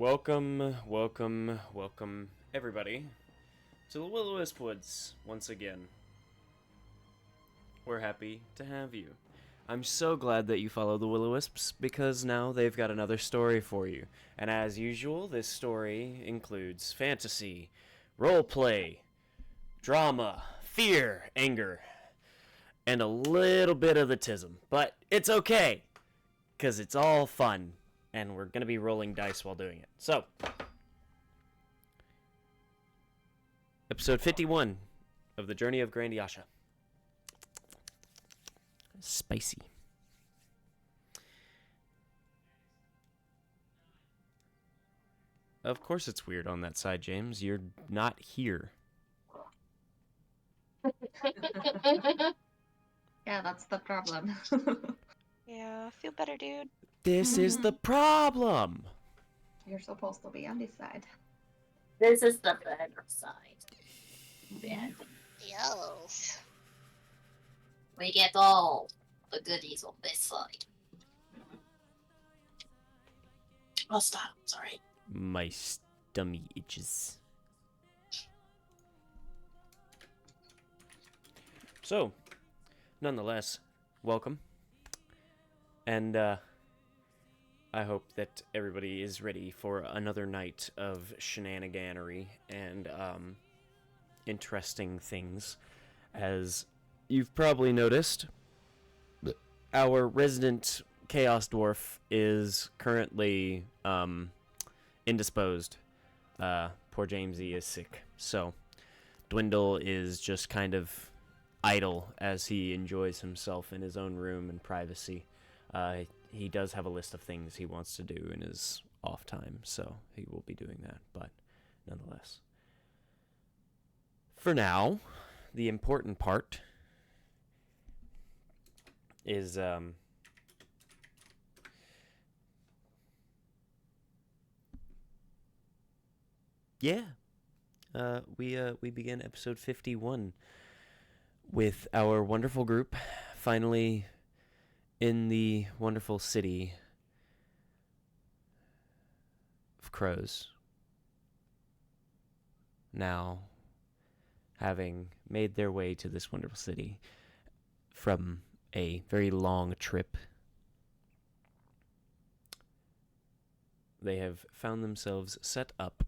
Welcome, everybody, to the Will-O-Wisp Woods once again. We're happy to have you. I'm so glad that you follow the Will-O-Wisps, because now they've got another story for you. And as usual, this story includes fantasy, roleplay, drama, fear, anger, and a little bit of the tism. But it's okay, because it's all fun. And we're going to be rolling dice while doing it. So, episode 51 of the Journey of Grandiasha. Spicy. Of course it's weird on that side, James. You're not here. Yeah, that's the problem. Yeah, feel better, dude. This is the problem. You're supposed to be on this side. This is the better side. Bad. Yes. We get all the goodies on this side. Oh, stop. Sorry. My stomach itches. So, nonetheless, welcome. And, I hope that everybody is ready for another night of shenaniganery and, interesting things. As you've probably noticed, our resident Chaos Dwarf is currently, indisposed. Poor Jamesy is sick, so Dwindle is just kind of idle as he enjoys himself in his own room and privacy. He does have a list of things he wants to do in his off time, so he will be doing that, but nonetheless. For now, the important part is, we begin episode 51 with our wonderful group finally in the wonderful city of crows. Now, having made their way to this wonderful city from a very long trip, they have found themselves set up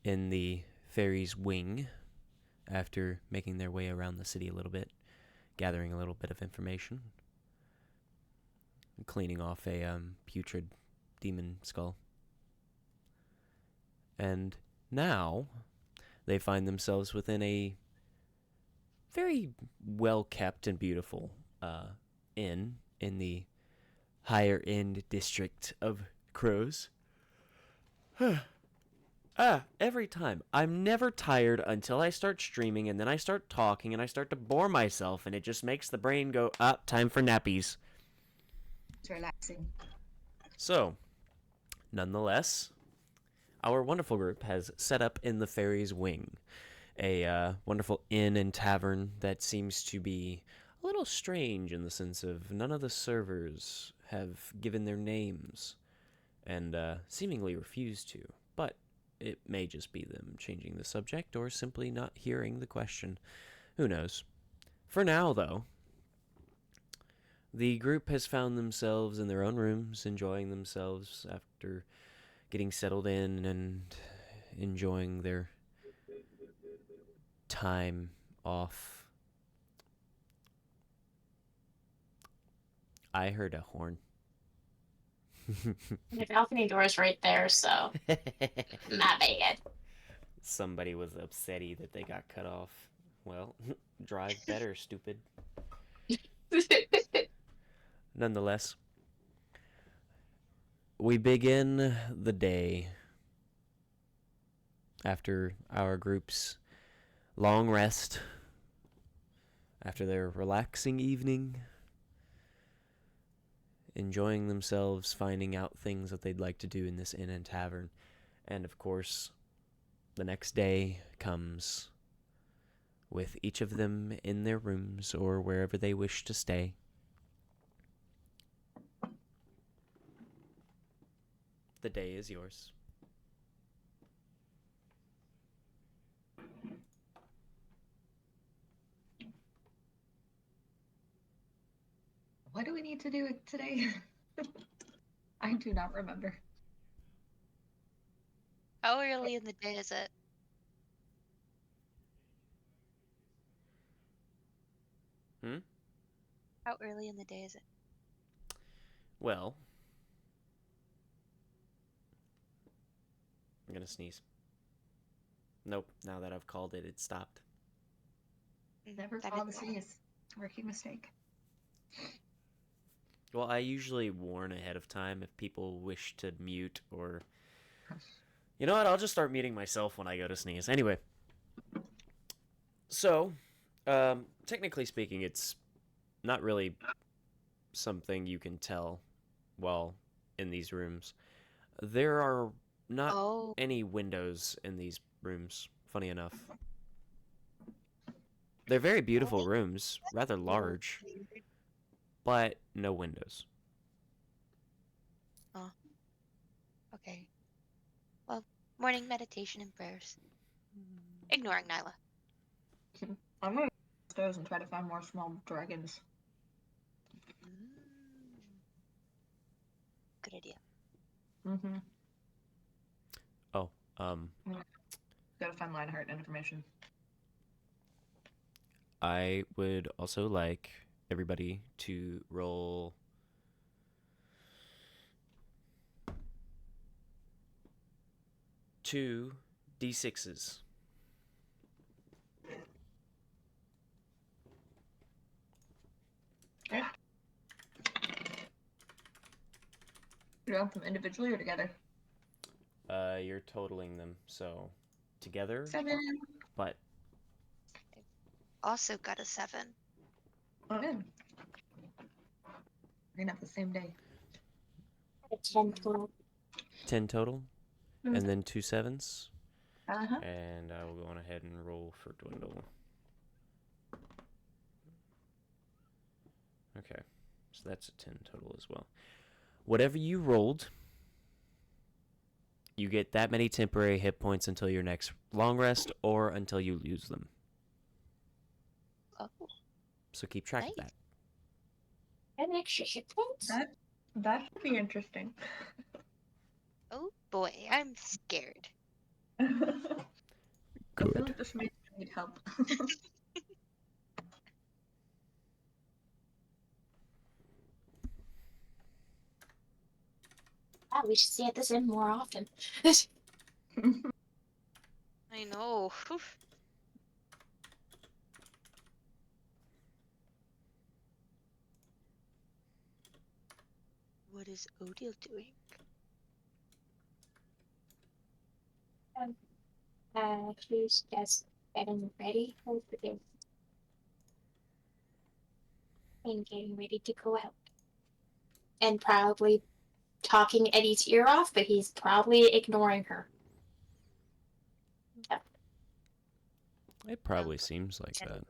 in the fairy's wing after making their way around the city a little bit, gathering a little bit of information, cleaning off a putrid demon skull. And now they find themselves within a very well-kept and beautiful inn in the higher-end district of Crows. Every time. I'm never tired until I start streaming, and then I start talking, and I start to bore myself, and it just makes the brain go, time for nappies. It's relaxing. So, nonetheless, our wonderful group has set up in the fairy's wing, a wonderful inn and tavern that seems to be a little strange in the sense of none of the servers have given their names, and seemingly refuse to, but it may just be them changing the subject or simply not hearing the question. Who knows? For now, though, the group has found themselves in their own rooms, enjoying themselves after getting settled in and enjoying their time off. I heard a horn. The balcony door is right there, so not bad. Somebody was upsetty that they got cut off. Well, drive better, stupid. Nonetheless, we begin the day after our group's long rest, after their relaxing evening, enjoying themselves, finding out things that they'd like to do in this inn and tavern. And of course, the next day comes with each of them in their rooms or wherever they wish to stay. The day is yours. Why do we need to do it today? I do not remember. How early in the day is it? Hmm? How early in the day is it? Well, I'm gonna sneeze. Nope, now that I've called it, it stopped. Never That call is- the sneeze. Rookie mistake. Well, I usually warn ahead of time if people wish to mute or... You know what, I'll just start muting myself when I go to sneeze. Anyway. So, technically speaking, it's not really something you can tell while in these rooms. There are not Oh, any windows in these rooms, funny enough. They're very beautiful rooms, rather large, but no windows. okay. Well, morning meditation and prayers. Ignoring Nyla. I'm gonna go upstairs and try to find more small dragons. Good idea. Mm-hmm. Oh, Gotta find Lionheart information. I would also like everybody to roll two d6s. Okay. Do you want them individually or together? You're totaling them, so together, 7. but Also got a 7. Oh, man. We're gonna have the same day. 10 total. 10 total, and then 2 sevens. Uh-huh. And I will go on ahead and roll for Dwindle. Okay, so that's a 10 total as well. Whatever you rolled, you get that many temporary hit points until your next long rest or until you lose them. Oh, So keep track of Nice. that. An extra hit points? That should be interesting. oh boy, I'm scared. I feel Good. like this may need help. Wow, we should see this in more often. I know. Whew. What is Odile doing? She's just getting ready for this and getting ready to go out. And probably talking Eddie's ear off, but he's probably ignoring her. It probably seems like that.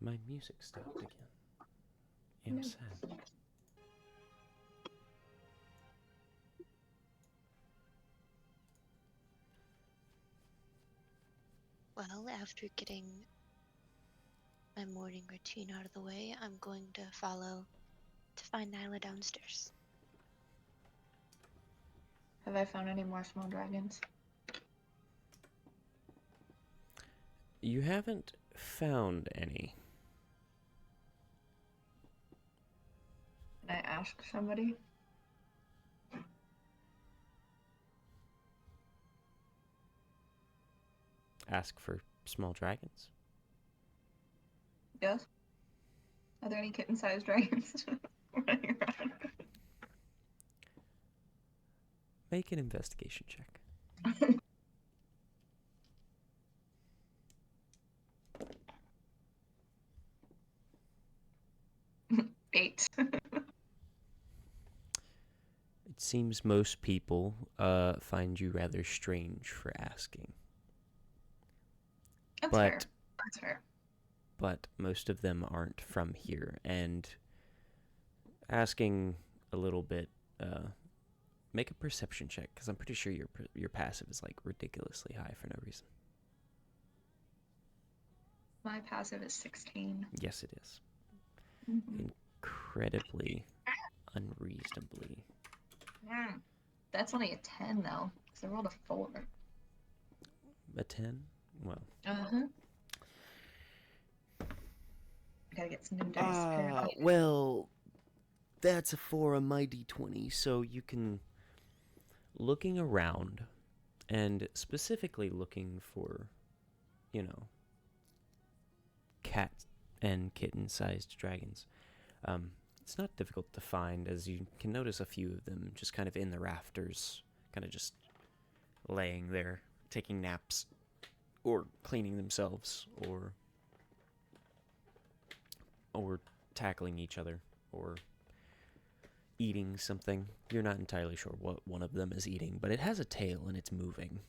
My music stopped again. I'm sad. Well, after getting my morning routine out of the way, I'm going to follow to find Nyla downstairs. Have I found any more small dragons? You haven't found any. Can I ask somebody? Ask for small dragons. Yes? Are there any kitten-sized dragons running around? Make an investigation check. 8. It seems most people find you rather strange for asking. That's But- fair. That's fair. But most of them aren't from here, and asking a little bit, make a perception check, because I'm pretty sure your passive is like ridiculously high for no reason. My passive is 16. Yes, it is. Mhm. Incredibly, unreasonably. That's only a 10 though, because I rolled a 4. A 10? Well. Uh-huh. I gotta get some new dice, apparently. Well, that's a 4 on my d20, so you can... Looking around, and specifically looking for, you know, cat and kitten-sized dragons. It's not difficult to find, as you can notice a few of them just kind of in the rafters, kind of just laying there, taking naps, or cleaning themselves, or tackling each other, or eating something. You're not entirely sure what one of them is eating, but it has a tail and it's moving.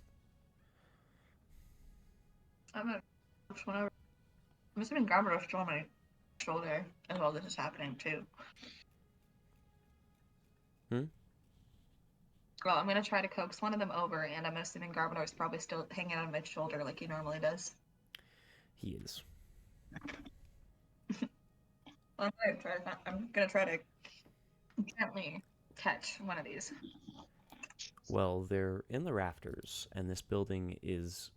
I'm assuming Gabriel's still on my shoulder as all this is happening too. Well, I'm gonna try to coax one of them over, and I'm assuming Garbodor's probably still hanging on my shoulder like he normally does. He is. I'm gonna try to gently catch one of these. Well, they're in the rafters, and this building is...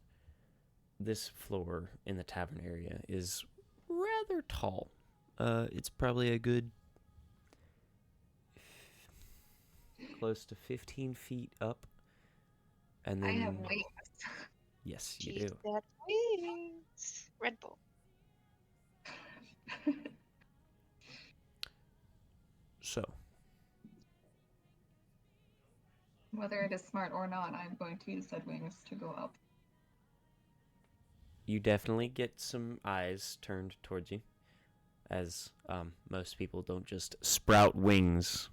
This floor in the tavern area is rather tall. It's probably a good... close to 15 feet up. And then... I have wings. Yes, you She's do. got wings. Red Bull. So, Whether it is smart or not, I'm going to use said wings to go up. you definitely get some eyes turned towards you, as most people don't just sprout wings.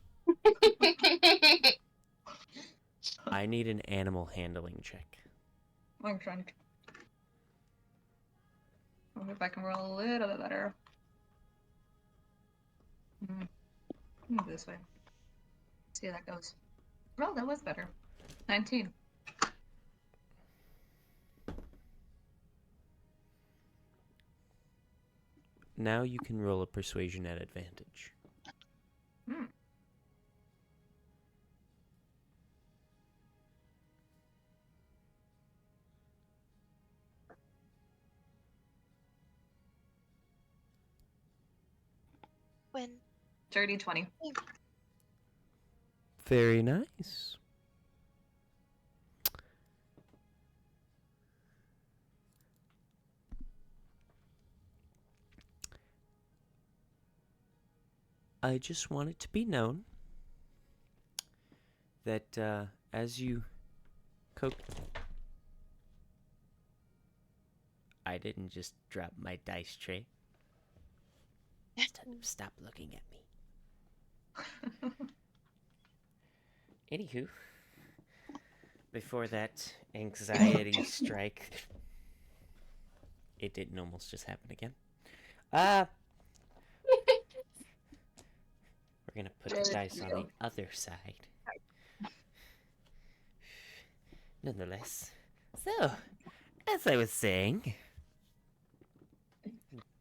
I need an animal handling check. I'm trying to. I wonder if I can roll a little bit better. Move this way. See how that goes. Well, that was better. 19. Now you can roll a persuasion at advantage. When Dirty 20. Very nice. I just want it to be known that as you cook... I didn't just drop my dice tray. Stop looking at me. Anywho, before that anxiety strike, it didn't almost just happen again. We're gonna put the dice on the other side. Nonetheless, so, as I was saying...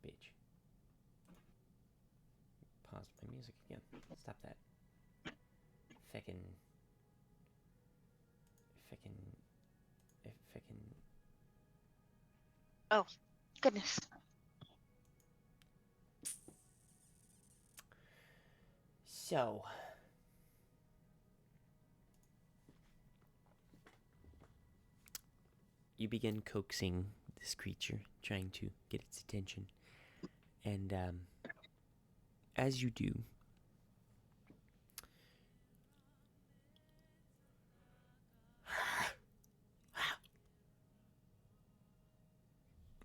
Bitch. Pause my music again. Stop that. Feckin'... Oh, goodness. So... You begin coaxing this creature, trying to get its attention. And, as you do,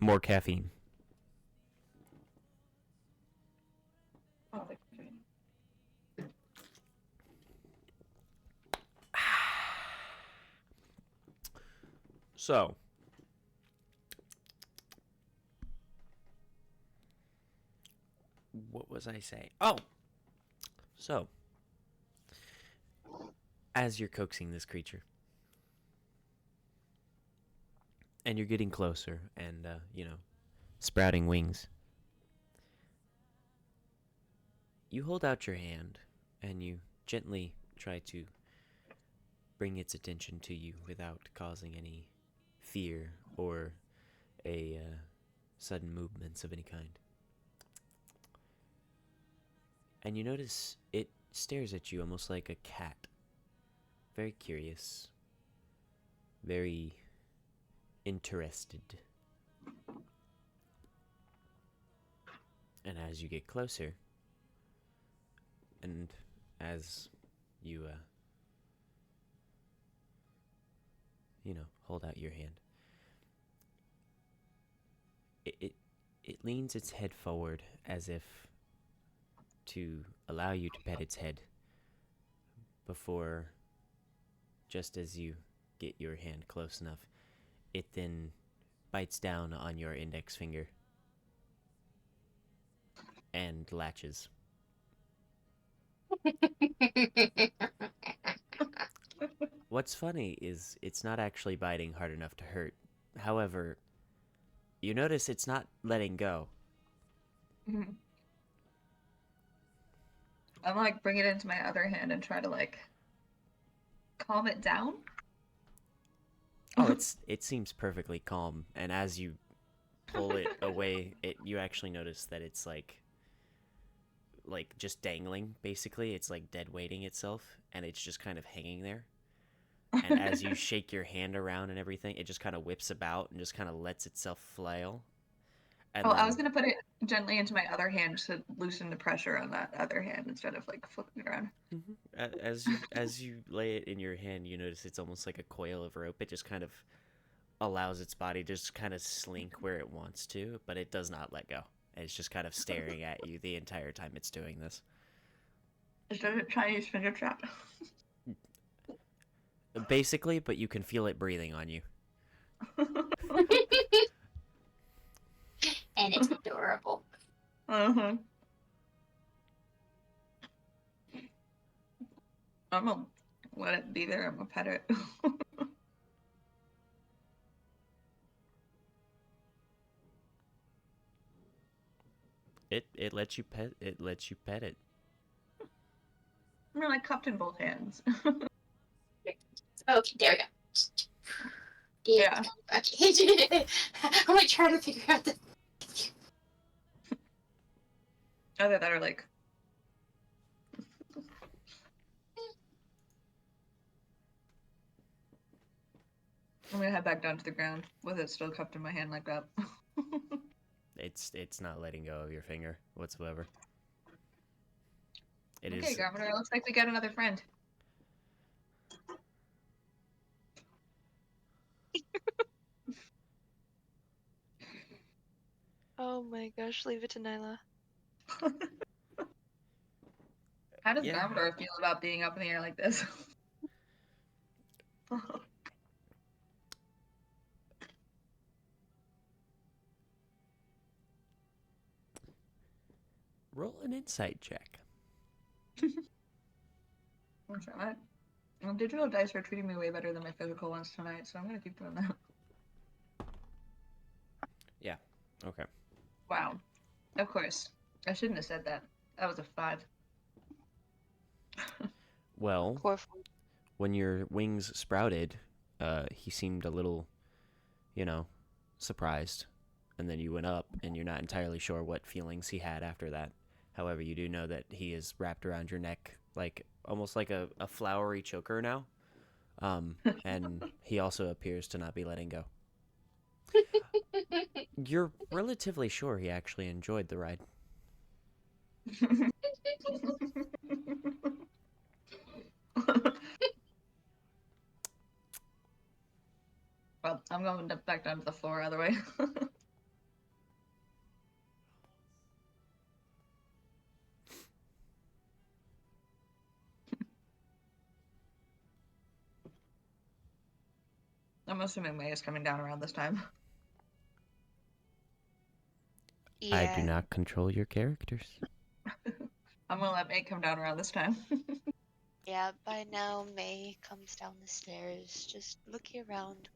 more caffeine. Oh, So, what was I saying? Oh! So, as you're coaxing this creature, and you're getting closer, and, sprouting wings. You hold out your hand and you gently try to bring its attention to you without causing any fear or a sudden movements of any kind. And you notice it stares at you almost like a cat. Very curious. Very interested. And as you get closer, and as you, hold out your hand, it leans its head forward as if to allow you to pet its head before, just as you get your hand close enough, it then bites down on your index finger and latches. What's funny is it's not actually biting hard enough to hurt. However, you notice it's not letting go. Mhm. I'm like bring it into my other hand and try to like calm it down. Oh, it seems perfectly calm, and as you pull it away, you actually notice that it's like just dangling. Basically, it's like dead weighting itself, and it's just kind of hanging there. And as you shake your hand around and everything, it just kind of whips about and just kind of lets itself flail. And Oh, then, I was gonna put it gently into my other hand to loosen the pressure on that other hand instead of like flipping it around. as you lay it in your hand, you notice it's almost like a coil of rope. It just kind of allows its body to just kind of slink where it wants to, but it does not let go. It's just kind of staring at you the entire time it's doing this. Is that a Chinese finger trap? Basically, but you can feel it breathing on you. And it's adorable. Uh-huh. I'm gonna let it be there. I'm gonna pet it. It lets you pet it. I'm like cupped in both hands. Okay, there we go. Yeah. Okay. I'm like trying to figure out the. Either that or like. I'm gonna head back down to the ground with it still cupped in my hand like that. It's not letting go of your finger whatsoever. It Okay, is. Governor, looks like we got another friend. Oh my gosh, leave it to Nyla. How does Yeah. Gravador feel about being up in the air like this? Roll an insight check. I'm sorry. Well, digital dice are treating me way better than my physical ones tonight, so I'm gonna keep doing that. Yeah. Okay. Wow. Of course. I shouldn't have said that. That was a 5. Well, Poor fool. when your wings sprouted, he seemed a little, surprised. And then you went up, and you're not entirely sure what feelings he had after that. However, you do know that he is wrapped around your neck, like almost like a flowery choker now. And he also appears to not be letting go. You're relatively sure he actually enjoyed the ride. Well, I'm going back down to the floor either way. I'm assuming May is coming down around this time. I do Yeah. not control your characters. I'm gonna let May come down around this time. Yeah, by now May comes down the stairs, just looking around,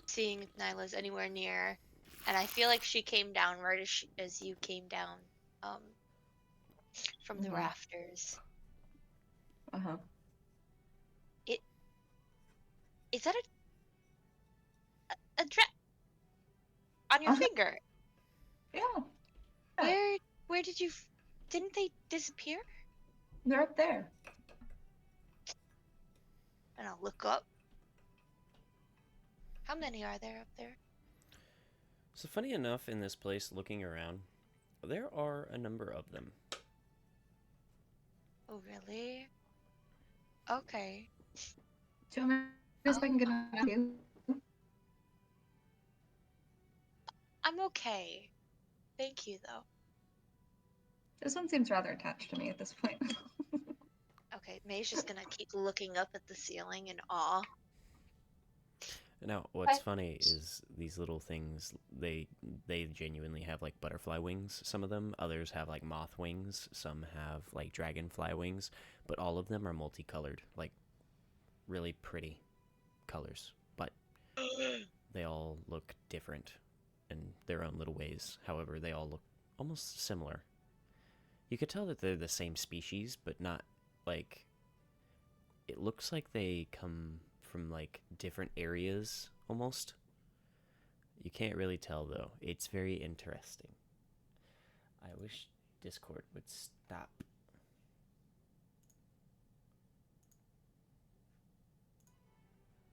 seeing if Nyla's anywhere near. And I feel like she came down right as you came down, from the Mhm. rafters. Uh-huh. Is that a dress on your Uh-huh. finger? Yeah. Where did you? Didn't they disappear? They're up there. And I'll look up. How many are there up there? So funny enough, in this place, looking around, there are a number of them. Oh, really? Okay. Do you want me to see if I can get on you? I'm okay. Thank you, though. This one seems rather attached to me at this point. Okay, May's just gonna keep looking up at the ceiling in awe. Now, what's I- funny is these little things, they genuinely have like butterfly wings, some of them. Others have like moth wings. Some have like dragonfly wings. But all of them are multicolored, like really pretty colors. But they all look different in their own little ways. However, they all look almost similar. You could tell that they're the same species, but not like. It looks like they come from like different areas almost. You can't really tell though. It's very interesting. I wish Discord would stop.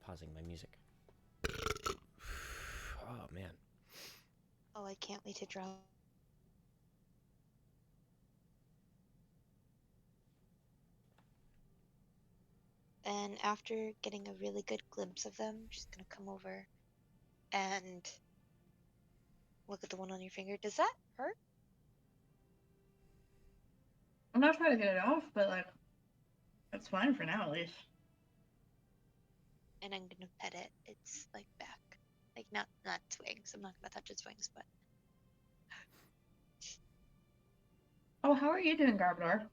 Pausing my music. Oh man. Oh, I can't wait to draw. And after getting a really good glimpse of them, she's gonna come over and look at the one on your finger. Does that hurt? I'm not trying to get it off, but like, it's fine for now at least. And I'm gonna pet it. It's like back, like not its wings. I'm not gonna touch its wings, but Oh, how are you doing, Garbodor?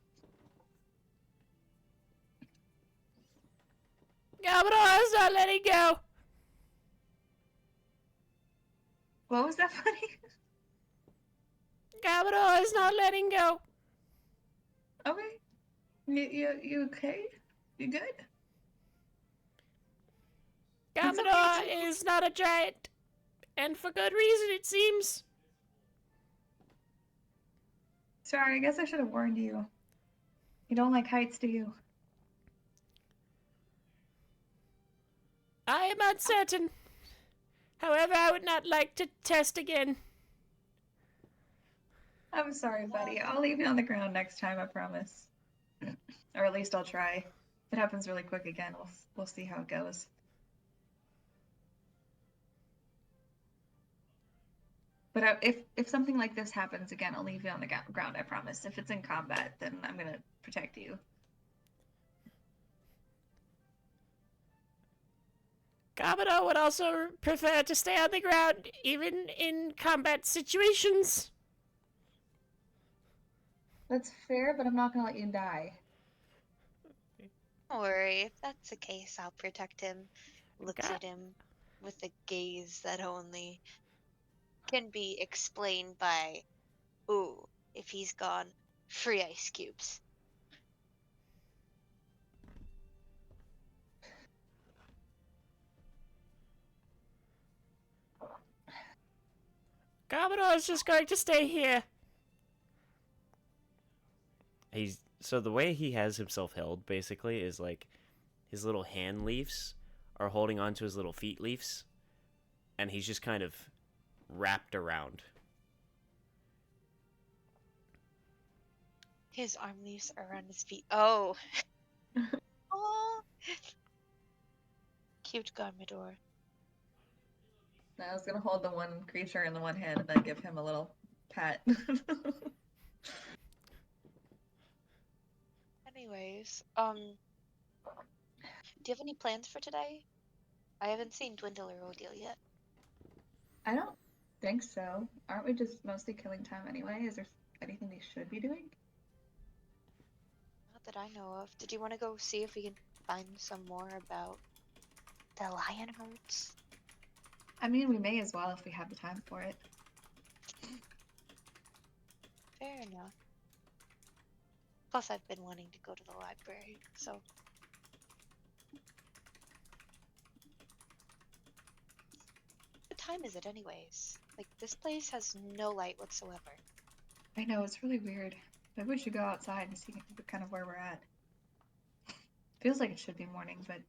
Gabador is not letting go. What was that funny? Gabador is not letting go. Okay. You okay? You good? It's okay, Gabador it's okay. is not a giant, and for good reason, it seems. Sorry, I guess I should have warned you. You don't like heights, do you? I am uncertain. However, I would not like to test again. I'm sorry, buddy. I'll leave you on the ground next time, I promise. Or at least I'll try. If it happens really quick again, we'll see how it goes. But if something like this happens again, I'll leave you on the ground, I promise. If it's in combat, then I'm gonna protect you. Gabador would also prefer to stay on the ground, even in combat situations. That's fair, but I'm not gonna let you die. don't worry. If that's the case, I'll protect him. Looks Ga- at him with a gaze that only can be explained by, ooh, if he's gone, free ice cubes. Gabador is just going to stay here. So the way he has himself held basically is like his little hand leaves are holding onto his little feet leaves, and he's just kind of wrapped around. His arm leaves around his feet. Oh. Oh. Cute Garmador. I was gonna hold the one creature in the one hand and then give him a little pat. Anyways, do you have any plans for today? I haven't seen Dwindle or Odile yet. I don't think so. Aren't we just mostly killing time anyway? Is there anything we should be doing? Not that I know of. Did you want to go see if we can find some more about the lion herds? I mean, we may as well if we have the time for it. Fair enough. Plus, I've been wanting to go to the library, so. What time is it, anyways? Like, this place has no light whatsoever. I know, it's really weird. Maybe we should go outside and see kind of where we're at. Feels like it should be morning, but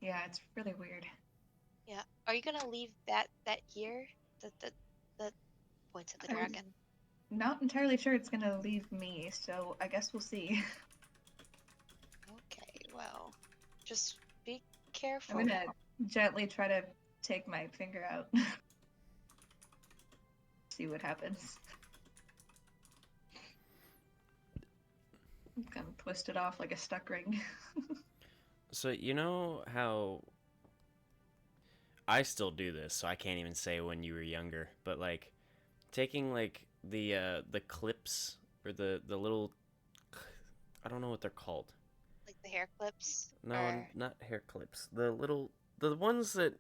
yeah, it's really weird. Yeah. Are you gonna leave that here? The points of the I was dragon. not entirely sure it's gonna leave me, so I guess we'll see. Okay, well, just be I'm careful. gonna gently try to take my finger out. See what happens. Kind of twist it off like a stuck ring. So you know how I still do this, so I can't even say when you were younger, but like taking like the clips or the little, I don't know what they're called. Like the hair clips? No, Or... not hair clips. The ones that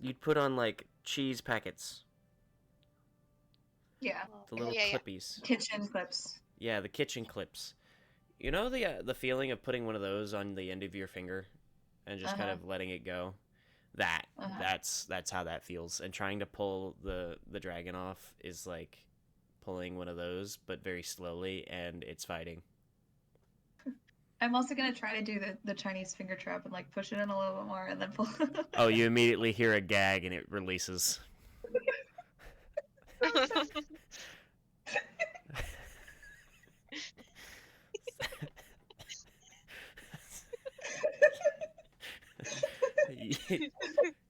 you'd put on like cheese packets. Yeah, The little yeah. clippies. kitchen clips. Yeah, the kitchen clips. You know the feeling of putting one of those on the end of your finger and just kind of letting it go? That's how that feels. And trying to pull the dragon off is like pulling one of those, but very slowly, and it's fighting. I'm also gonna try to do the Chinese finger trap and like push it in a little bit more and then pull. Oh, you immediately hear a gag and it releases.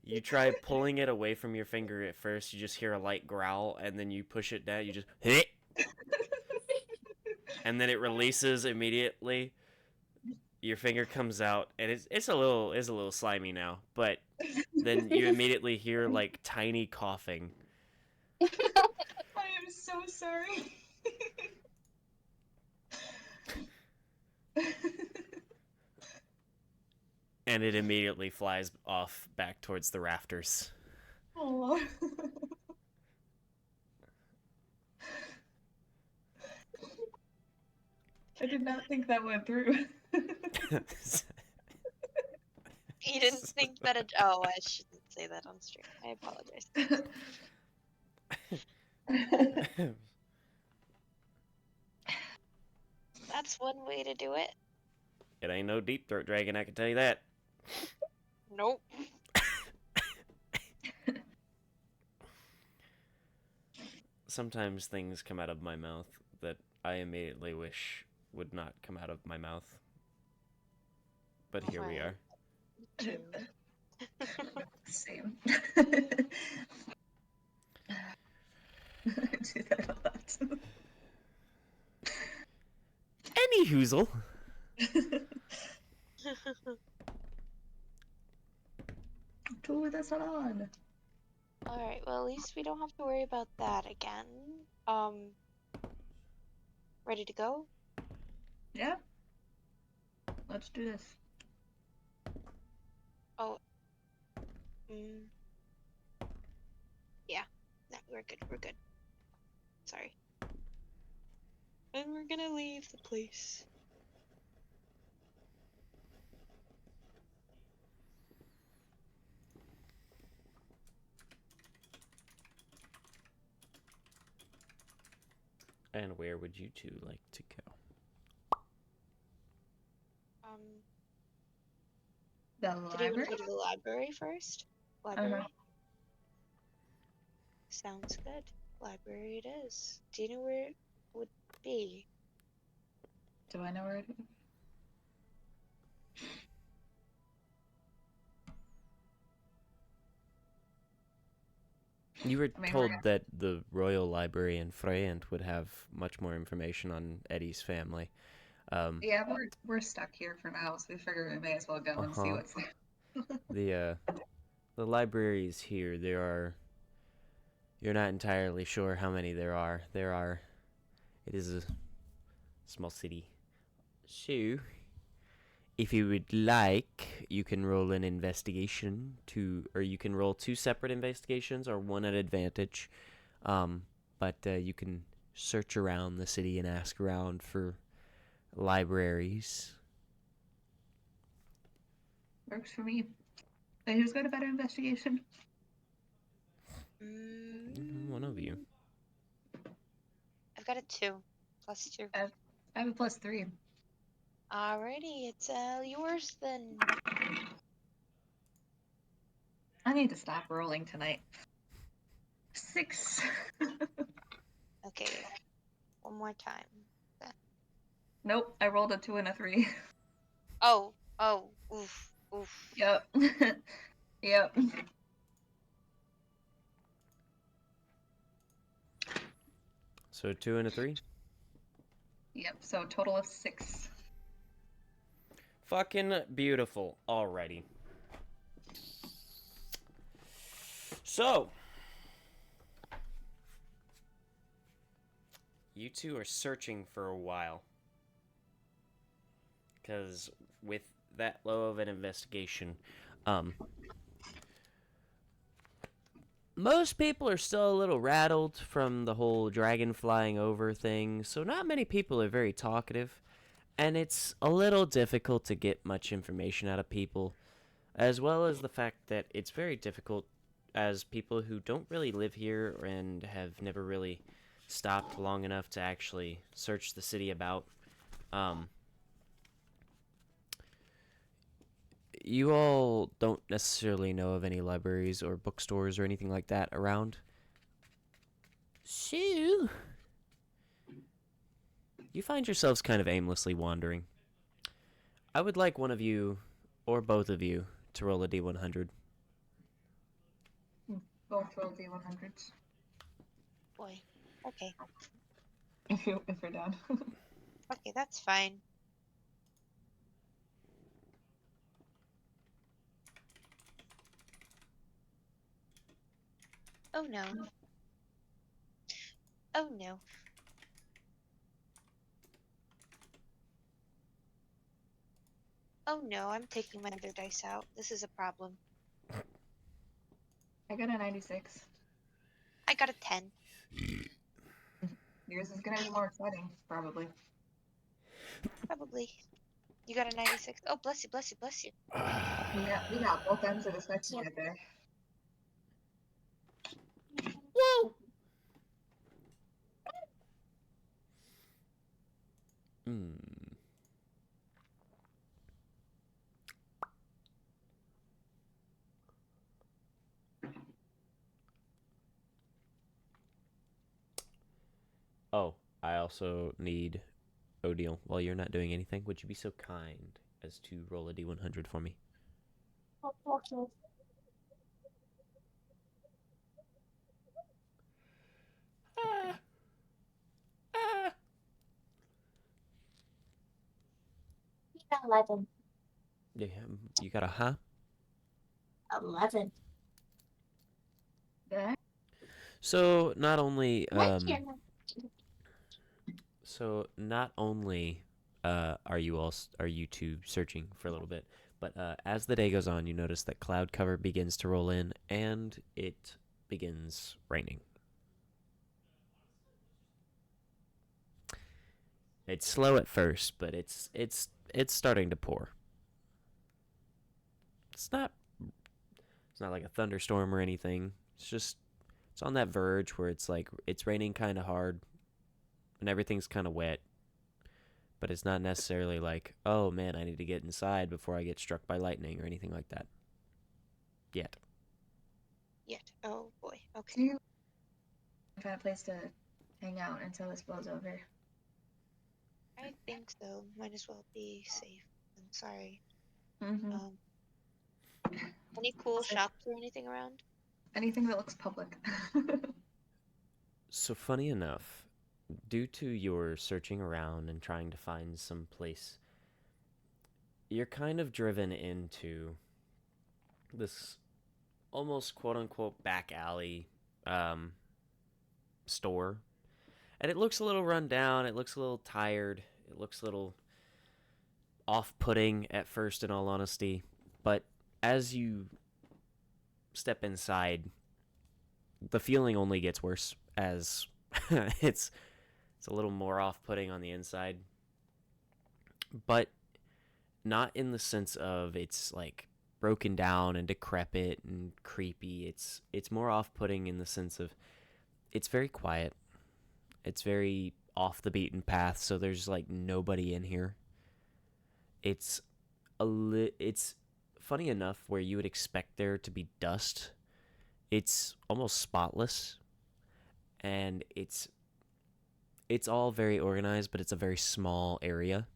You try pulling it away from your finger at first, you just hear a light growl, and then you push it down, you just hit, and then it releases immediately. Your finger comes out, and it's a little slimy now, but then you immediately hear like tiny coughing. I am so sorry. And it immediately flies off back towards the rafters. Oh. I did not think that went through. You didn't think that it... Oh, I shouldn't say that on stream. I apologize. That's one way to do it. It ain't no deep throat dragon, I can tell you that. Nope. Sometimes things come out of my mouth that I immediately wish would not come out of my mouth. But here we are. Same. I do that a lot. Any hoozle. Turn this on. Alright, well, at least we don't have to worry about that again. Ready to go? Yeah. Let's do this. Oh. Yeah. No, we're good. Sorry. And we're gonna leave the place. And where would you two like to go? The Did you want library? to go to the library first? Library? Sounds good. Library it is. Do you know where it would be? Do I know where it is? You were I mean, told that the Royal Library in Freyant would have much more information on Eddie's family. Yeah, we're stuck here for now, so we figure we may as well go and see what's there. The libraries here, you're not entirely sure how many there are. It is a small city. So, if you would like, you can roll an investigation or you can roll 2 separate investigations or one at advantage. But you can search around the city and ask around for libraries. Works for me. And who's got a better investigation? One of you. I've got a 2 plus 2. I have a +3. Alrighty, it's yours then. I need to stop rolling tonight. 6. Okay, one more time. Nope, I rolled a 2 and a 3. Oh, oof. Yep. Yep. So 2 and a 3? Yep, so total of 6. Fucking beautiful. Alrighty. So, you two are searching for a while. Because with that low of an investigation, most people are still a little rattled from the whole dragon flying over thing, so not many people are very talkative, and it's a little difficult to get much information out of people, as well as the fact that it's very difficult as people who don't really live here and have never really stopped long enough to actually search the city about. You all don't necessarily know of any libraries or bookstores or anything like that around. So, you find yourselves kind of aimlessly wandering. I would like one of you, or both of you, to roll a d100. Both roll D100s. Boy. Okay. If you're down. Okay, that's fine. Oh no. Oh no. Oh no, I'm taking my other dice out. This is a problem. I got a 96. I got a 10. Yours is gonna be more exciting, probably. Probably. You got a 96. Oh, bless you, bless you, bless you. We got both ends of the spectrum right there. Whoa! Oh, I also need Odile. While you're not doing anything, would you be so kind as to roll a d100 for me? Okay. Ah. 11. Yeah, you got a huh? 11. That So not only What year? are you two searching for a little bit, but as the day goes on, you notice that cloud cover begins to roll in and it begins raining. It's slow at first, but it's starting to pour. It's not like a thunderstorm or anything. It's on that verge where it's like it's raining kind of hard and everything's kind of wet. But it's not necessarily like, oh man, I need to get inside before I get struck by lightning or anything like that. Yet. Oh boy. do Okay. you find a place to hang out until this blows over? I think so. Might as well be safe. I'm sorry. Mm-hmm. Any cool shops or anything around? Anything that looks public. So funny enough, due to your searching around and trying to find some place, you're kind of driven into this almost quote-unquote back alley store. And it looks a little run down, it looks a little tired, it looks a little off-putting at first, in all honesty, but as you step inside, the feeling only gets worse as it's a little more off-putting on the inside, but not in the sense of it's like broken down and decrepit and creepy. It's more off-putting in the sense of it's very quiet. It's very off the beaten path, so there's like nobody in here. It's it's funny enough where you would expect there to be dust. It's almost spotless, and it's all very organized, but it's a very small area.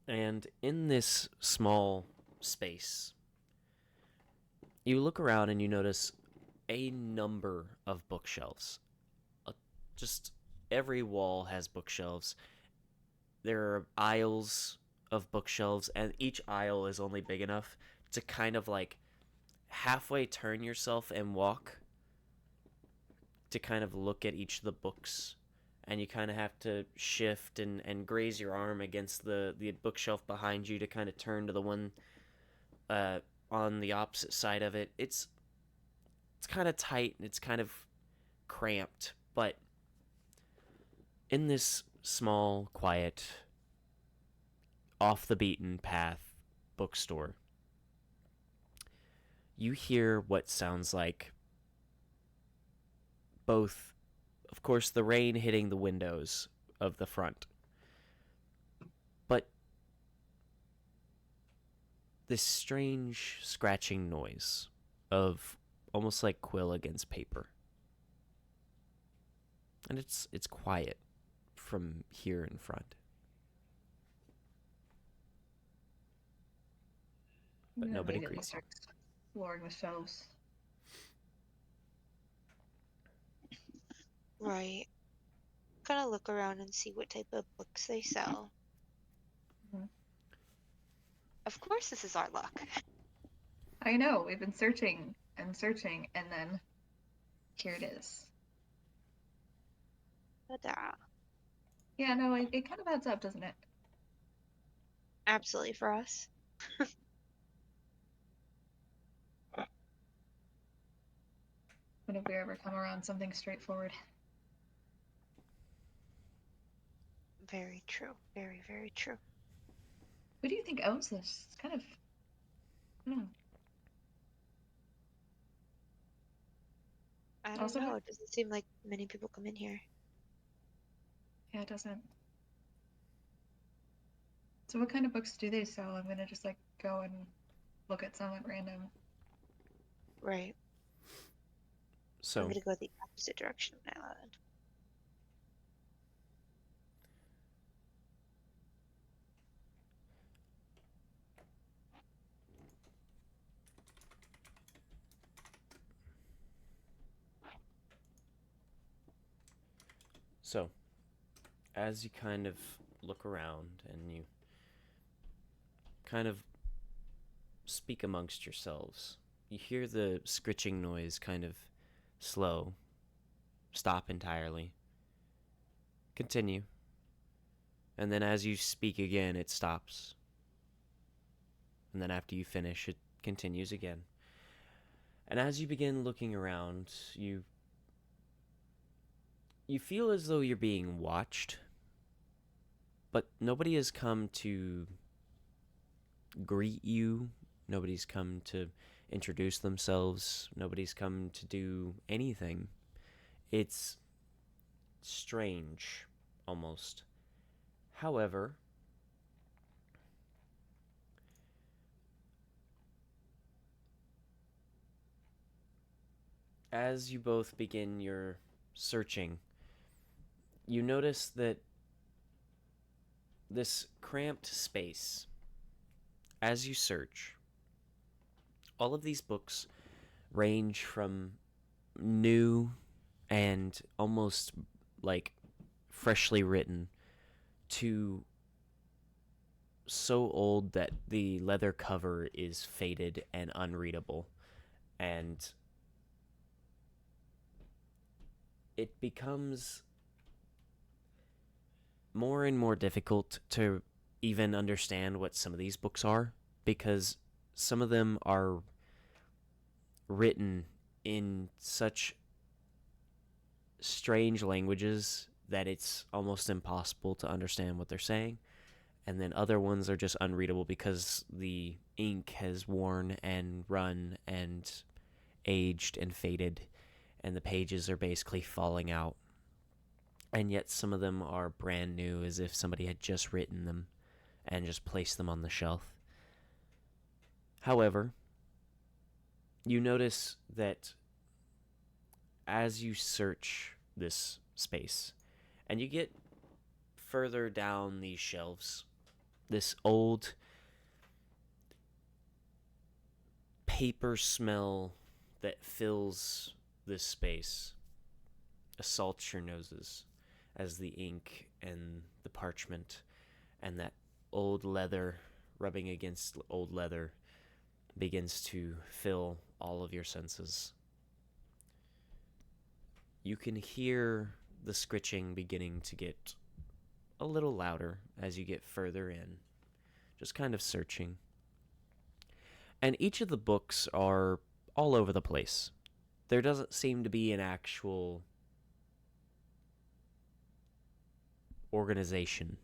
And in this small space, you look around and you notice a number of bookshelves. Just every wall has bookshelves. There are aisles of bookshelves, and each aisle is only big enough to kind of like halfway turn yourself and walk to kind of look at each of the books. And you kind of have to shift and graze your arm against the bookshelf behind you to kind of turn to the one on the opposite side of it. It's kind of tight and it's kind of cramped, but in this small, quiet, off the beaten path bookstore, you hear what sounds like both, of course, the rain hitting the windows of the front, but this strange scratching noise of almost like quill against paper. And it's quiet from here in front. But Yeah, nobody immediately greets you. starts exploring the shelves. Right. Gonna look around and see what type of books they sell. Mhm. Of course, this is our luck. I know, we've been searching and searching, and then here it is. Ta-da. Yeah, no, it kind of adds up, doesn't it? Absolutely for us. When have we ever come around something straightforward? Very true. Very, very true. Who do you think owns this? It's kind of, I don't know. I don't Also, know. It doesn't seem like many people come in here. yeah, it doesn't. So what kind of books do they sell? I'm gonna just like go and look at some at random. Right. I'm So, gonna go the opposite direction of my island. so as you kind of look around and you kind of speak amongst yourselves, you hear the scritching noise kind of slow, stop entirely, continue, and then as you speak again, it stops. And then after you finish, it continues again. And as you begin looking around, you feel as though you're being watched, but nobody has come to greet you. Nobody's come to introduce themselves. Nobody's come to do anything. It's strange, almost. However, as you both begin your searching, you notice that this cramped space, as you search, all of these books range from new and almost like freshly written to so old that the leather cover is faded and unreadable, and it becomes more and more difficult to even understand what some of these books are, because some of them are written in such strange languages that it's almost impossible to understand what they're saying. And then other ones are just unreadable because the ink has worn and run and aged and faded, and the pages are basically falling out. And yet some of them are brand new, as if somebody had just written them and just placed them on the shelf. However, you notice that as you search this space and you get further down these shelves, this old paper smell that fills this space assaults your noses as the ink and the parchment and that old leather rubbing against old leather begins to fill all of your senses. You can hear the scritching beginning to get a little louder as you get further in, just kind of searching. And each of the books are all over the place. There doesn't seem to be an actual organization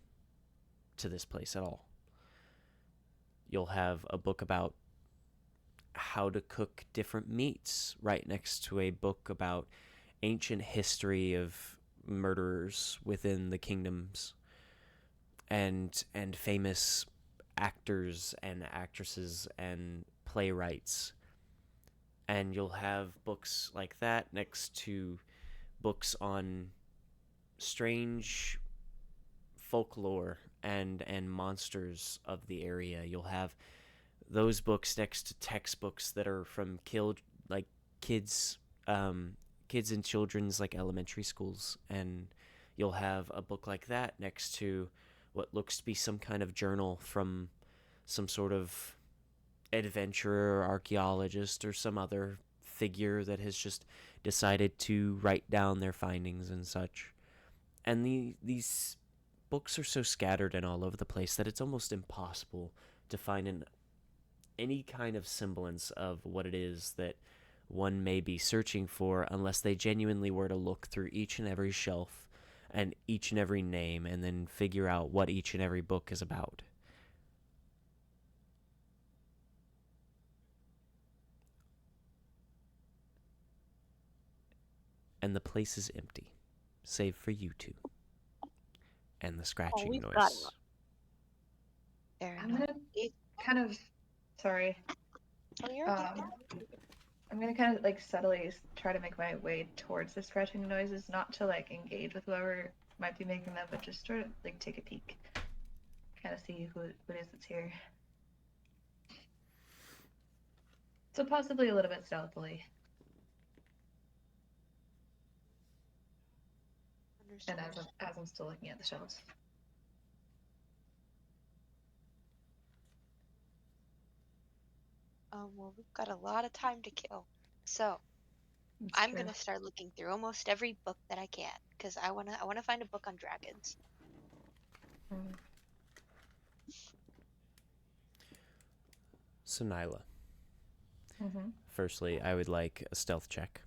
to this place at all. You'll have a book about how to cook different meats right next to a book about ancient history of murderers within the kingdoms and famous actors and actresses and playwrights. And you'll have books like that next to books on strange folklore and monsters of the area. You'll have those books next to textbooks that are from kids kids and children's like elementary schools, and you'll have a book like that next to what looks to be some kind of journal from some sort of adventurer or archaeologist or some other figure that has just decided to write down their findings and such. And these books are so scattered and all over the place that it's almost impossible to find any kind of semblance of what it is that one may be searching for, unless they genuinely were to look through each and every shelf and each and every name and then figure out what each and every book is about. And the place is empty, save for you two and the scratching we've noise. got one. Fair I'm enough. gonna kind of, sorry. Oh, you're okay. I'm gonna kind of like subtly try to make my way towards the scratching noises, not to like engage with whoever might be making them, but just sort of like take a peek, kind of see who it is that's here. So possibly a little bit stealthily, and Understood. as I'm still looking at the shelves. Well, we've got a lot of time to kill. So It's I'm true. gonna start looking through almost every book that I can, because I wanna find a book on dragons. Mm. So Nyla, Mhm. firstly, I would like a stealth check.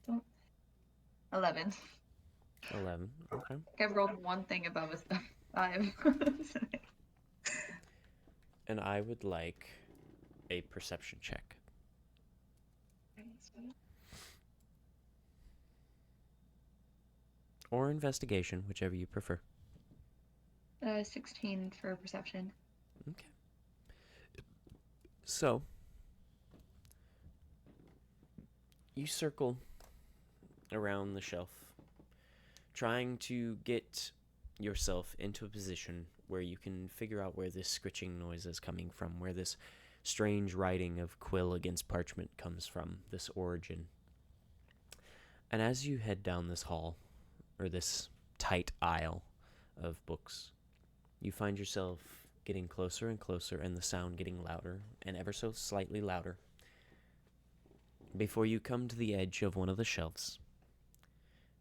Don't. 11. 11. Okay. I've rolled one thing above a 5. And I would like a perception check. Or investigation, whichever you prefer. 16 for perception. Okay. So, you circle around the shelf, trying to get yourself into a position where you can figure out where this scritching noise is coming from, where this strange writing of quill against parchment comes from, this origin. And as you head down this hall, or this tight aisle of books, you find yourself getting closer and closer, and the sound getting louder and ever so slightly louder. before you come to the edge of one of the shelves,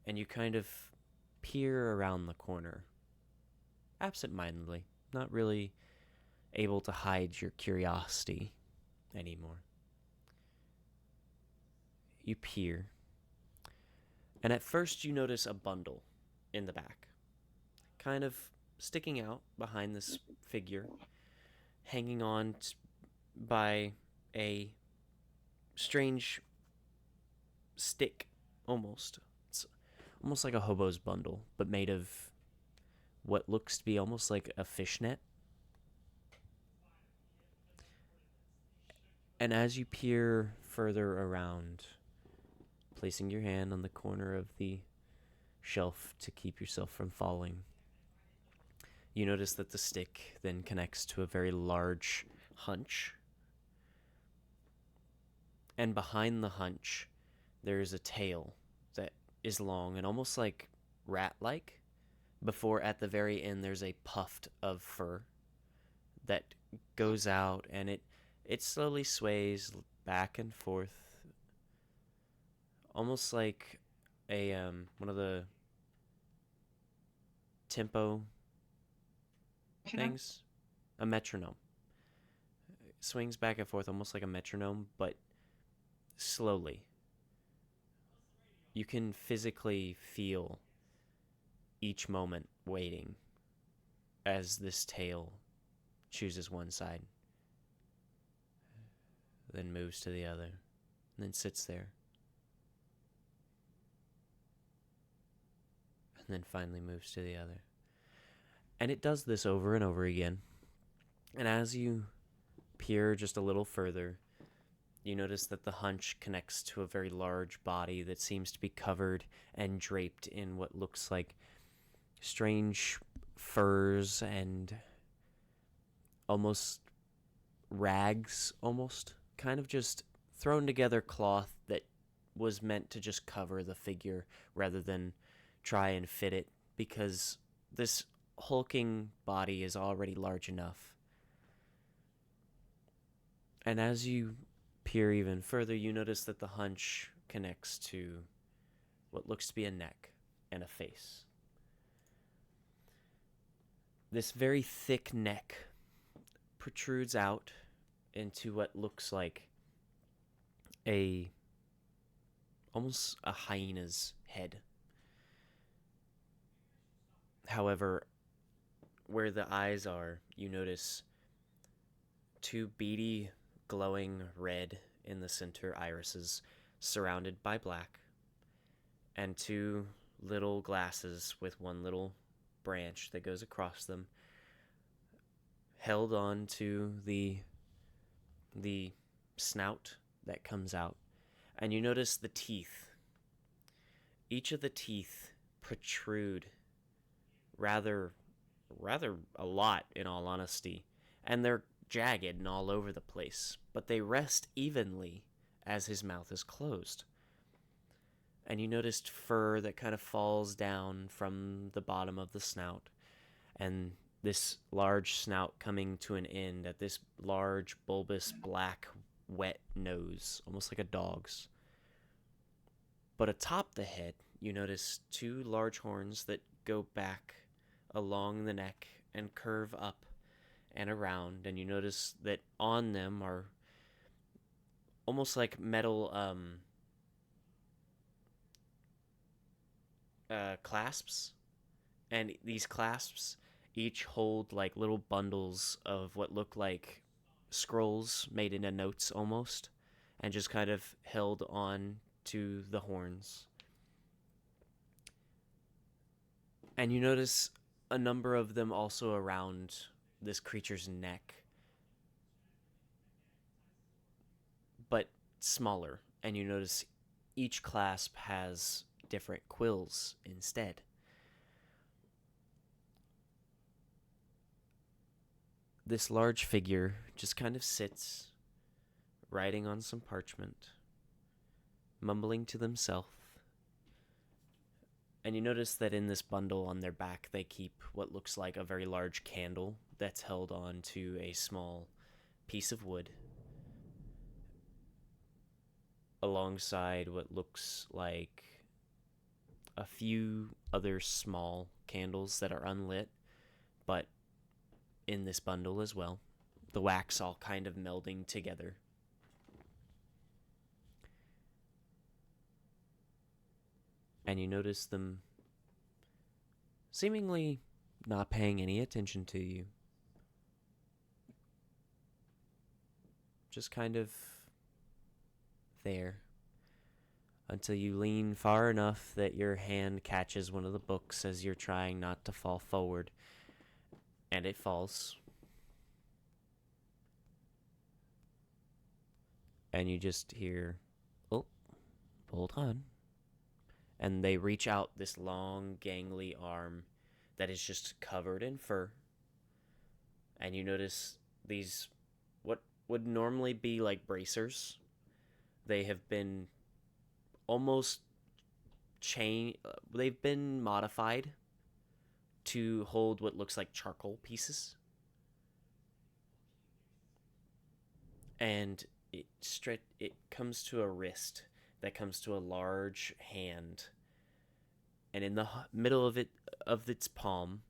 and you kind of peer around the corner, absent-mindedly, not really able to hide your curiosity anymore. You peer, and at first you notice a bundle in the back, kind of sticking out behind this figure, hanging on by a strange stick, almost. It's almost like a hobo's bundle, but made of what looks to be almost like a fishnet. And as you peer further around, placing your hand on the corner of the shelf to keep yourself from falling, you notice that the stick then connects to a very large hunch. And behind the hunch, there is a tail that is long and almost like rat-like, before at the very end there's a tuft of fur that goes out, and it slowly sways back and forth, almost like a one of the tempo things, a metronome. It swings back and forth almost like a metronome, but slowly. You can physically feel each moment waiting as this tail chooses one side, then moves to the other, and then sits there, and then finally moves to the other. And it does this over and over again. And as you peer just a little further, you notice that the hunch connects to a very large body that seems to be covered and draped in what looks like strange furs and almost rags, almost kind of just thrown together cloth that was meant to just cover the figure rather than try and fit it, because this hulking body is already large enough. And as you peer even further, you notice that the hunch connects to what looks to be a neck and a face. This very thick neck protrudes out into what looks like almost a hyena's head. However, where the eyes are, you notice two beady, glowing red in the center irises surrounded by black, and two little glasses with one little branch that goes across them, held on to the snout that comes out. And you notice the teeth. Each of the teeth protrude rather a lot, in all honesty, and they're jagged and all over the place, but they rest evenly as his mouth is closed. And you noticed fur that kind of falls down from the bottom of the snout, and this large snout coming to an end at this large, bulbous, black, wet nose, almost like a dog's. But atop the head, you notice two large horns that go back along the neck and curve up and around, and you notice that on them are almost like metal clasps, and these clasps each hold like little bundles of what look like scrolls made into notes almost, and just kind of held on to the horns. And you notice a number of them also around this creature's neck, but smaller, and you notice each clasp has different quills instead. This large figure just kind of sits, writing on some parchment, mumbling to themselves. And you notice that in this bundle on their back, they keep what looks like a very large candle that's held on to a small piece of wood. alongside what looks like a few other small candles that are unlit, but in this bundle as well. The wax all kind of melding together. And you notice them seemingly not paying any attention to you. Just kind of there. Until you lean far enough that your hand catches one of the books as you're trying not to fall forward. And it falls. And you just hear, oh, hold on. And they reach out this long, gangly arm that is just covered in fur. And you notice these, what would normally be like bracers, they have been almost they've been modified to hold what looks like charcoal pieces. And it comes to a wrist that comes to a large hand, and in the middle of its palm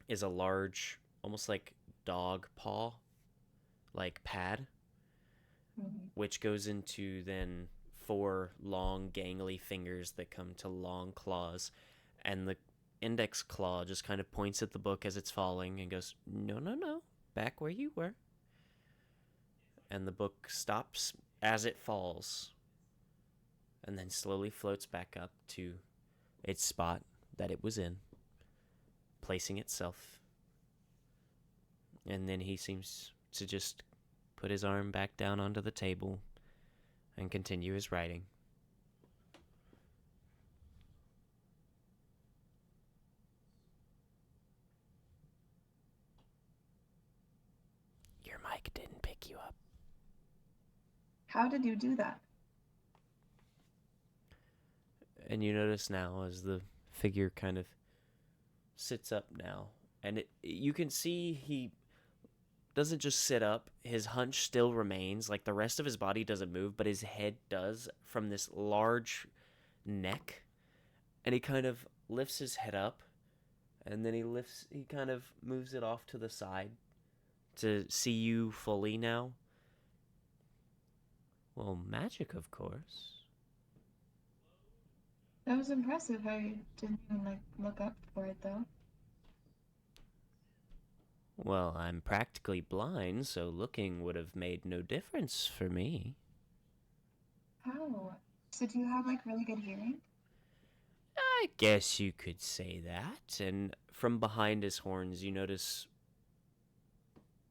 is a large, almost like dog paw like pad, which goes into then 4 long gangly fingers that come to long claws, and the index claw just kind of points at the book as it's falling and goes, no, no, no, back where you were. And the book stops as it falls and then slowly floats back up to its spot that it was in, placing itself. And then he seems to just put his arm back down onto the table and continue his writing. Your mic didn't pick you up. How did you do that? And you notice now as the figure kind of sits up now, and you can see he doesn't just sit up, his hunch still remains, like the rest of his body doesn't move, but his head does from this large neck, and he kind of lifts his head up, and then he kind of moves it off to the side to see you fully now. Well, magic, of course. That was impressive. I didn't even look up for it though. Well, I'm practically blind, so looking would have made no difference for me. How? So do you have really good hearing? I guess you could say that. And from behind his horns, you notice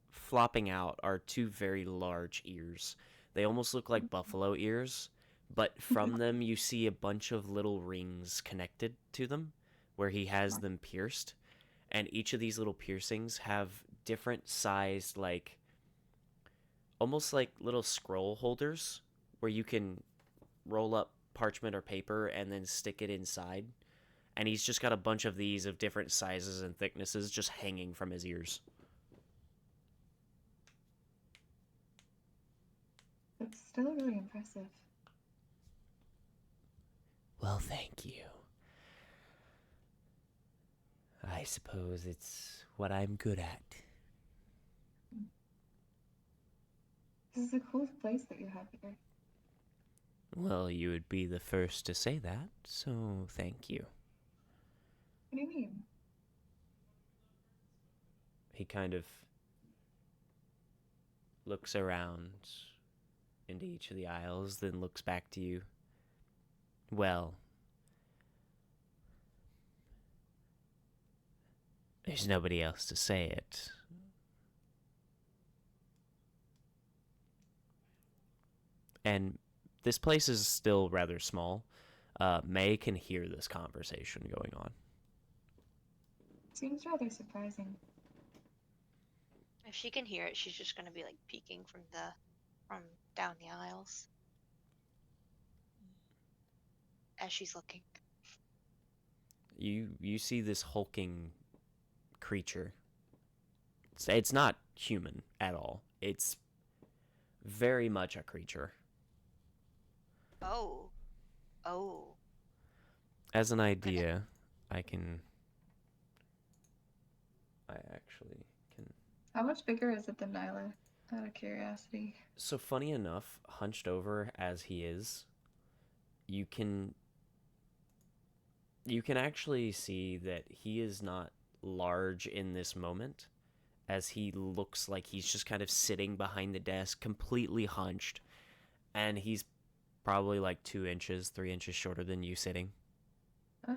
flopping out are 2 very large ears. They almost look like buffalo ears, but from them you see a bunch of little rings connected to them where he has them pierced. And each of these little piercings have different sized, almost like little scroll holders where you can roll up parchment or paper and then stick it inside. And he's just got a bunch of these of different sizes and thicknesses just hanging from his ears. It's still really impressive. Well, thank you. I suppose it's what I'm good at. This is a cool place that you have here. Well, you would be the first to say that, so thank you. What do you mean? He kind of looks around into each of the aisles, then looks back to you. Well, there's nobody else to say it. And this place is still rather small. May can hear this conversation going on. Seems rather surprising. If she can hear it, she's just gonna be peeking from down the aisles as she's looking. You see this hulking creature. It's not human at all. It's very much a creature. Oh. Oh. As an idea, I actually can. How much bigger is it than Nyla? Out of curiosity. So funny enough, hunched over as he is, you can actually see that he is not large in this moment, as he looks like he's just kind of sitting behind the desk, completely hunched, and he's probably like 2 inches, 3 inches shorter than you sitting. Huh.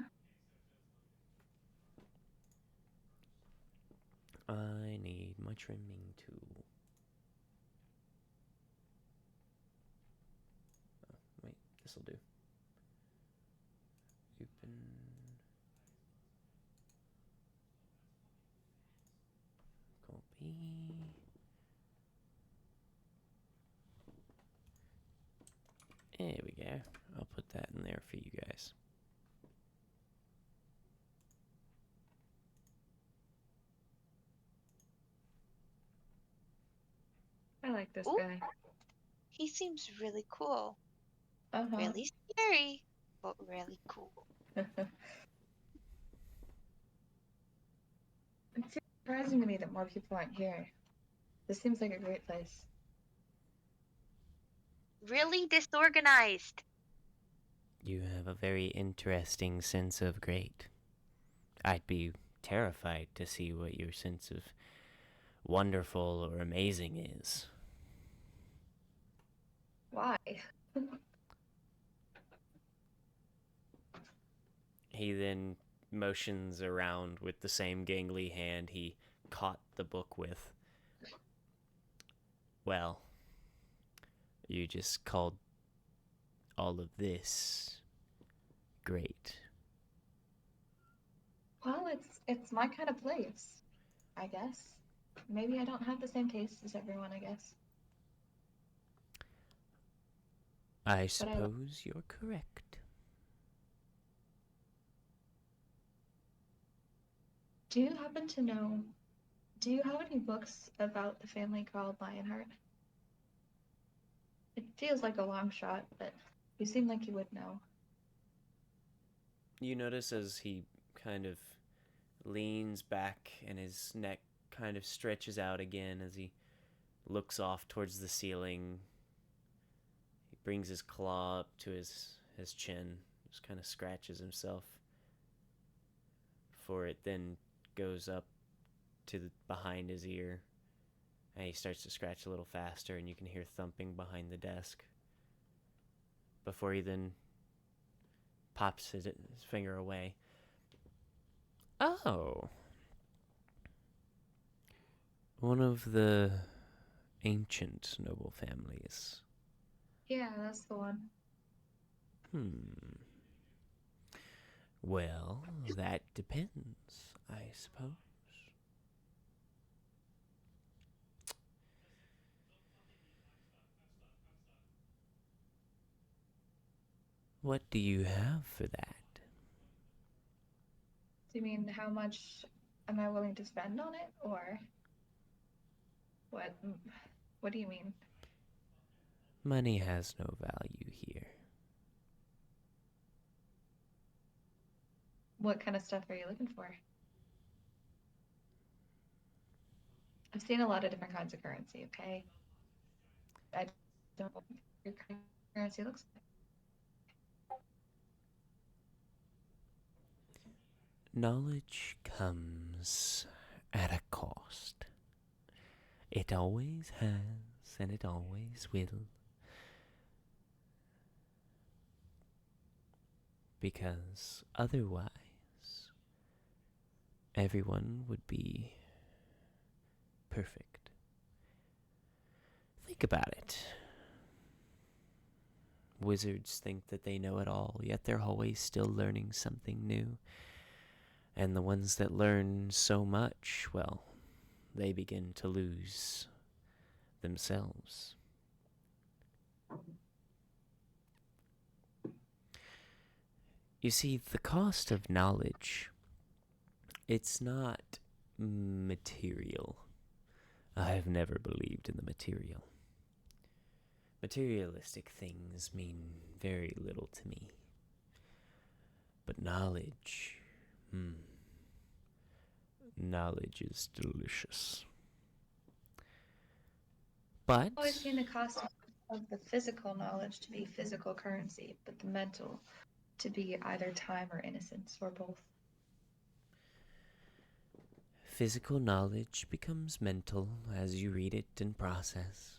I need my trimming tool. Oh, wait, this'll do. Open. Copy. There we go. I'll put that in there for you guys. I like this Ooh. guy. He seems really cool. Uh-huh. Really scary, but really cool. It's surprising to me that more people aren't here. This seems like a great place. Really disorganized. You have a very interesting sense of great. I'd be terrified to see what your sense of wonderful or amazing is. Why? He then motions around with the same gangly hand he caught the book with. Well, you just called all of this great. Well, it's my kind of place, I guess. Maybe I don't have the same taste as everyone, I guess. I suppose you're correct. Do you happen to know, do you have any books about the family called Lionheart? It feels like a long shot, but you seem like you would know. You notice as he kind of leans back and his neck kind of stretches out again as he looks off towards the ceiling. He brings his claw up to his chin, just kind of scratches himself before it then goes up to behind his ear. And he starts to scratch a little faster, and you can hear thumping behind the desk. Before he then pops his finger away. Oh. One of the ancient noble families. Yeah, that's the one. Well, that depends, I suppose. What do you have for that? Do you mean how much am I willing to spend on it, or what? What do you mean? Money has no value here. What kind of stuff are you looking for? I've seen a lot of different kinds of currency, okay? I don't know what your currency looks like. Knowledge comes at a cost. It always has, and it always will. Because otherwise, everyone would be perfect. Think about it. Wizards think that they know it all, yet they're always still learning something new. And the ones that learn so much, well, they begin to lose themselves. You see, the cost of knowledge, it's not material. I have never believed in the material. Materialistic things mean very little to me. But knowledge, knowledge is delicious. But Always seen the cost of the physical knowledge to be physical currency, but the mental to be either time or innocence, or both. physical knowledge becomes mental as you read it and process.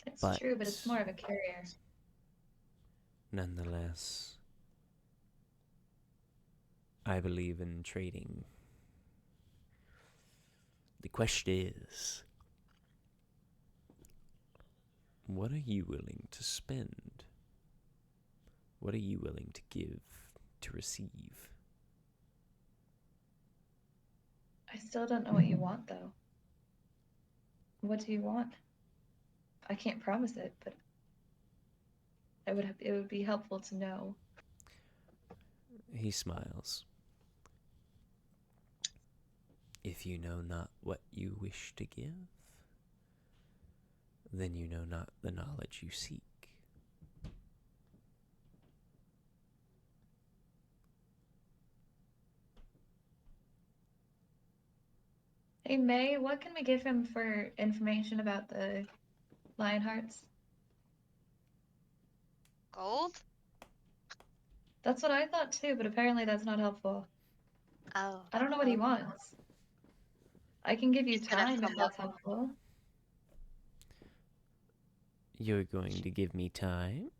It's But true, but it's more of a carrier. nonetheless, I believe in trading. The question is, what are you willing to spend? What are you willing to give to receive? I still don't know what you want, though. What do you want? I can't promise it, but it would be helpful to know. He smiles. If you know not what you wish to give, then you know not the knowledge you seek. Hey, May, what can we give him for information about the Lionhearts? Gold? That's what I thought too, but apparently that's not helpful. Oh. I don't know what he wants. I can give you He's gonna time if come that's up. helpful. You're going to give me time?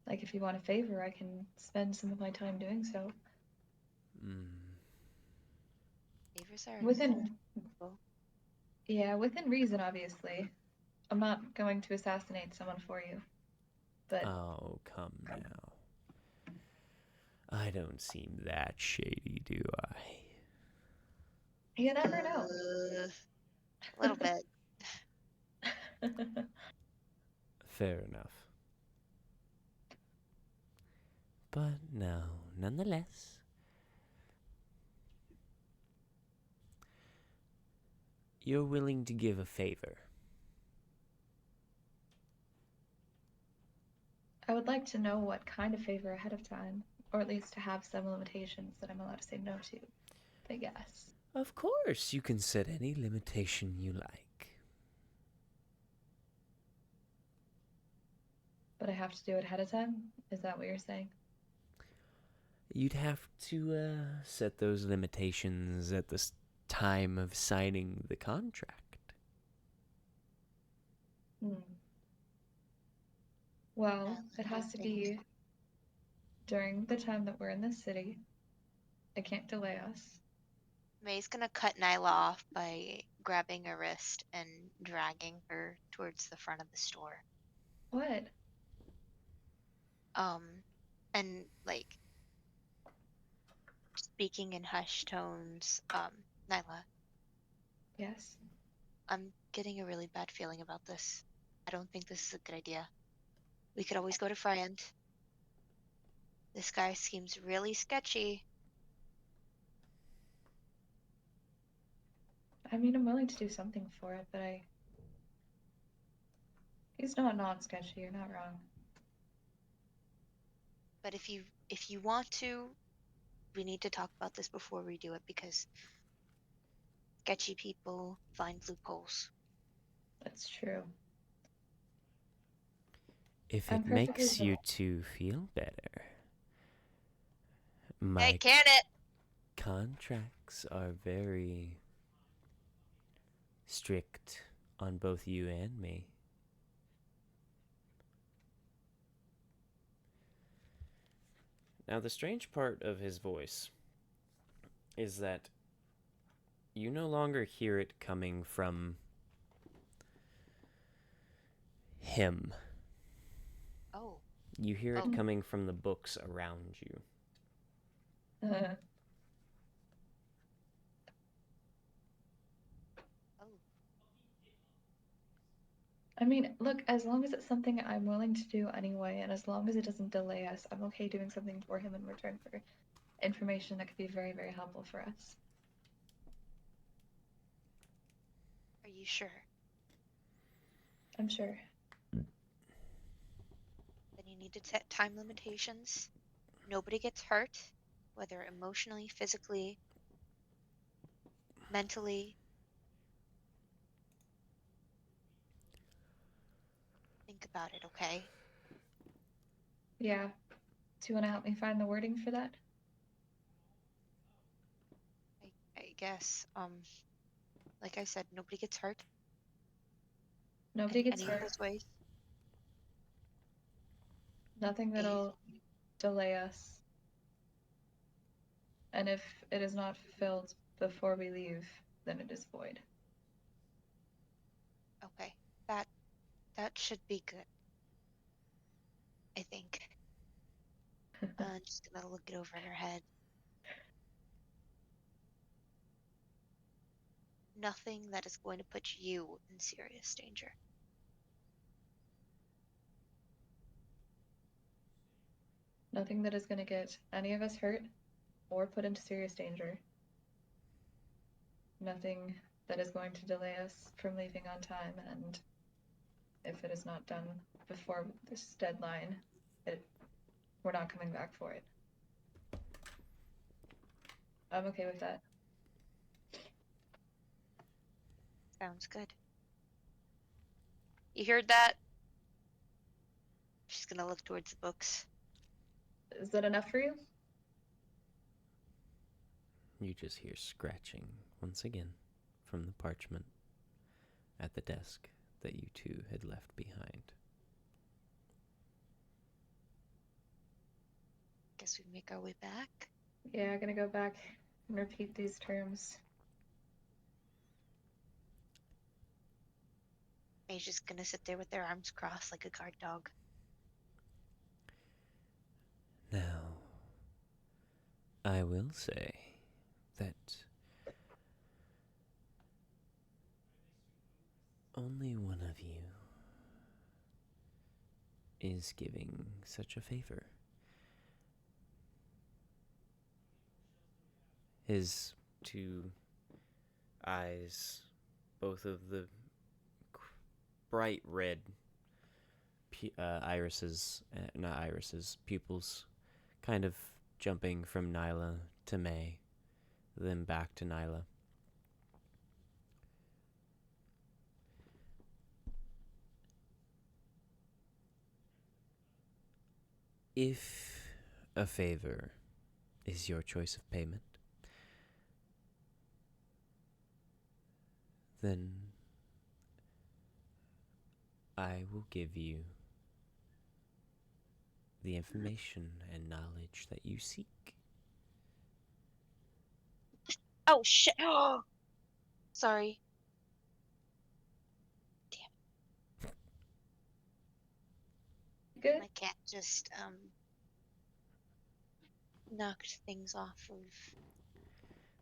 Like, if you want a favor, I can spend some of my time doing so. Favors are Within, acceptable. yeah, within reason, obviously. I'm not going to assassinate someone for you. But Oh, come now. I don't seem that shady, do I? you never know. A little bit. Fair enough. But no, nonetheless. You're willing to give a favor. I would like to know what kind of favor ahead of time, or at least to have some limitations that I'm allowed to say no to, I guess. Of course, you can set any limitation you like. But I have to do it ahead of time? Is that what you're saying? You'd have to set those limitations at the time of signing the contract. Well, it has to be during the time that we're in this city. It can't delay us. May's gonna cut Nyla off by grabbing her wrist and dragging her towards the front of the store. What? And like speaking in hushed tones, Nyla, Yes? I'm getting a really bad feeling about this. I don't think this is a good idea. We could always go to Friend. This guy seems really sketchy. I mean, I'm willing to do something for it, but he's not non-sketchy, you're not wrong. But if you want to, we need to talk about this before we do it because sketchy people find loopholes. That's true. If I'm it perfectly makes you willing. two feel better, Hey, my can it? contracts are very strict on both you and me. Now, the strange part of his voice is that you no longer hear it coming from him. Oh. You hear it Oh. coming from the books around you. Oh. I mean, look, as long as it's something I'm willing to do anyway, and as long as it doesn't delay us, I'm okay doing something for him in return for information that could be very, very helpful for us. Are you sure? I'm sure. Then you need to set time limitations. Nobody gets hurt, whether emotionally, physically, mentally. Think about it, okay? Yeah. Do you want to help me find the wording for that? I guess. Like I said, nobody gets hurt Nobody in gets any of hurt. those ways. Nothing A, that'll delay us. And if it is not fulfilled before we leave, then it is void. okay, that should be good. I think. I'm just gonna look it over in her head. Nothing that is going to put you in serious danger. Nothing that is going to get any of us hurt or put into serious danger. Nothing that is going to delay us from leaving on time, and if it is not done before this deadline, we're not coming back for it. I'm okay with that. Sounds good. You heard that? She's gonna look towards the books. Is that enough for you? You just hear scratching once again from the parchment at the desk that you two had left behind. Guess we make our way back. Yeah, I'm gonna go back and repeat these terms. Mae's just gonna sit there with their arms crossed like a guard dog. Now, I will say that only one of you is giving such a favor. His two eyes, both of the bright red pupils, kind of jumping from Nyla to May, then back to Nyla. If a favor is your choice of payment, then I will give you the information and knowledge that you seek. Oh shit! Oh, sorry. Good? My cat just knocked things off of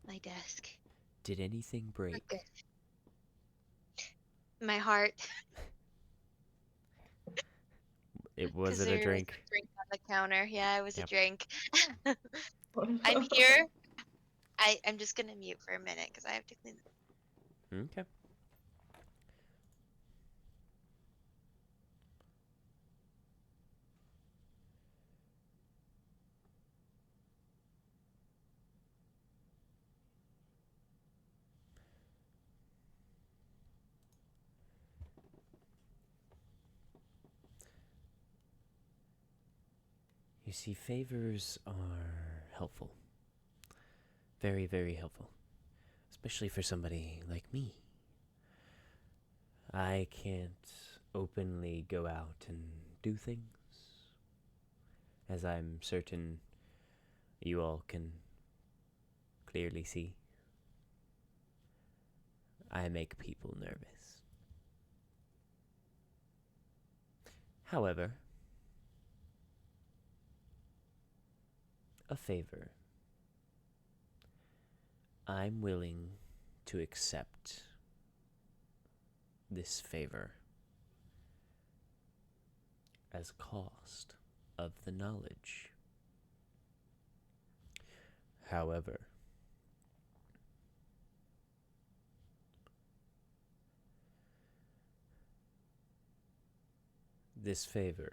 my desk. Did anything break? Okay. My heart. Was it a There was drink? a drink on the counter. Yeah, it was Yep. a drink. I'm here. I'm just gonna mute for a minute because I have to clean. Okay. You see, favors are helpful. Very, very helpful. Especially for somebody like me. I can't openly go out and do things, as I'm certain you all can clearly see. I make people nervous. However, a favor. I'm willing to accept this favor as cost of the knowledge. However, this favor.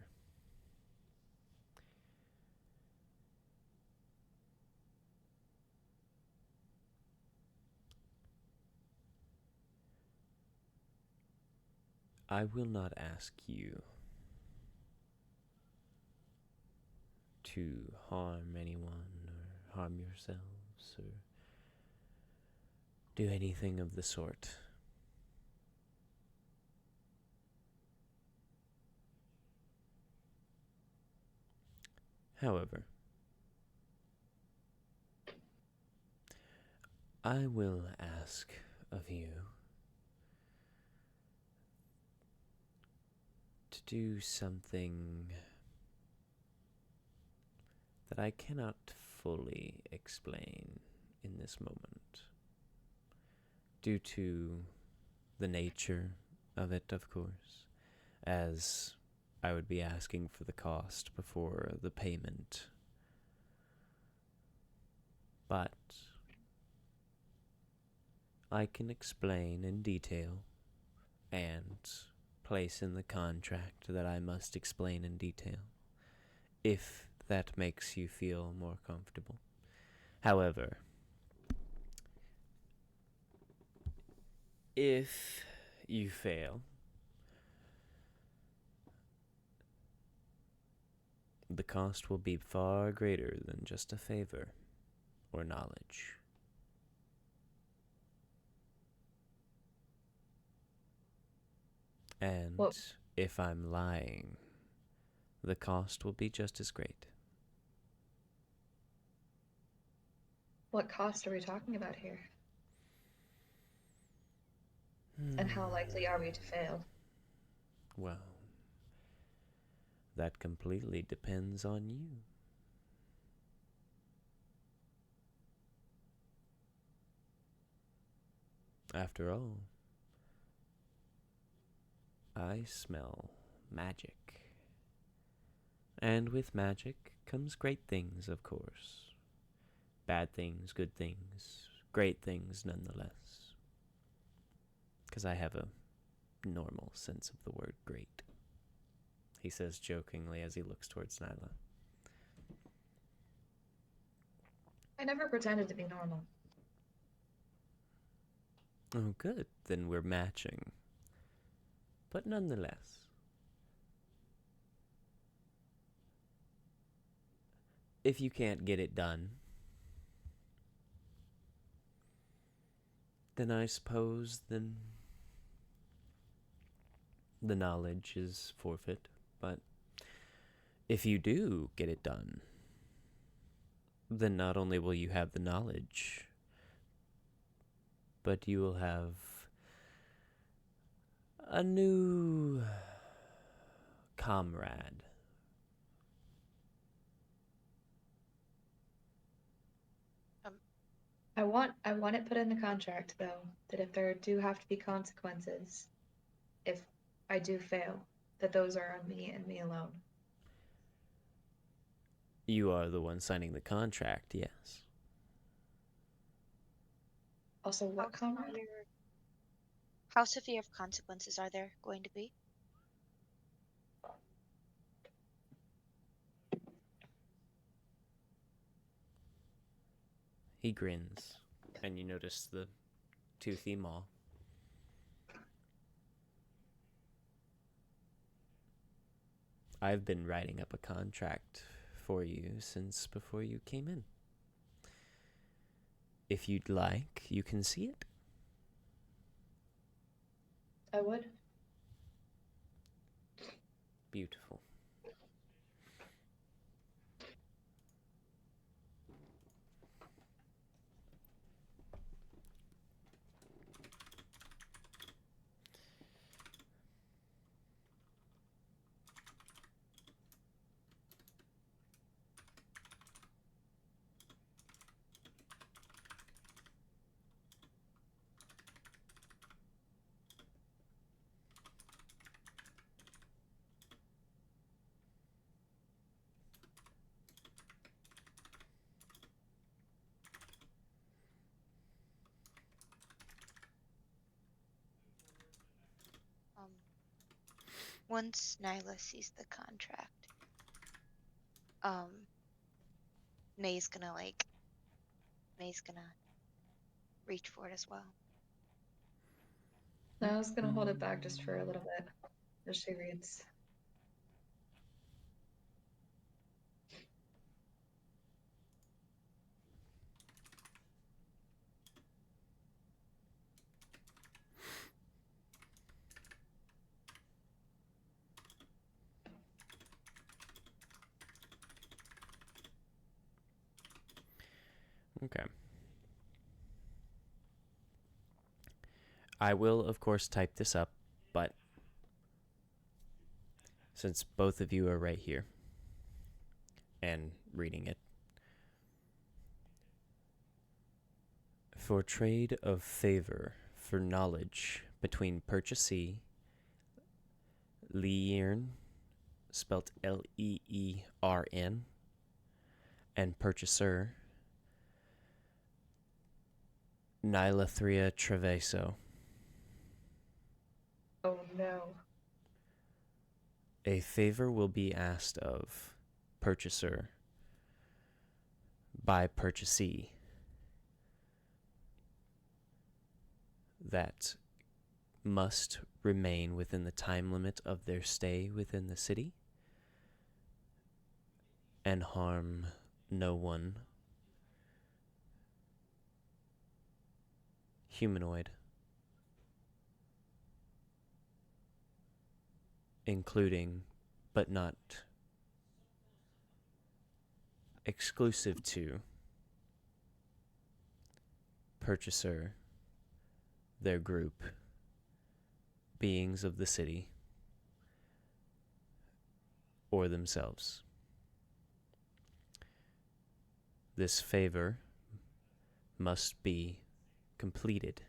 I will not ask you to harm anyone or harm yourselves or do anything of the sort. However, I will ask of you to do something that I cannot fully explain in this moment, due to the nature of it, of course, as I would be asking for the cost before the payment. But I can explain in detail and place in the contract that I must explain in detail, if that makes you feel more comfortable. However, if you fail, the cost will be far greater than just a favor or knowledge. And Well- if I'm lying, the cost will be just as great. What cost are we talking about here? And how likely are we to fail? Well, that completely depends on you. After all, I smell magic. And with magic comes great things, of course. Bad things, good things, great things nonetheless. Because I have a normal sense of the word great, he says jokingly as he looks towards Nyla. I never pretended to be normal. Oh, good. Then we're matching. But nonetheless, if you can't get it done, then I suppose the knowledge is forfeit. But if you do get it done, then not only will you have the knowledge, but you will have a new comrade. I want it put in the contract though, that if there do have to be consequences, if I do fail, that those are on me and me alone. You are the one signing the contract, yes. Also, what comrade? How severe of consequences are there going to be? He grins, and you notice the toothy maw. I've been writing up a contract for you since before you came in. If you'd like, you can see it. I would. Beautiful. Once Nyla sees the contract, May's gonna reach for it as well. I was gonna hold it back just for a little bit as she reads. Okay. I will, of course, type this up, but since both of you are right here and reading it, for trade of favor for knowledge between purchasee, Leern, spelt Leern, and purchaser, Nylathria Treveso. Oh no. A favor will be asked of purchaser by purchasee that must remain within the time limit of their stay within the city and harm no one humanoid, including but not exclusive to purchaser, their group, beings of the city, or themselves. This favor must be completed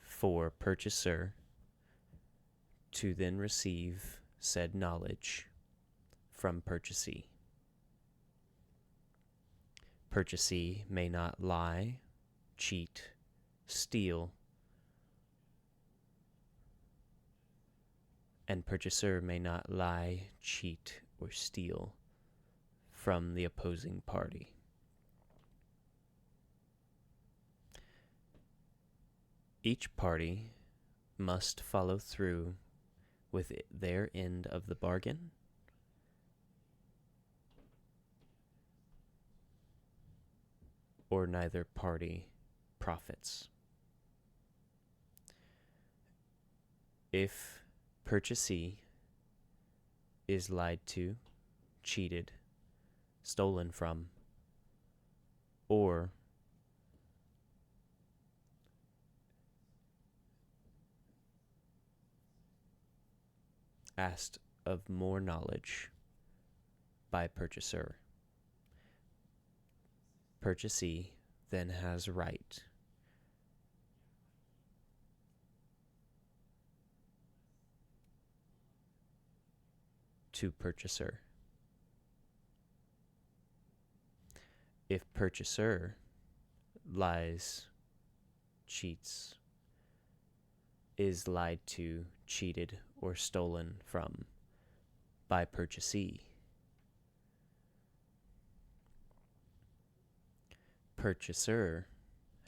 for purchaser to then receive said knowledge from purchasee. Purchasee may not lie, cheat, steal, and purchaser may not lie, cheat, or steal from the opposing party. Each party must follow through with their end of the bargain or neither party profits. If purchasee is lied to, cheated, stolen from, or asked of more knowledge by purchaser, purchasee then has right to purchaser. If purchaser lies, cheats, is lied to, cheated, or stolen from by purchasee, purchaser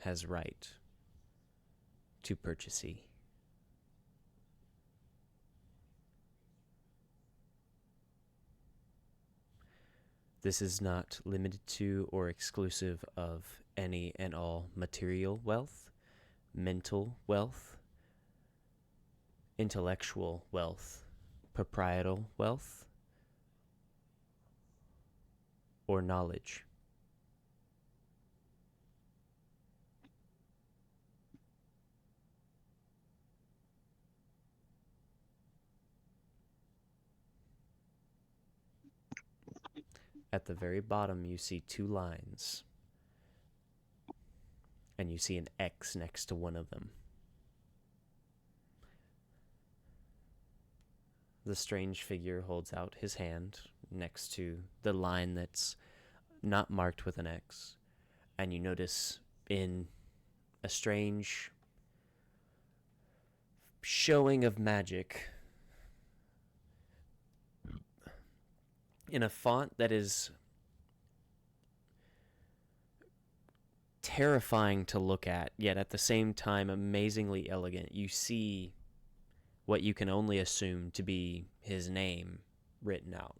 has right to purchasee. This is not limited to or exclusive of any and all material wealth, mental wealth, intellectual wealth, proprietal wealth, or knowledge. At the very bottom, you see two lines, and you see an X next to one of them. The strange figure holds out his hand next to the line that's not marked with an X, and you notice in a strange showing of magic in a font that is terrifying to look at, yet at the same time amazingly elegant. You see what you can only assume to be his name written out,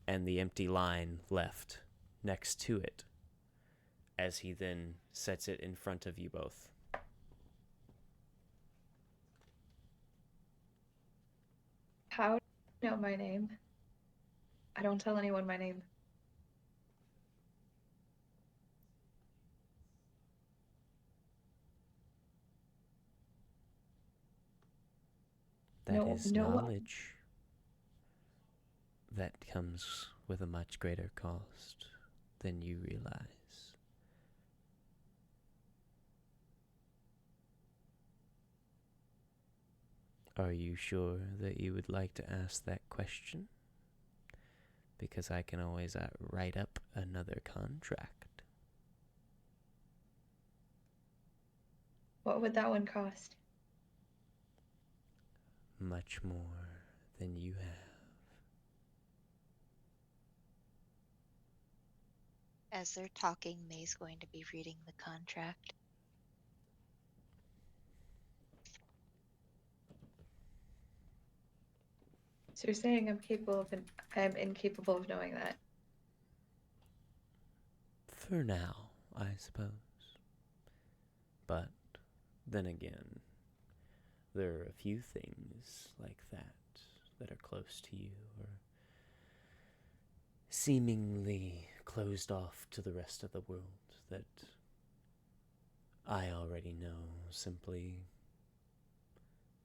and the empty line left next to it, as he then sets it in front of you both. How do you know my name? I don't tell anyone my name. That is No. knowledge that comes with a much greater cost than you realize. Are you sure that you would like to ask that question? Because I can always write up another contract. What would that one cost? Much more than you have. As they're talking, May's going to be reading the contract. So you're saying I'm incapable of knowing that? For now, I suppose. But then again, there are a few things like that that are close to you, or seemingly closed off to the rest of the world, that I already know simply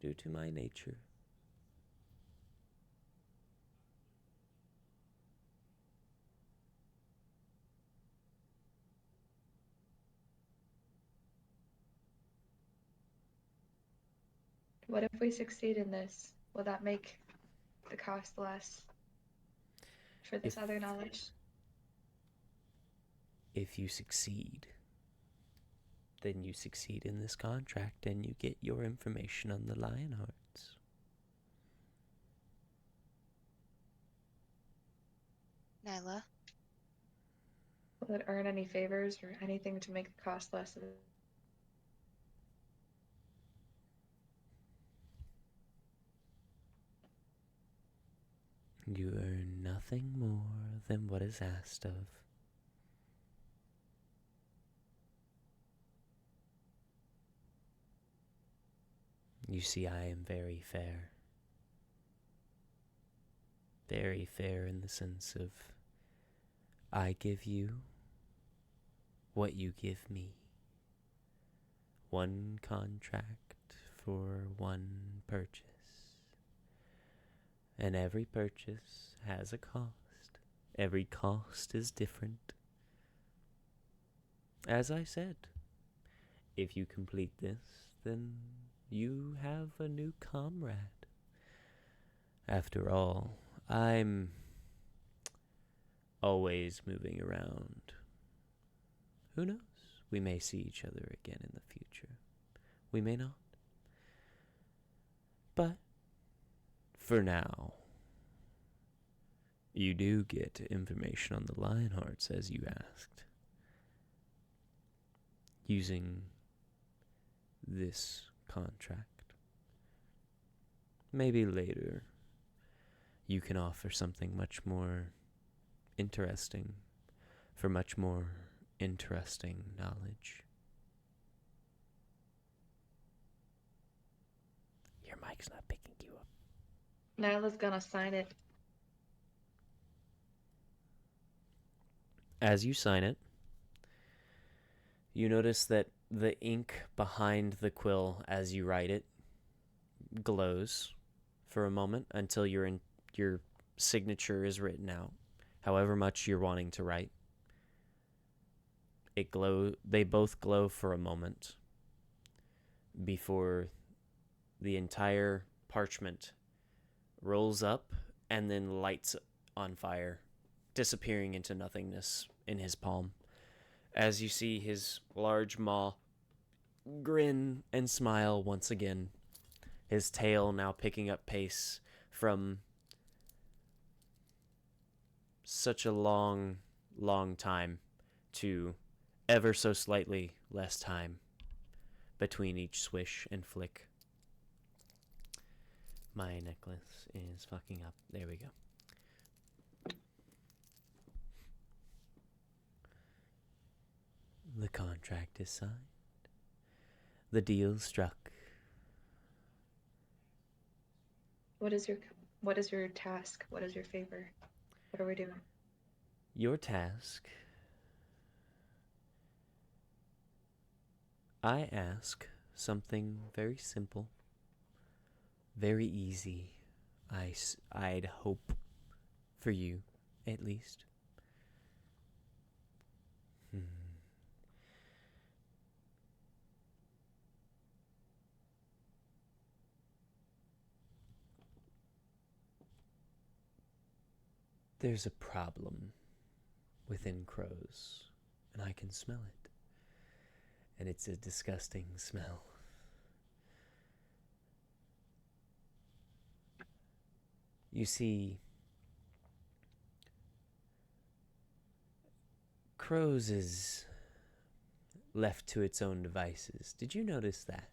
due to my nature. What if we succeed in this? Will that make the cost less for this If- other knowledge? If you succeed, then you succeed in this contract and you get your information on the Lionhearts. Nyla, Will it earn any favors or anything to make the cost less of it? You earn nothing more than what is asked of. You see, I am very fair. Very fair in the sense of I give you what you give me. One contract for one purchase. And every purchase has a cost. Every cost is different. As I said, if you complete this, then you have a new comrade. After all, I'm always moving around. Who knows? We may see each other again in the future. We may not. But for now, you do get information on the Lionhearts as you asked, using this contract. Maybe later you can offer something much more interesting for much more interesting knowledge. Your mic's not picking you up. Nyla's gonna sign it. As you sign it, you notice that the ink behind the quill as you write it glows for a moment until your signature is written out, however much you're wanting to write. They both glow for a moment before the entire parchment rolls up and then lights on fire, disappearing into nothingness in his palm. As you see his large maw grin and smile once again, his tail now picking up pace from such a long, long time to ever so slightly less time between each swish and flick. My necklace is fucking up. There we go. The contract is signed. The deal struck. What is your task? What is your favor? What are we doing? Your task. I ask something very simple, very easy. I'd hope for you, at least. There's a problem within crows, and I can smell it. And it's a disgusting smell. You see, crows is left to its own devices. Did you notice that?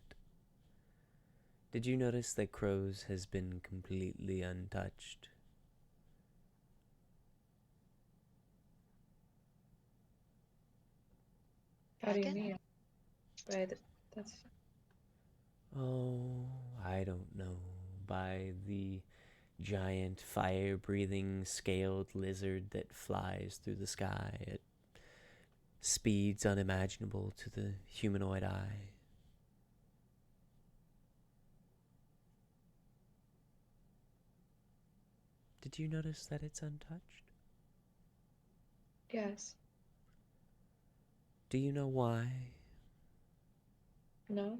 Did you notice that crows has been completely untouched? How do you Dragon? mean? That's Oh, I don't know. By the giant fire-breathing scaled lizard that flies through the sky at speeds unimaginable to the humanoid eye. Did you notice that it's untouched? yes. Do you know why? No.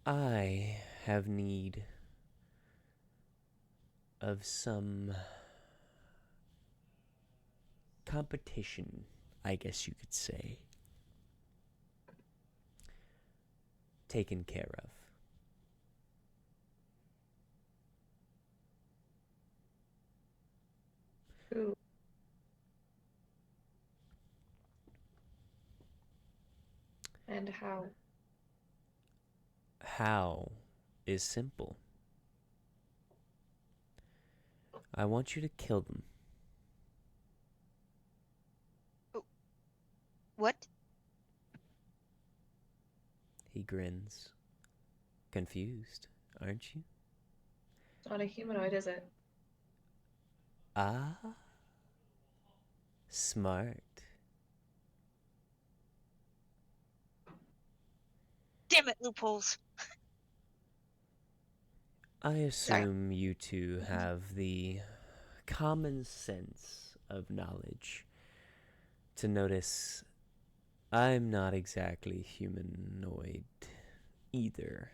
I have need of some competition, I guess you could say, taken care of. Who? And how? How is simple. I want you to kill them. What? He grins. Confused, aren't you? It's not a humanoid, is it? Ah, smart. Damn it, loopholes. I Sorry. assume you two have the common sense of knowledge to notice I'm not exactly humanoid either.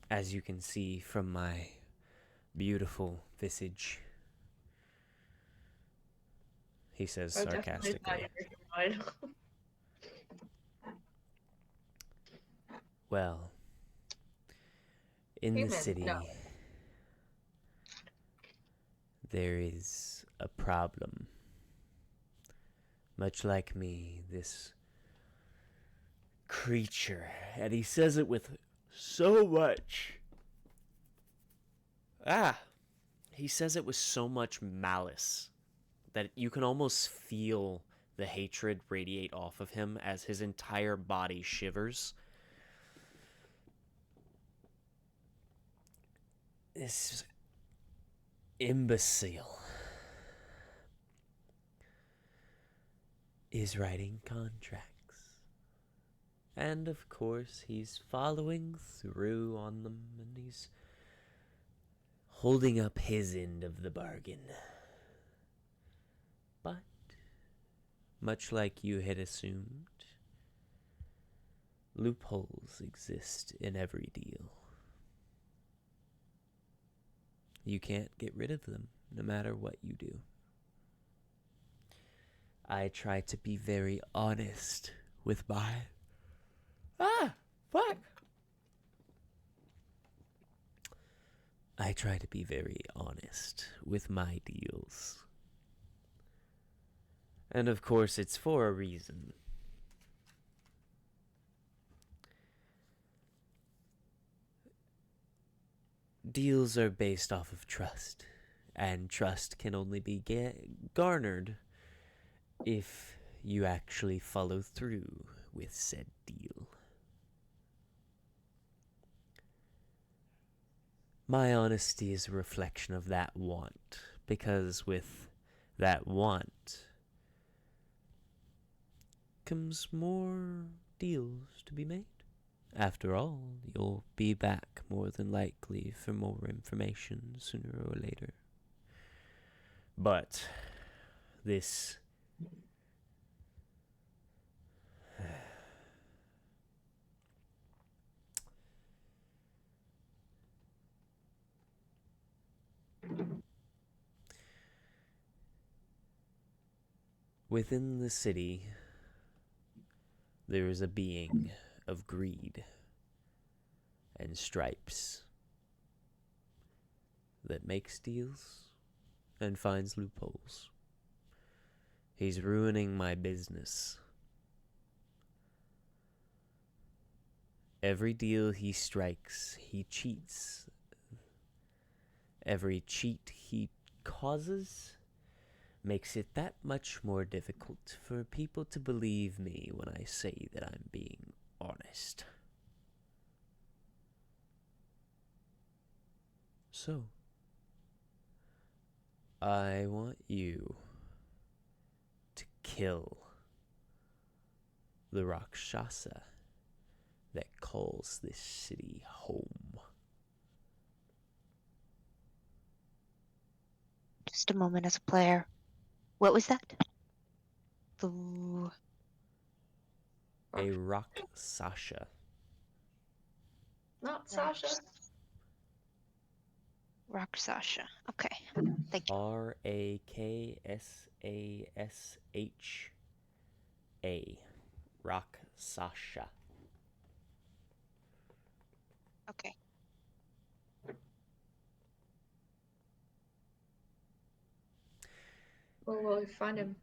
As you can see from my beautiful visage, he says I definitely thought sarcastically. you were humanoid. Well, in the Human, city, no. there is a problem. Much like me, this creature, and he says it with so much. He says it with so much malice that you can almost feel the hatred radiate off of him as his entire body shivers. This imbecile is writing contracts. And of course, he's following through on them, and he's holding up his end of the bargain. But, much like you had assumed, loopholes exist in every deal. You can't get rid of them, no matter what you do. I try to be very honest with my... Fuck! I try to be very honest with my deals. And of course, it's for a reason. Deals are based off of trust, and trust can only be garnered if you actually follow through with said deal. My honesty is a reflection of that want, because with that want comes more deals to be made. After all, you'll be back more than likely for more information sooner or later. But this within the city, there is a being of greed and stripes that makes deals and finds loopholes. He's ruining my business. Every deal he strikes, he cheats. Every cheat he causes makes it that much more difficult for people to believe me when I say that I'm being honest. So, I want you to kill the Rakshasa that calls this city home. Just a moment as a player. What was that? The A Rakshasa. Not Sasha. Rakshasha. Okay. Thank you. Rakshasha. Rakshasha. Okay. Where will we find him?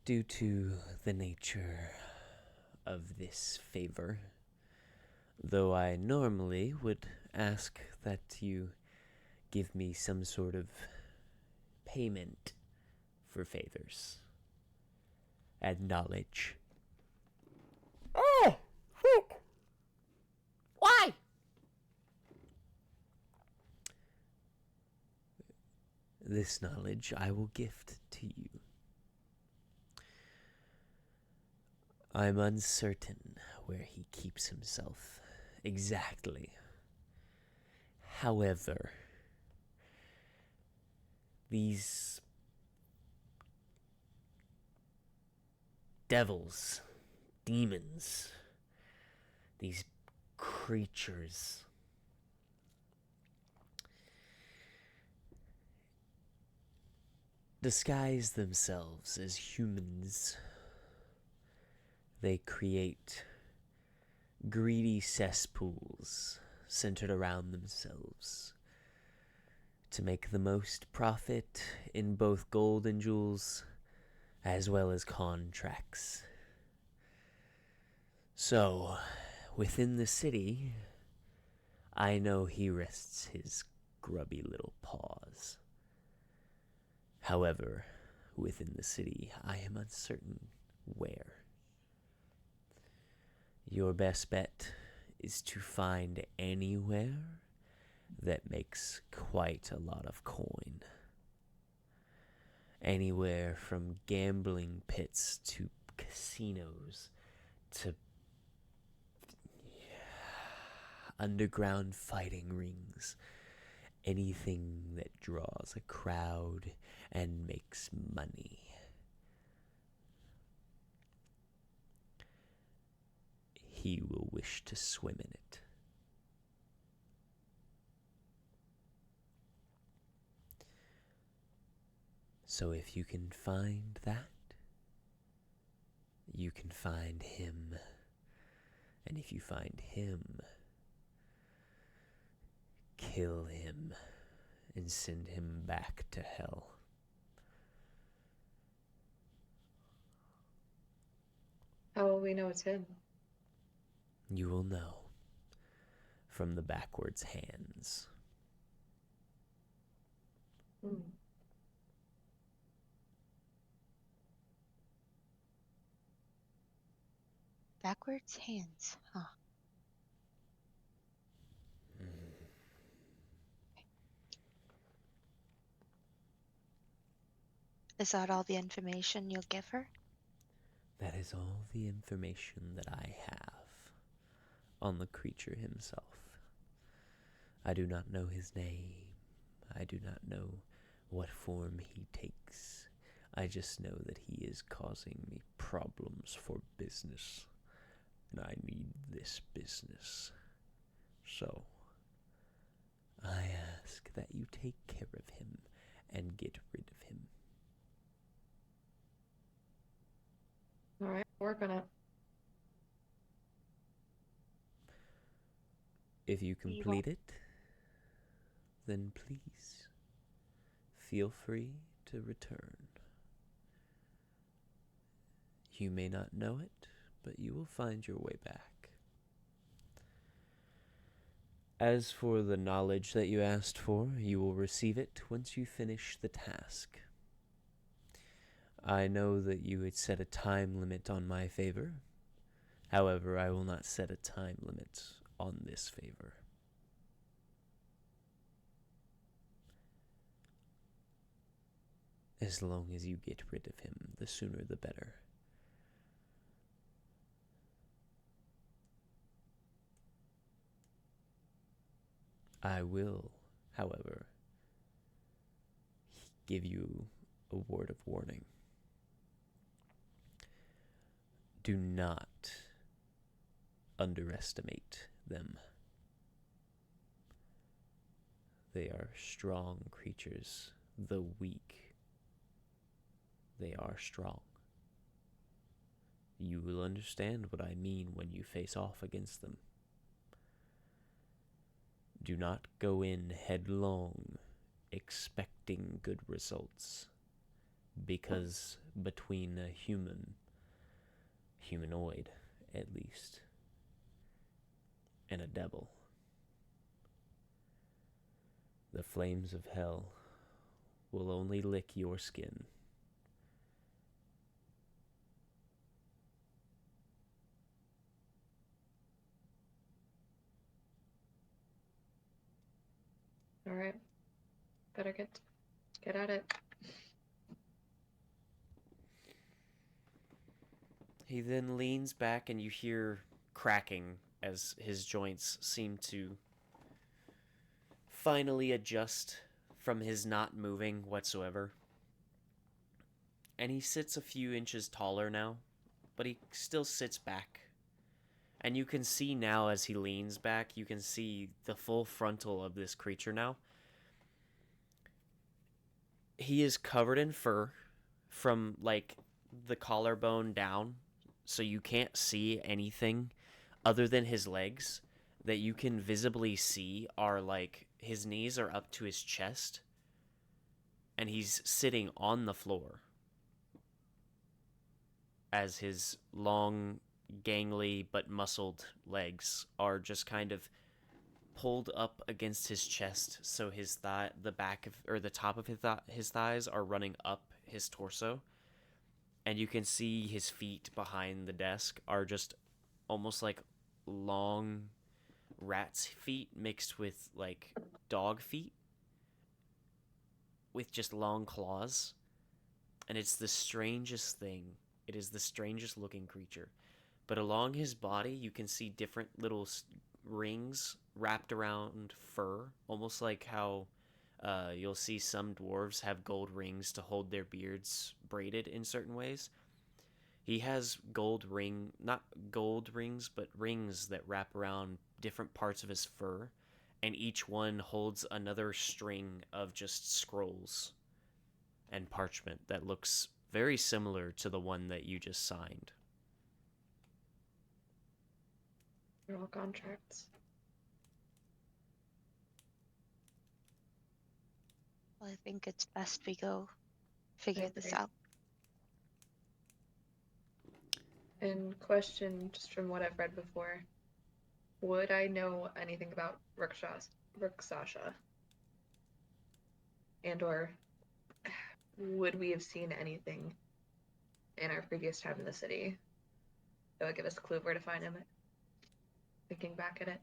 Due to the nature of this favor, though I normally would ask that you give me some sort of payment for favors and knowledge. Oh, fuck. Why? This knowledge I will gift to you. I'm uncertain where he keeps himself exactly. However, these devils, demons, these creatures disguise themselves as humans. They create greedy cesspools centered around themselves to make the most profit in both gold and jewels as well as contracts. So, within the city, I know he rests his grubby little paws. However, within the city, I am uncertain where. Your best bet is to find anywhere that makes quite a lot of coin. Anywhere from gambling pits to casinos to underground fighting rings. Anything that draws a crowd and makes money. He will wish to swim in it. So if you can find that, you can find him. And if you find him, kill him and send him back to hell. How will we know it's him? You will know from the backwards hands. Hmm. Backwards hands, huh? Is that all the information you'll give her? That is all the information that I have on the creature himself. I do not know his name. I do not know what form he takes. I just know that he is causing me problems for business. And I need this business. So, I ask that you take care of him and get rid of him. Alright, work on it. If you We complete it, then please feel free to return. You may not know it, but you will find your way back. As for the knowledge that you asked for, you will receive it once you finish the task. I know that you had set a time limit on my favor. However, I will not set a time limit on this favor. As long as you get rid of him, the sooner the better. I will, however, give you a word of warning. Do not underestimate them. They are strong creatures, though weak. They are strong. You will understand what I mean when you face off against them. Do not go in headlong expecting good results, because between a humanoid at least, and a devil, the flames of hell will only lick your skin. Alright. Better get at it. He then leans back and you hear cracking as his joints seem to finally adjust from his not moving whatsoever. And he sits a few inches taller now, but he still sits back. And you can see now as he leans back, you can see the full frontal of this creature now. He is covered in fur from like the collarbone down, so you can't see anything other than his legs. That you can visibly see are like his knees are up to his chest, and he's sitting on the floor as his long, gangly but muscled legs are just kind of pulled up against his chest, so his the back of, or the top of his thighs are running up his torso, and you can see his feet behind the desk are just almost like long rat's feet mixed with like dog feet with just long claws. And it's the strangest thing. It is the strangest looking creature. But along his body, you can see different little rings wrapped around fur, almost like how you'll see some dwarves have gold rings to hold their beards braided in certain ways. He has not gold rings, but rings that wrap around different parts of his fur, and each one holds another string of just scrolls and parchment that looks very similar to the one that you just signed. They're all contracts. Well, I think it's best we go figure this agree. out. And question, just from what I've read before, would I know anything about Rakshasha? And or would we have seen anything in our previous time in the city that would give us a clue where to find him? Thinking back at it.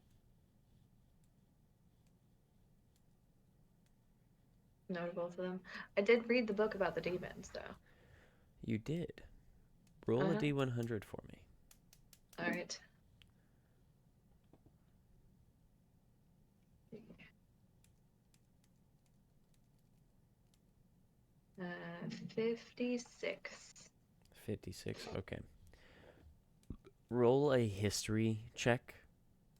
No to both of them. I did read the book about the demons, though. You did. Roll a Uh-huh. d100 for me. All right. 56. 56. Okay. Roll a history check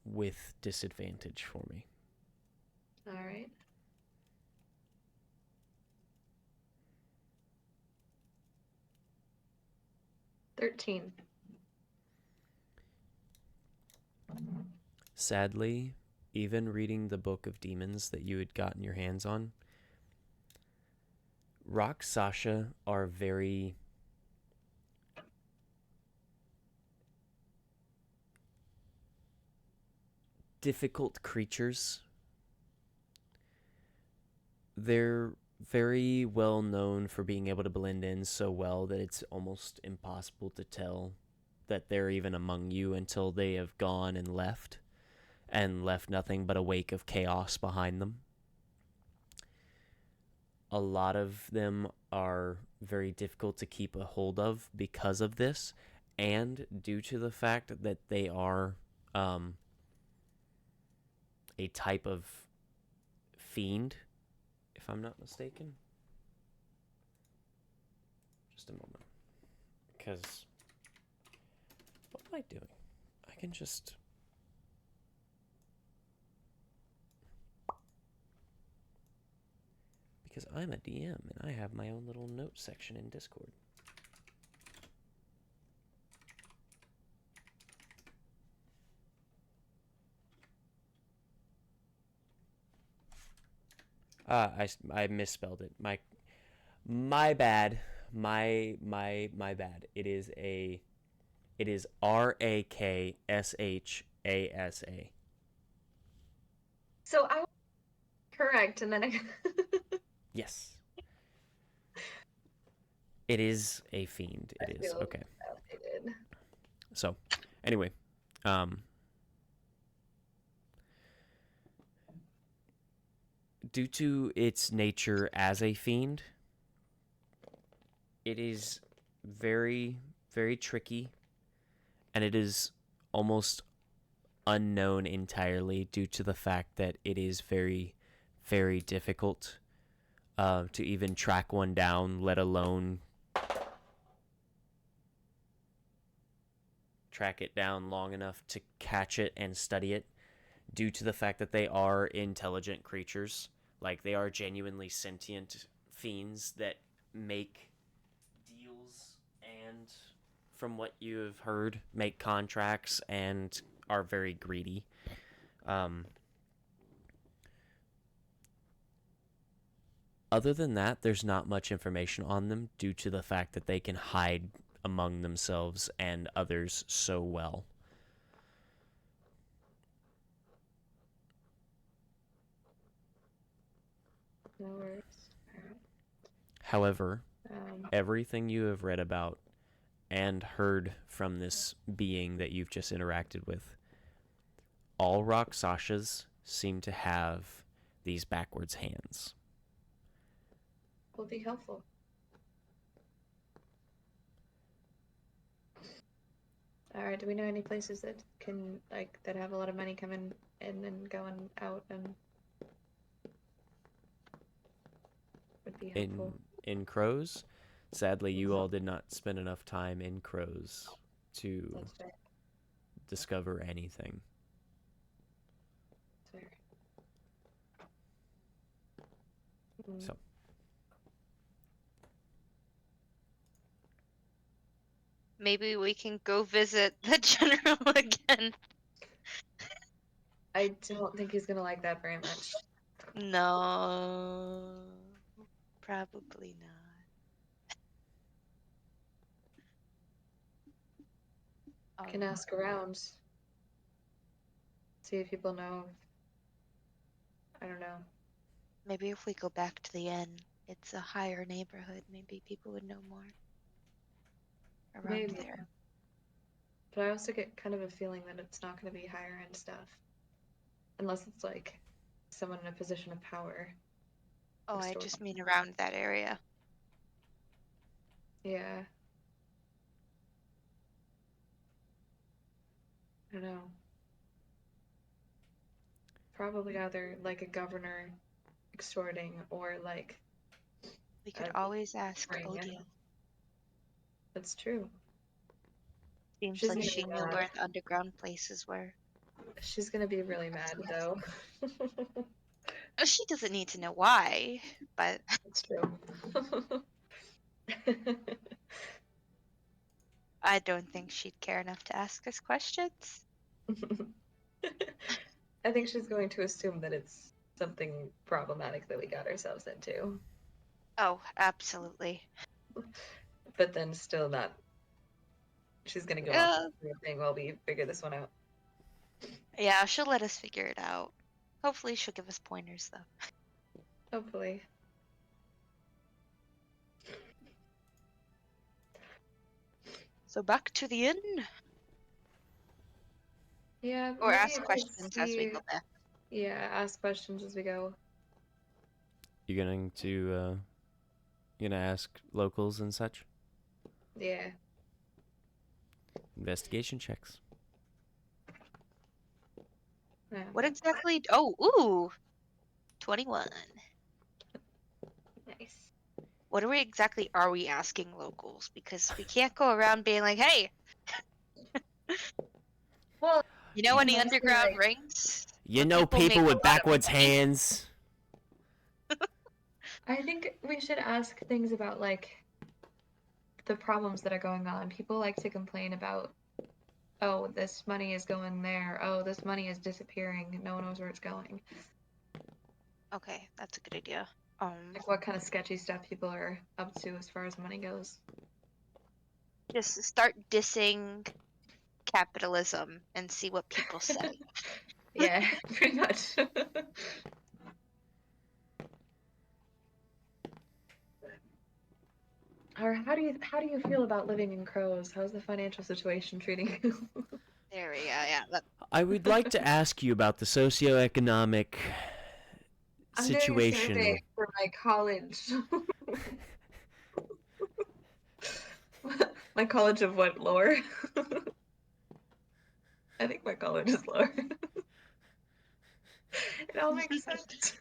with disadvantage for me. All right. $13. Sadly, even reading the Book of Demons that you had gotten your hands on, Rakshasha are very difficult creatures. They're very well known for being able to blend in so well that it's almost impossible to tell that they're even among you until they have gone and left nothing but a wake of chaos behind them. A lot of them are very difficult to keep a hold of because of this, and due to the fact that they are a type of fiend, if I'm not mistaken. Just a moment. Because, what am I doing? I can just... Because I'm a DM, and I have my own little note section in Discord. I misspelled it. My bad. My bad. It is Rakshasa. So I was correct, and then I. Yes. It is a fiend. It is. Okay. Validated. So, anyway, due to its nature as a fiend, it is very, very tricky, and it is almost unknown entirely due to the fact that it is very, very difficult to even track one down, let alone track it down long enough to catch it and study it, due to the fact that they are intelligent creatures. Like, they are genuinely sentient fiends that make deals and, from what you have heard, make contracts and are very greedy. Other than that, there's not much information on them due to the fact that they can hide among themselves and others so well. No worries. However, everything you have read about and heard from this being that you've just interacted with, all Rakshasas seem to have these backwards hands. Will be helpful. All right. Do we know any places that can that have a lot of money coming in and going out and would be helpful? In Crows, sadly, you all did not spend enough time in Crows to That's fair. discover anything. That's fair. So, Maybe we can go visit the general again. I don't think he's gonna like that very much. No, probably not. Can ask around. See if people know. I don't know. Maybe if we go back to the inn, it's a higher neighborhood. Maybe people would know more around Maybe. there. But I also get kind of a feeling that it's not gonna be higher end stuff. Unless it's like someone in a position of power. Oh, Like I store- just mean around that area. Yeah. I don't know. Probably either like a governor extorting or like We could a always ask ring. Odia. That's true. Seems She's like gonna she be knew mad. where the underground places were. She's gonna be really mad though. She doesn't need to know why, but That's true. I don't think she'd care enough to ask us questions. I think she's going to assume that it's something problematic that we got ourselves into. Oh, absolutely. But then still not. She's gonna go Yeah. off saying, well, we figure this one out. Yeah, she'll let us figure it out. Hopefully she'll give us pointers, though. Hopefully. So back to the inn? Yeah, Or maybe ask I could questions as we see- go back. Yeah, ask questions as we go. You going to you gonna ask locals and such? Yeah. Investigation checks. Yeah. What exactly? Oh, ooh! 21. Nice. What exactly are we asking locals? Because we can't go around being like, hey, Well, you know any mostly, underground like- rings? You Where know people make people a with lot of backwards money? hands. I think we should ask things about like the problems that are going on. People like to complain about, oh, this money is going there. Oh, this money is disappearing. No one knows where it's going. Okay, that's a good idea. Like what kind of sketchy stuff people are up to as far as money goes. Just start dissing capitalism and see what people say. Yeah, pretty much. Or how do you feel about living in Crows? How's the financial situation treating you? There we go. Yeah, I would like to ask you about the socioeconomic I'm doing a situation. survey for my college. My college of what, lore? I think my college is lore. It all makes sense.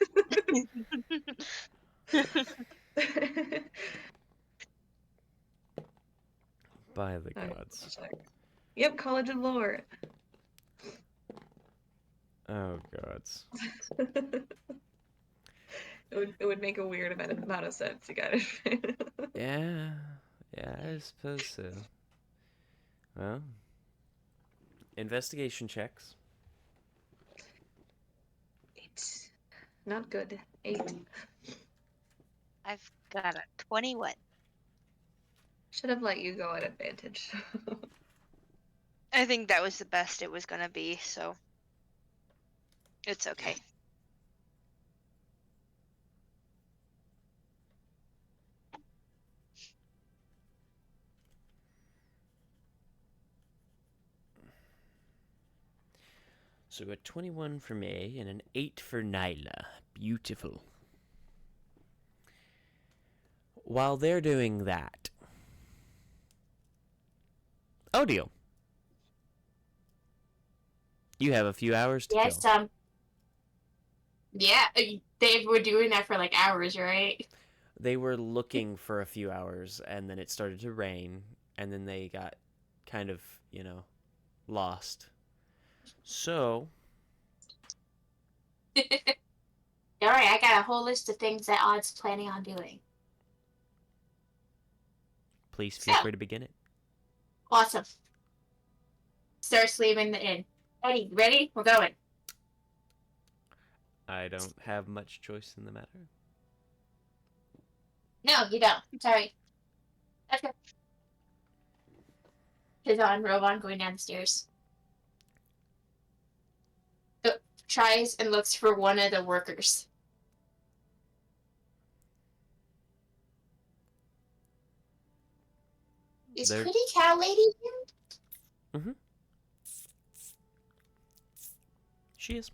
By the Okay, gods. check. Yep, college of lore. Oh gods. It would make a weird amount of sense, you got it. Yeah. Yeah, I suppose so. Well. Investigation checks. 8. Not good. 8. I've got a 21. Should have let you go at advantage. I think that was the best it was gonna be, so it's okay. So a 21 for me and an 8 for Nyla. Beautiful. While they're doing that. Odio. You have a few hours to Yes, kill. yeah, they were doing that for like hours, right? They were looking for a few hours, and then it started to rain, and then they got kind of, lost. So, Alright, I got a whole list of things that Odd's planning on doing. please feel So. free to begin it. Awesome. Starts leaving the inn. Eddie, ready? We're going. I don't have much choice in the matter. No, you don't. Sorry. Let's go. Kazan, Rovan going down the stairs. Tries and looks for one of the workers. Is There- Pretty Cow Lady here? Mm-hmm. She is.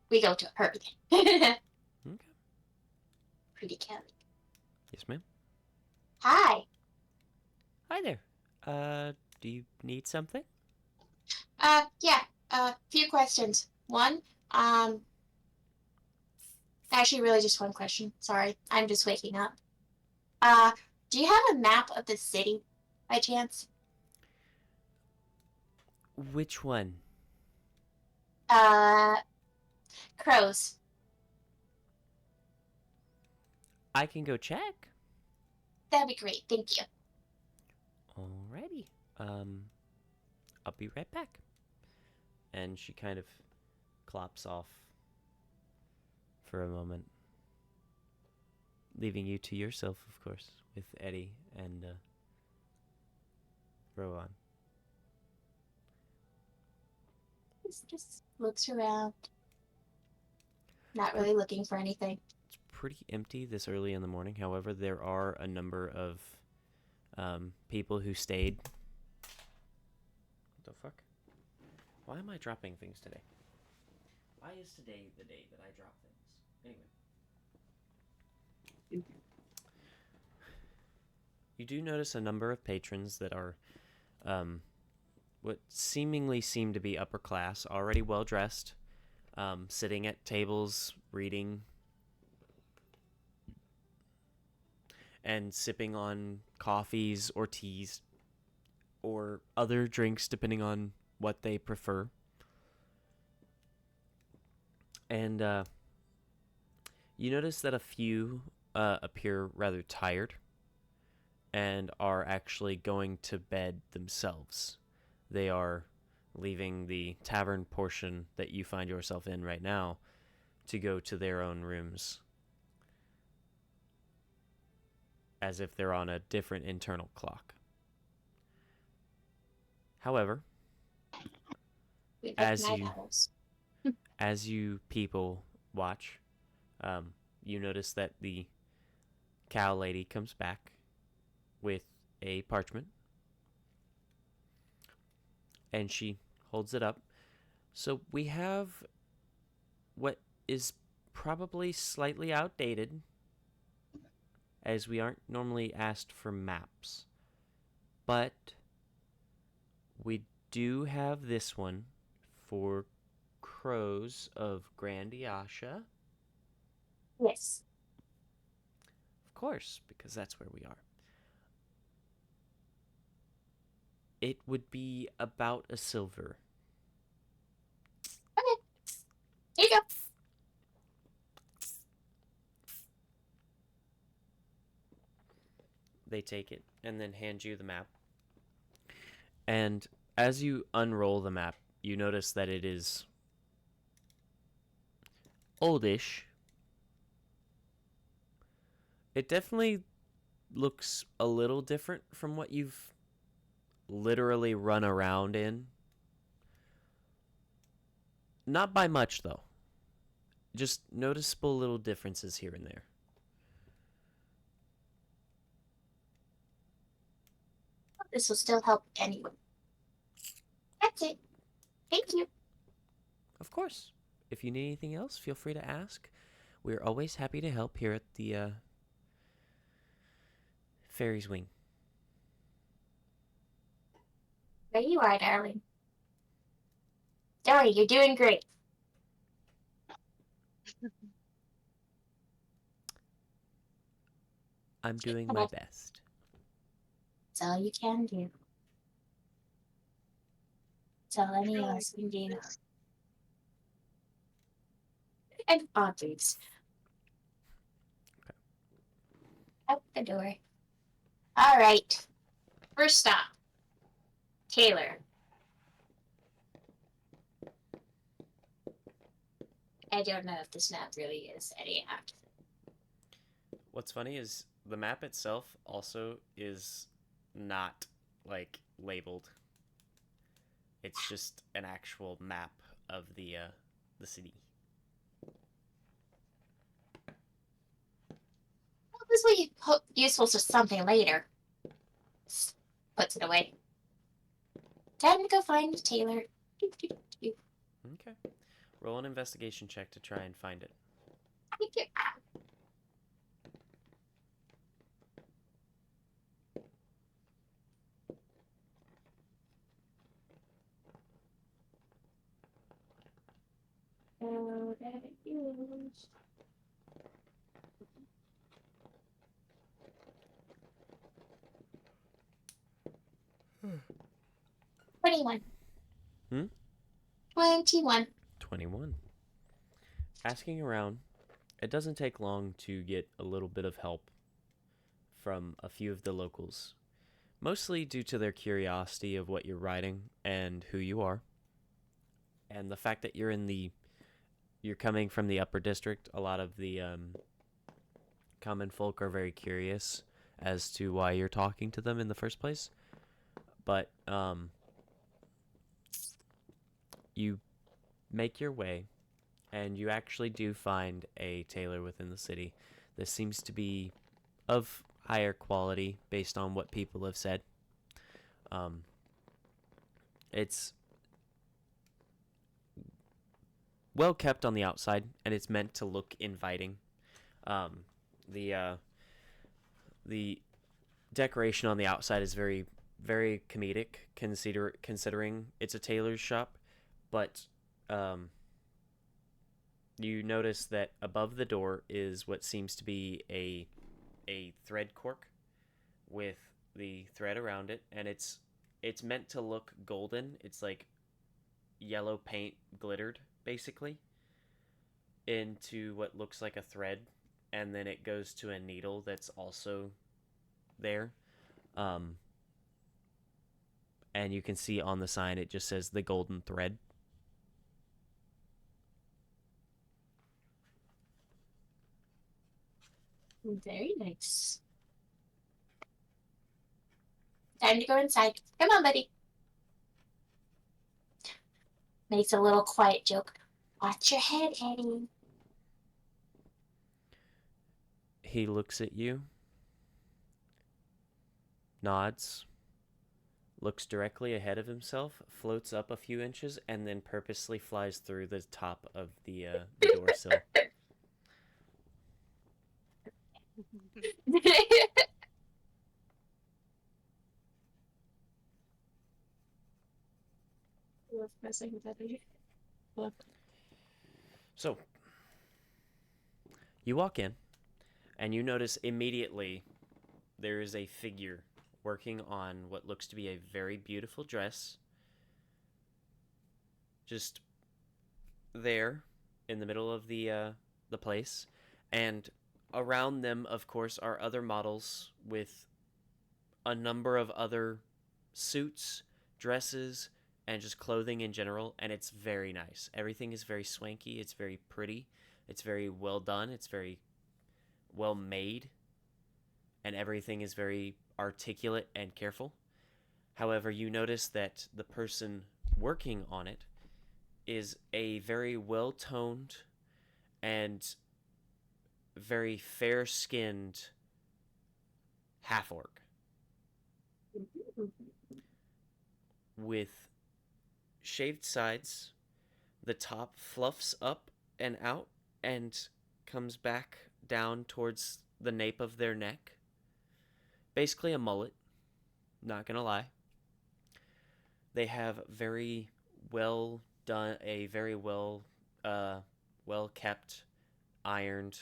We go to her then. Okay. Pretty Cow Lady. Yes, ma'am. Hi. Hi there. Do you need something? Yeah. Few questions. One, actually really just one question. Sorry. I'm just waking up. Do you have a map of the city by chance? Which one? Crows. I can go check. That'd be great. Thank you. Alrighty. I'll be right back. And she kind of clops off for a moment, leaving you to yourself, of course, with Eddie and Rowan. Just looks around. Not really looking for anything. It's pretty empty this early in the morning. However, there are a number of people who stayed. What the fuck? Why am I dropping things today? Why is today the day that I drop things? Anyway. You do notice a number of patrons that are what seemingly seem to be upper class, already well dressed, sitting at tables, reading, and sipping on coffees or teas or other drinks depending on what they prefer. And you notice that a few appear rather tired and are actually going to bed themselves. They are leaving the tavern portion that you find yourself in right now to go to their own rooms, as if they're on a different internal clock. However, We like As night you- owls. as you people watch, you notice that the cow lady comes back with a parchment, and she holds it up. So we have what is probably slightly outdated, as we aren't normally asked for maps, but we do have this one for crows of Grandiasha. Yes. Of course, because that's where we are. It would be about a silver. Okay. Here you go. They take it and then hand you the map. And as you unroll the map, you notice that it is oldish. It definitely looks a little different from what you've literally run around in. Not by much, though. Just noticeable little differences here and there. This will still help anyway. That's it. Thank you. Of course. If you need anything else, feel free to ask. We're always happy to help here at the Fairies Wing. There you are, darling. Don't worry, you're doing great. I'm doing my best. That's all you can do. That's all any of us can do. And objects. Out the door. All right. First stop. Taylor. I don't know if this map really is any act. What's funny is the map itself also is not like labeled. It's just an actual map of the city. Well, this will be useful for something later. Puts it away. Time to go find a tailor. Okay. Roll an investigation check to try and find it. Thank you. So that is 21. Hmm? 21. 21. Asking around, it doesn't take long to get a little bit of help from a few of the locals, mostly due to their curiosity of what you're writing and who you are. And the fact that you're coming from the upper district, a lot of the common folk are very curious as to why you're talking to them in the first place. But you make your way, and you actually do find a tailor within the city. This seems to be of higher quality based on what people have said. It's well kept on the outside, and it's meant to look inviting. The the decoration on the outside is very, very comedic, considering it's a tailor's shop. But you notice that above the door is what seems to be a thread cork with the thread around it, and it's meant to look golden. It's like yellow paint glittered basically into what looks like a thread, and then it goes to a needle that's also there. And you can see on the sign it just says the golden thread. Very nice. Time to go inside. Come on, buddy. Makes a little quiet joke. Watch your head, Eddie. He looks at you, nods, looks directly ahead of himself, floats up a few inches, and then purposely flies through the top of the door sill. So, you walk in, and you notice immediately there is a figure working on what looks to be a very beautiful dress. Just there in the middle of the place, and around them, of course, are other models with a number of other suits, dresses, and just clothing in general, and it's very nice. Everything is very swanky, it's very pretty, it's very well done, it's very well made, and everything is very articulate and careful. However, you notice that the person working on it is a very well-toned and very fair-skinned half-orc with shaved sides. The top fluffs up and out and comes back down towards the nape of their neck. Basically a mullet, not gonna lie. They have very well done, a very well kept, ironed,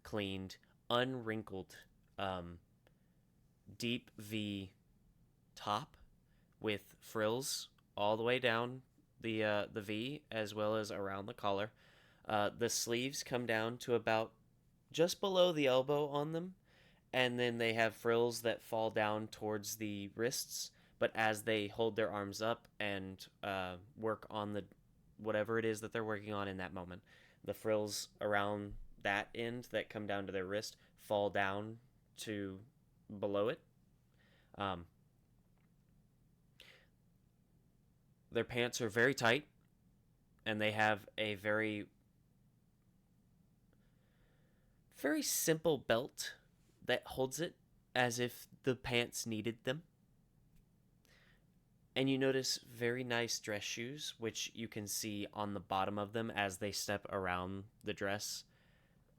cleaned, unwrinkled deep V top with frills all the way down the V as well as around the collar. The sleeves come down to about just below the elbow on them, and then they have frills that fall down towards the wrists. But as they hold their arms up and work on the whatever it is that they're working on in that moment, the frills around that end that come down to their wrist fall down to below it. Their pants are very tight, and they have a very, very simple belt that holds it as if the pants needed them. And you notice very nice dress shoes, which you can see on the bottom of them as they step around the dress,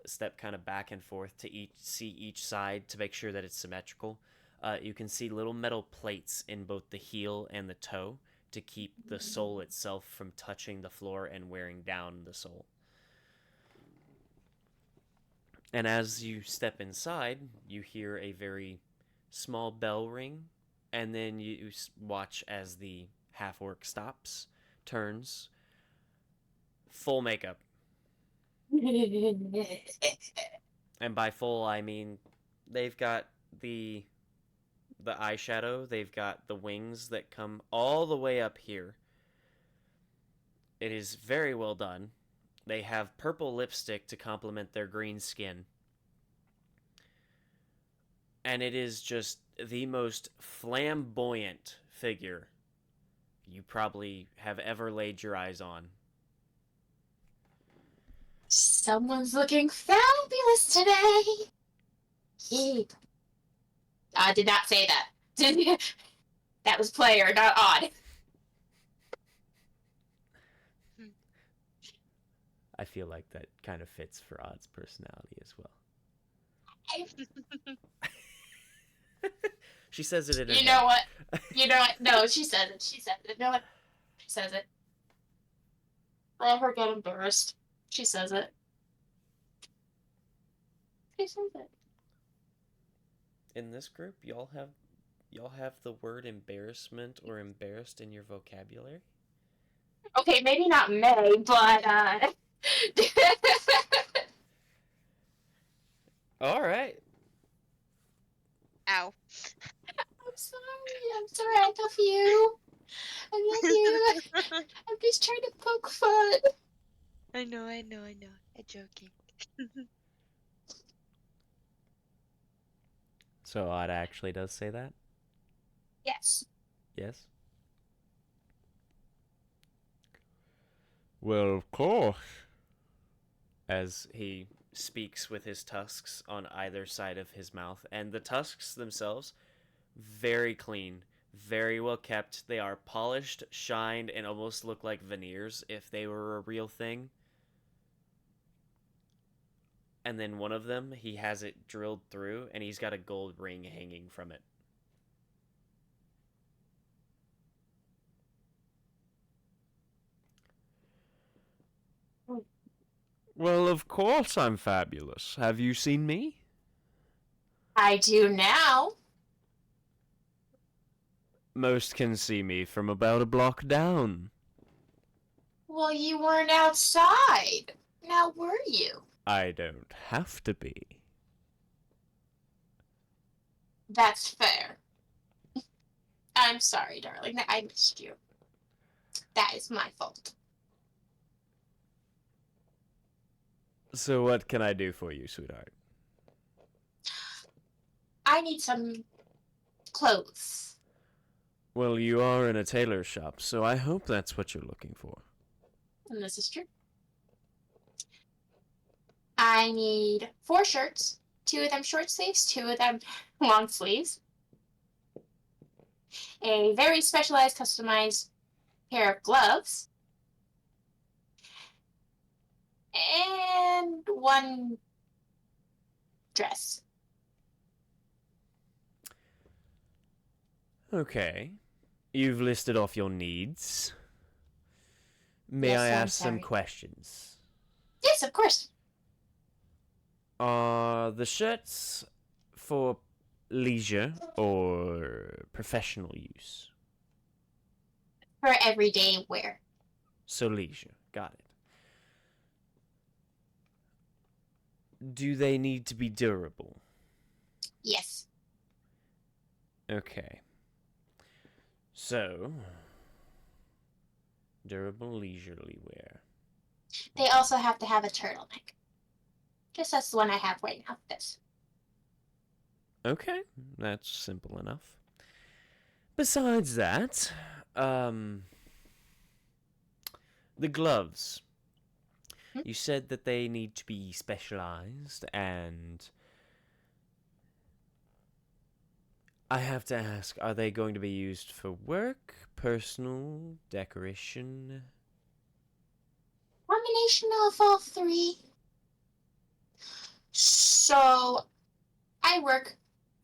step kind of back and forth to see each side to make sure that it's symmetrical. You can see little metal plates in both the heel and the toe to keep the sole itself from touching the floor and wearing down the sole. And as you step inside, you hear a very small bell ring, and then you watch as the half-orc stops, turns, full makeup. And by full, I mean they've got the eyeshadow, they've got the wings that come all the way up here. It is very well done. They have purple lipstick to complement their green skin. And it is just the most flamboyant figure you probably have ever laid your eyes on. Someone's looking fabulous today. Yay. I did not say that. That was player, not odd. I feel like that kind of fits for Odd's personality as well. She says it in her You know what? You know what? No, she says it. She says it. You know what? She says it. Let her get embarrassed. She says it. She says it. In this group, y'all have the word embarrassment or embarrassed in your vocabulary? Okay, maybe not May, but All right. Ow. I'm sorry, I love you. I love you. I'm just trying to poke fun. I know. I'm joking. So Odd actually does say that? Yes. Yes? Well, of course. As he speaks with his tusks on either side of his mouth, and the tusks themselves, very clean, very well kept. They are polished, shined, and almost look like veneers if they were a real thing. And then one of them, he has it drilled through, and he's got a gold ring hanging from it. Well, of course I'm fabulous. Have you seen me? I do now. Most can see me from about a block down. Well, you weren't outside. Now were you? I don't have to be. That's fair. I'm sorry, darling. I missed you. That is my fault. So what can I do for you, sweetheart? I need some clothes. Well, you are in a tailor shop, so I hope that's what you're looking for. And this is true. I need 4 shirts. 2 of them short sleeves, 2 of them long sleeves. A very specialized, customized pair of gloves. And 1 dress. Okay. You've listed off your needs. May Yes, I I'm ask some sorry. questions? Yes, of course. Are the shirts for leisure or professional use? For everyday wear. So leisure. Got it. Do they need to be durable? Yes. Okay. So, durable leisurely wear. they also have to have a turtleneck. Just as the one I have right now does. Okay, that's simple enough. Besides that, the gloves. Hmm? You said that they need to be specialized, and I have to ask, are they going to be used for work, personal, decoration? Combination of all three. So, I work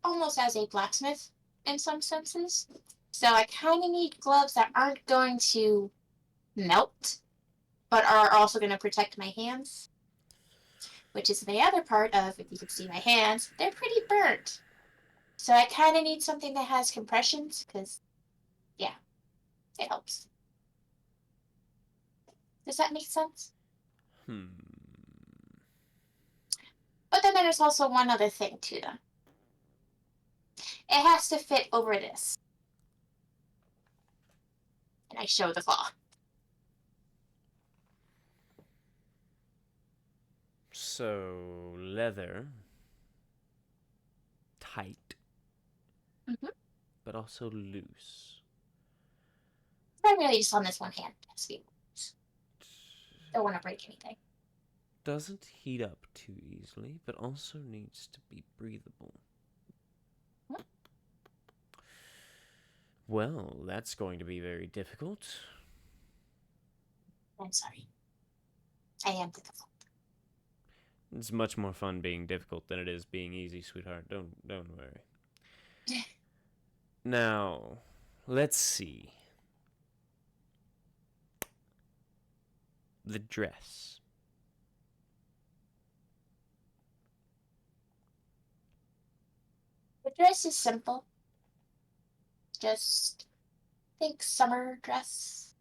almost as a blacksmith in some senses. So I kind of need gloves that aren't going to melt, but are also going to protect my hands. Which is the other part of, if you can see my hands, they're pretty burnt. So I kind of need something that has compressions, because, yeah, it helps. Does that make sense? But then there's also one other thing to them. It has to fit over this. And I show the claw. So, leather. Tight. Mm-hmm. But also loose. Primarily just on this one hand. Don't want to break anything. Doesn't heat up too easily, but also needs to be breathable. What? Well, that's going to be very difficult. I'm sorry. I am difficult. It's much more fun being difficult than it is being easy, sweetheart. Don't worry. Now, let's see. The dress. The dress is simple. Just think summer dress.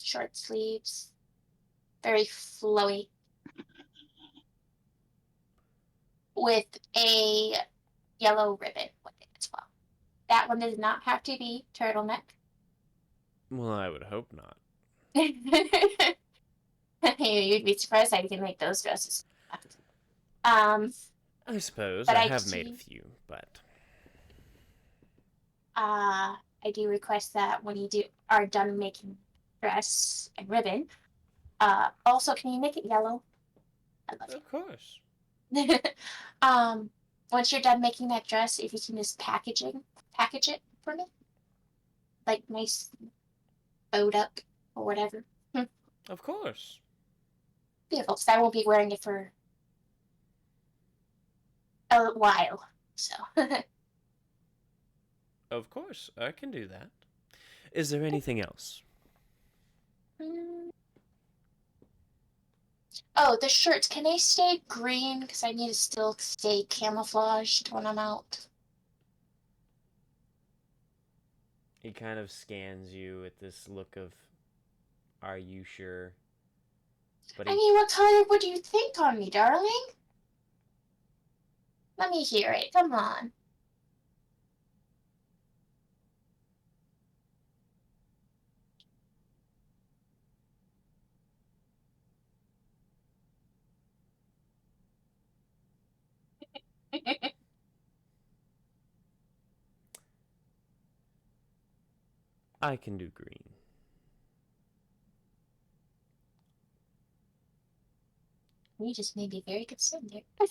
Short sleeves. Very flowy. With a yellow ribbon with it as well. That one does not have to be turtleneck. Well, I would hope not. You'd be surprised how you can make those dresses. I suppose but I I have made a do- few, but I do request that when you are done making dress and ribbon, also can you make it yellow? I love of course. it. Once you're done making that dress, if you can just package it for me, like nice bowed up or whatever. Of course. Beautiful, because I won't be wearing it for a while. So. Of course, I can do that. Is there anything else? Oh, the shirts, can they stay green? Because I need to still stay camouflaged when I'm out. He kind of scans you with this look of, are you sure? But I mean, what color would you think on me, darling? Let me hear it. Come on. I can do green. You just made me very concerned there.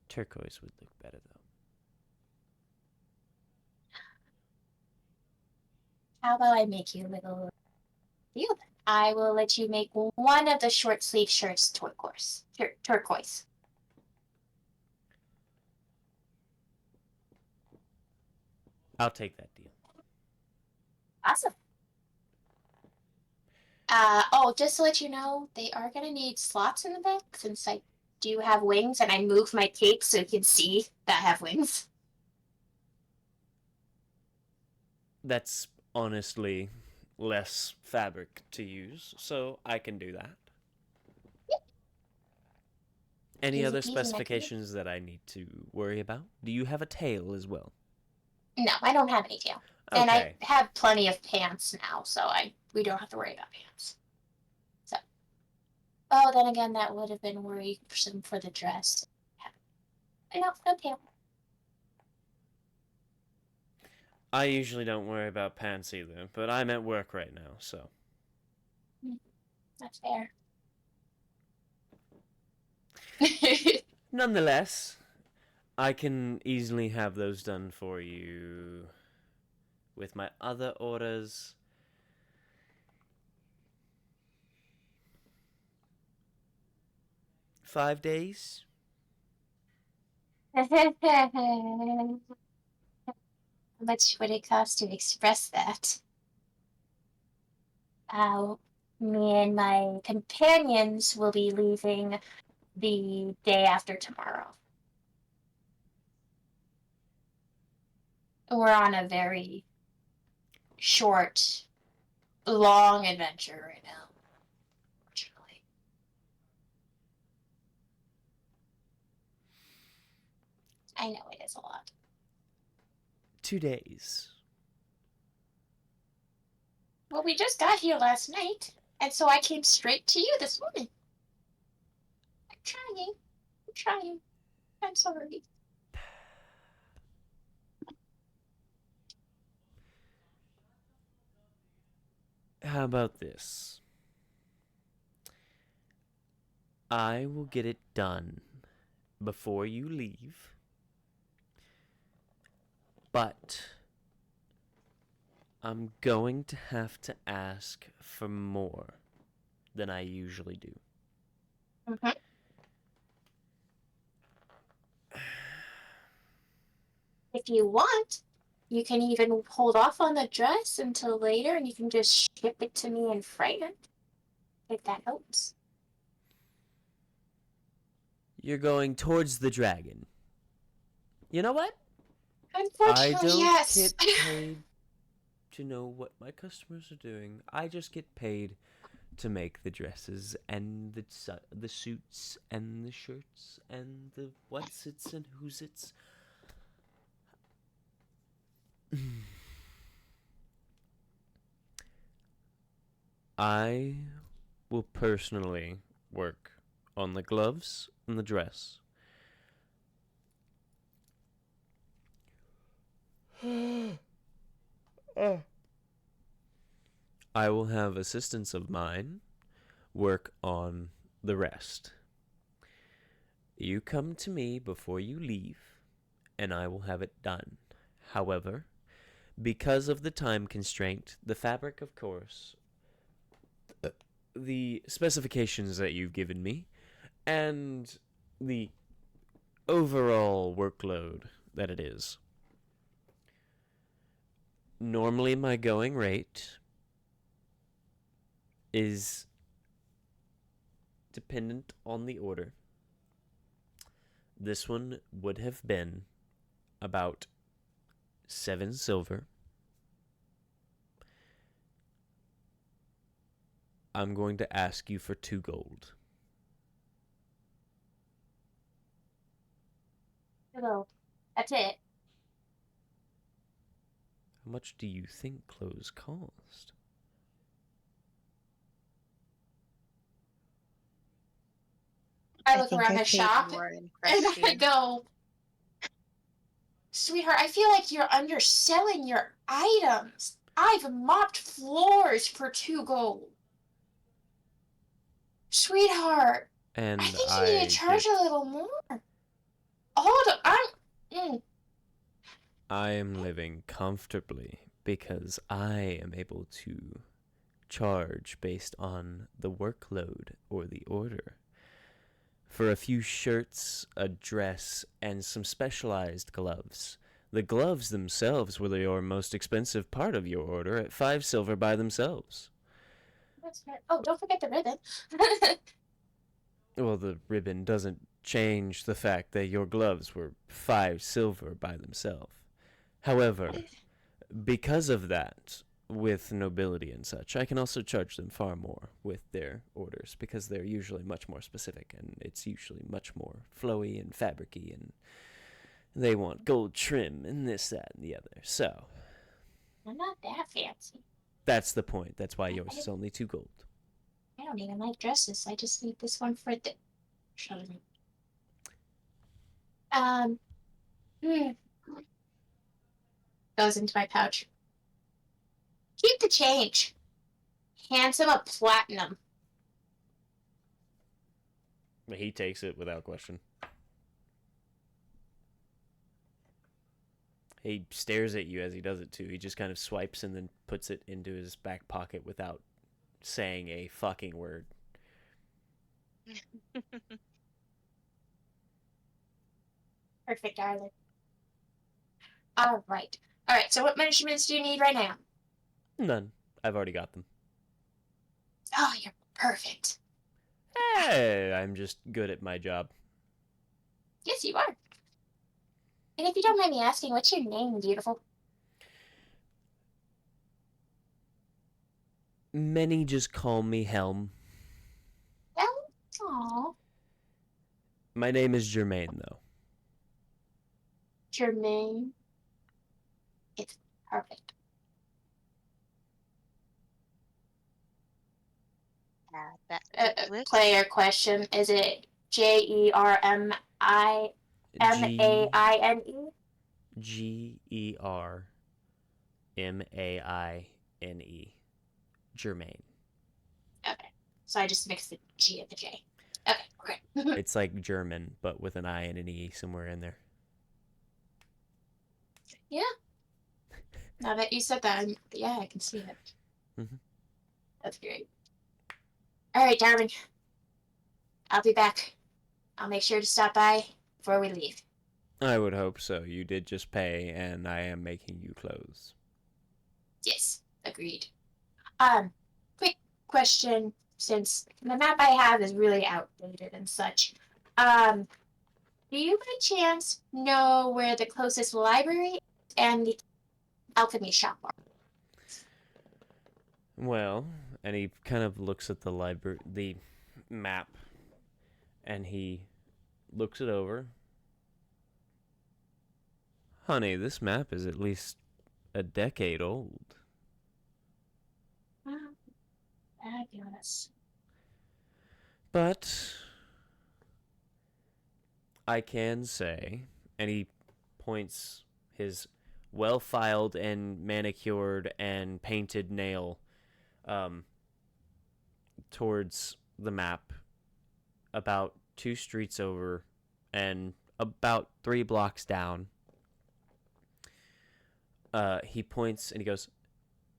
Turquoise would look better, though. How about I make you a little deal then? I will let you make one of the short sleeve shirts turquoise. Turquoise. I'll take that deal. Awesome. Just to let you know, they are gonna need slots in the back since I do have wings and I move my cape so you can see that I have wings. That's honestly less fabric to use, so I can do that. Yep. Any Easy other peasy, Mexican. specifications that I need to worry about? Do you have a tail as well? No, I don't have any tail. Okay. And I have plenty of pants now, so I we don't have to worry about pants. So, oh, then again, that would have been worrisome for the dress. Yeah. No tail. I usually don't worry about pants either, but I'm at work right now, so. That's fair. Nonetheless, I can easily have those done for you with my other orders. Five days? How much would it cost to express that? Me and my companions will be leaving the day after tomorrow. We're on a very short, long adventure right now, fortunately. I know it is a lot. 2 days. Well, we just got here last night, and so I came straight to you this morning. I'm trying. I'm sorry. How about this? I will get it done before you leave, but I'm going to have to ask for more than I usually do. Mm-hmm. If you want, you can even hold off on the dress until later, and you can just ship it to me in Friday, if that helps. You're going towards the dragon. You know what? I Unfortunately, don't yes. get paid to know what my customers are doing. I just get paid to make the dresses and the suits and the shirts and the what's its and who's its. I will personally work on the gloves and the dress. I will have assistants of mine work on the rest. You come to me before you leave, and I will have it done. However, because of the time constraint, the fabric, of course, the specifications that you've given me, and the overall workload that it is. Normally, my going rate is dependent on the order. This one would have been about 7 silver. I'm going to ask you for 2 gold. Hello. That's it. How much do you think clothes cost? I look think around I the paid shop more in and Crest I go, sweetheart, I feel like you're underselling your items. I've mopped floors for 2 gold. Sweetheart, And I think you need to charge get, a little more. Hold on, I am living comfortably because I am able to charge based on the workload or the order. For a few shirts, a dress, and some specialized gloves. The gloves themselves were your most expensive part of your order at 5 silver by themselves. That's fair. Oh, don't forget the ribbon. Well, the ribbon doesn't change the fact that your gloves were 5 silver by themselves. However, because of that, with nobility and such, I can also charge them far more with their orders because they're usually much more specific and it's usually much more flowy and fabricy and they want gold trim and this, that, and the other. So, I'm not that fancy. That's the point. That's why yours is only 2 gold. I don't even like dresses. I just need this one for the. Um. hmm. Goes into my pouch. Keep the change. Hands him a platinum. He takes it without question. He stares at you as he does it too. He just kind of swipes and then puts it into his back pocket without saying a fucking word. Perfect, darling. All right. All right. So, what measurements do you need right now? None. I've already got them. Oh, you're perfect. Hey, I'm just good at my job. Yes, you are. And if you don't mind me asking, what's your name, beautiful? Many just call me Helm. Oh, aw, My name is Germaine, though. Jermaine. It's perfect. Player question: is it Jermine? Germaine. Germaine. Okay, so I just mixed the G and the J. Okay, great. It's like German, but with an I and an E somewhere in there. Yeah. Now that you said that, yeah, I can see it. Mhm. That's great. All right, darling. I'll be back. I'll make sure to stop by before we leave. I would hope so. You did just pay, and I am making you clothes. Yes, agreed. Quick question, since the map I have is really outdated and such. Do you by chance know where the closest library is and the alchemy shop are? Well, and he kind of looks at the map, and he looks it over. Honey, this map is at least a decade old. Fabulous. But I can say, and he points his well-filed and manicured and painted nail towards the map, about 2 streets over and about 3 blocks down. He points and he goes,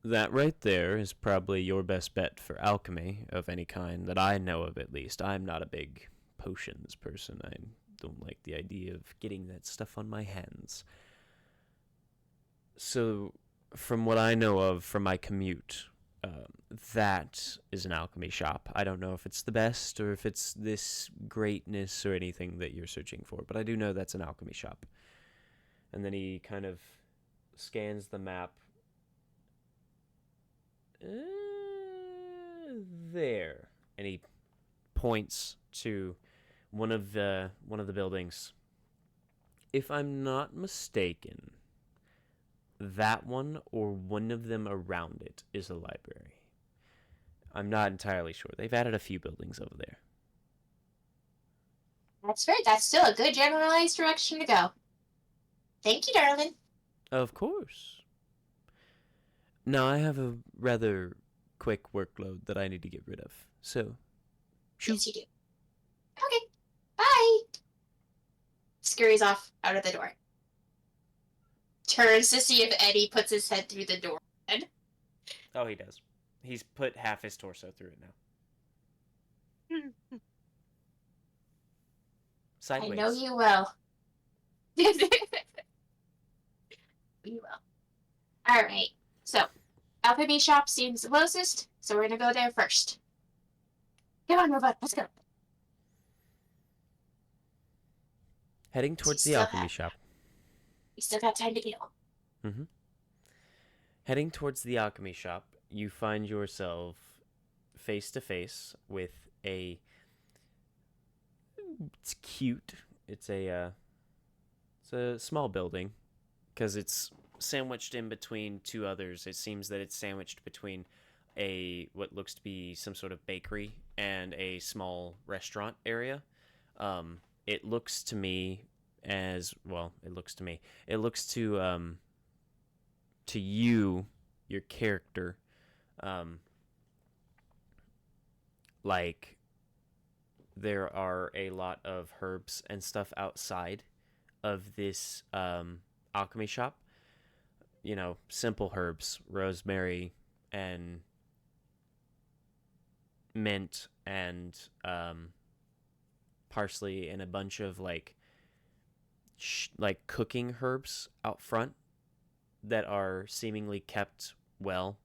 that right there is probably your best bet for alchemy of any kind that I know of, at least. I'm not a big potions person. I don't like the idea of getting that stuff on my hands. So, from what I know of from my commute, that is an alchemy shop. I don't know if it's the best or if it's this greatness or anything that you're searching for, but I do know that's an alchemy shop. And then he kind of scans the map. There, and he points to one of the buildings. If I'm not mistaken, that one or one of them around it is a library. I'm not entirely sure. They've added a few buildings over there. That's right. That's still a good generalized direction to go. Thank you, darling. Of course. Now I have a rather quick workload that I need to get rid of. So, Yes, you do. Okay. Bye. Scurries off out of the door. Turns to see if Eddie puts his head through the door. Oh, he does. He's put half his torso through it now. Sideways. I know you will. You will. All right. So, alchemy shop seems the closest, so we're gonna go there first. Come on, robot. Let's go. Heading towards the alchemy shop. We still got time to kill. Mm-hmm. Heading towards the alchemy shop, you find yourself face to face with a. It's cute. It's a small building, because it's sandwiched in between two others. It seems that it's sandwiched between what looks to be some sort of bakery and a small restaurant area. It looks to me as well. It looks to me. It looks to you, your character, like there are a lot of herbs and stuff outside of this alchemy shop. You know, simple herbs, rosemary and mint and parsley and a bunch of like cooking herbs out front that are seemingly kept well.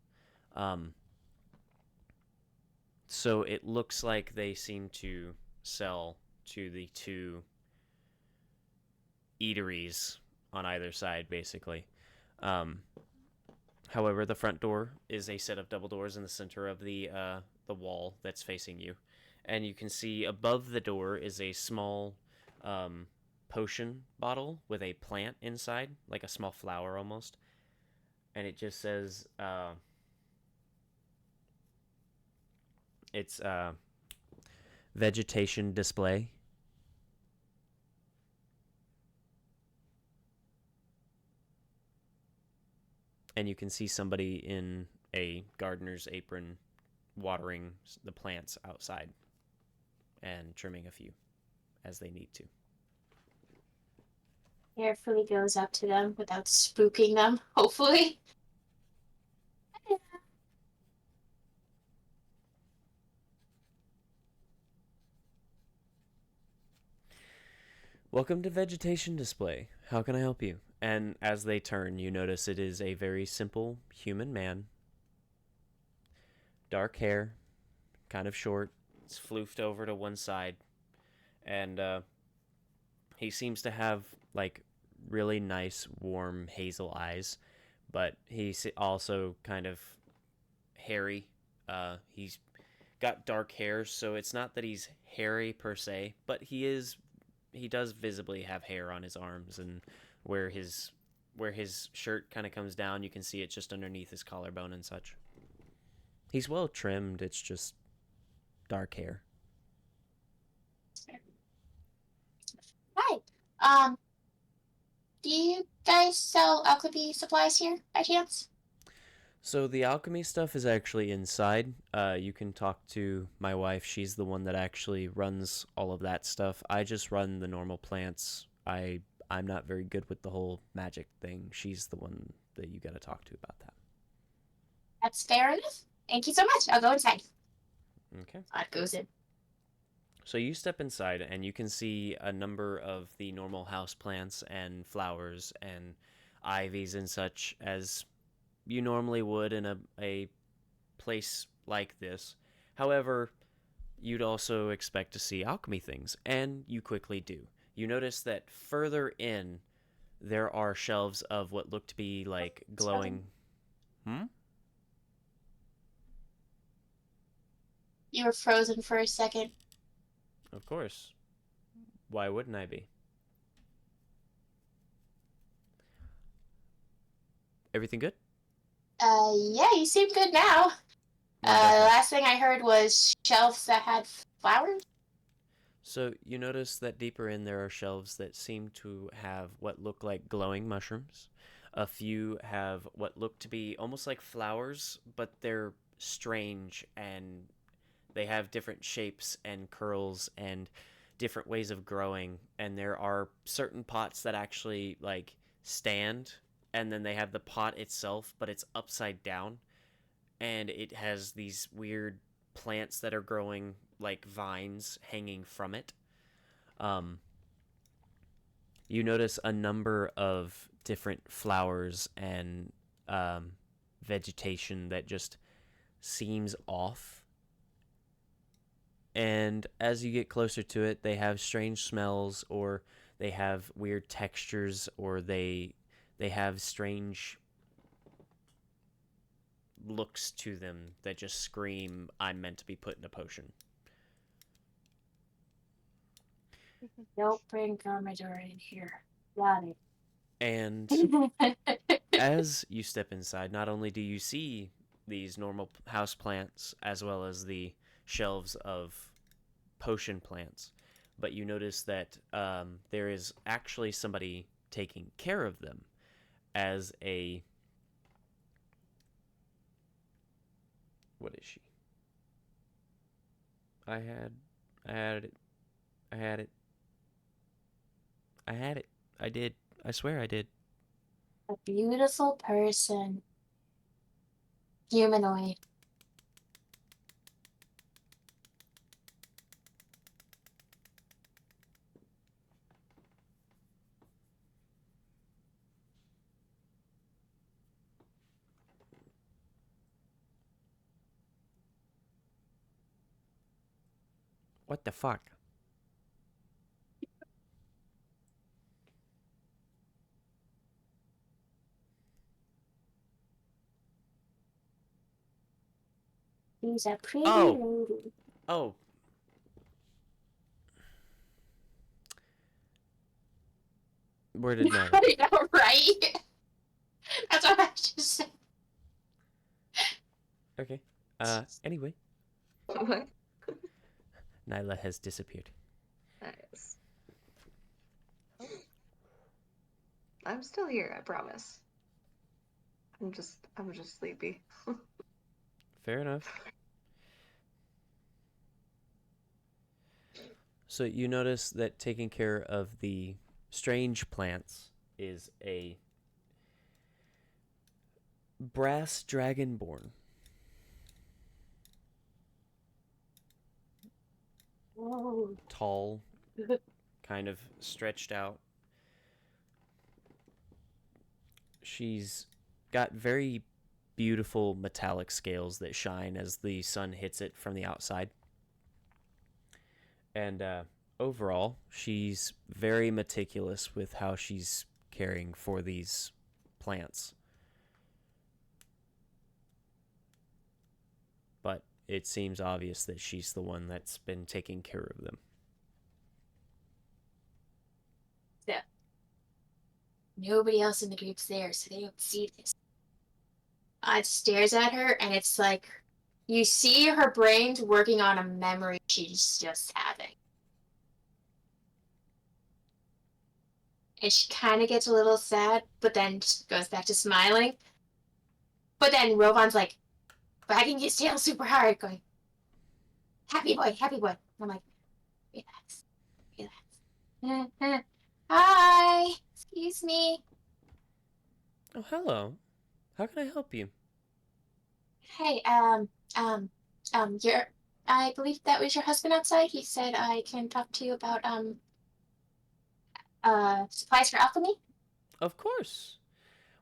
So it looks like they seem to sell to the two eateries on either side, basically. However, the front door is a set of double doors in the center of the wall that's facing you, and you can see above the door is a small potion bottle with a plant inside, like a small flower almost, and it just says it's vegetation display. And you can see somebody in a gardener's apron watering the plants outside and trimming a few as they need to. Carefully goes up to them without spooking them, hopefully. Welcome to Vegetation Display. How can I help you? And as they turn, you notice it is a very simple human man. Dark hair, kind of short. It's floofed over to one side. And he seems to have, like, really nice, warm hazel eyes. But he's also kind of hairy. He's got dark hair, so it's not that he's hairy per se, but he does visibly have hair on his arms, and where his shirt kind of comes down, you can see it just underneath his collarbone and such. He's well trimmed, it's just dark hair. Hi. Do you guys sell alchemy supplies here by chance? So the alchemy stuff is actually inside. You can talk to my wife. She's the one that actually runs all of that stuff. I just run the normal plants. I'm not very good with the whole magic thing. She's the one that you got to talk to about that. That's fair enough. Thank you so much. I'll go inside. Okay. Odd goes in. So you step inside and you can see a number of the normal house plants and flowers and ivies and such as you normally would in a place like this. However, you'd also expect to see alchemy things, and you quickly do. You notice that further in, there are shelves of what look to be like glowing... You were frozen for a second. Of course. Why wouldn't I be? Everything good? Yeah, you seem good now. The last thing I heard was shelves that had flowers. So you notice that deeper in there are shelves that seem to have what look like glowing mushrooms. A few have what look to be almost like flowers, but they're strange and they have different shapes and curls and different ways of growing. And there are certain pots that actually like stand, and then they have the pot itself, but it's upside down. And it has these weird plants that are growing like vines hanging from it. You notice a number of different flowers and vegetation that just seems off. And as you get closer to it, they have strange smells, or they have weird textures, or they have strange looks to them that just scream, I'm meant to be put in a potion. Don't bring Garmador in here. Got it. And as you step inside, not only do you see these normal house plants as well as the shelves of potion plants, but you notice that there is actually somebody taking care of them as a. What is she? I had it. I had it. I had it. I did. I swear I did. A beautiful person. Humanoid. What the fuck? He's a pretty Oh. lady. Oh. Where did Nyla? I know, right? That's what I just said. Okay. Anyway, What? Nyla has disappeared. Nice. I'm still here, I promise. I'm just sleepy. Fair enough. So you notice that taking care of the strange plants is a brass dragonborn. Whoa. Tall, kind of stretched out. She's got very beautiful metallic scales that shine as the sun hits it from the outside. And overall, she's very meticulous with how she's caring for these plants. But it seems obvious that she's the one that's been taking care of them. Yeah. Nobody else in the group's there, so they don't see this. It stares at her, and it's like you see her brain's working on a memory she's just having. And she kind of gets a little sad, but then just goes back to smiling. But then Rovon's like wagging his tail super hard, going, happy boy, happy boy. I'm like, relax, relax. Hi, excuse me. Oh, hello. How can I help you? Hey, I believe that was your husband outside. He said I can talk to you about, supplies for alchemy. Of course.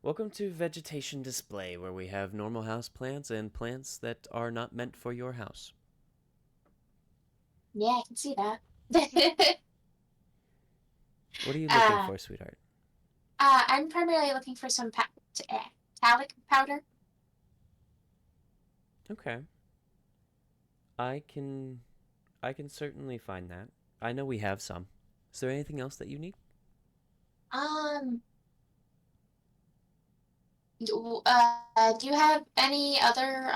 Welcome to Vegetation Display, where we have normal house plants and plants that are not meant for your house. Yeah, I can see that. What are you looking for, sweetheart? I'm primarily looking for some talc powder. Okay. I can certainly find that. I know we have some. Is there anything else that you need? Do you have any other,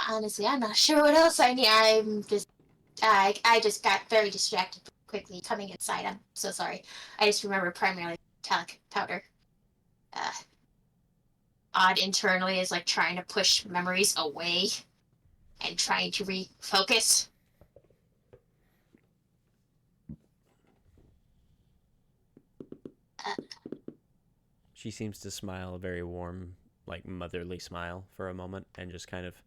honestly, I'm not sure what else I need. I just got very distracted quickly coming inside. I'm so sorry. I just remember primarily talc powder. Odd internally is like trying to push memories away and trying to refocus. She seems to smile a very warm, like motherly smile for a moment and just kind of,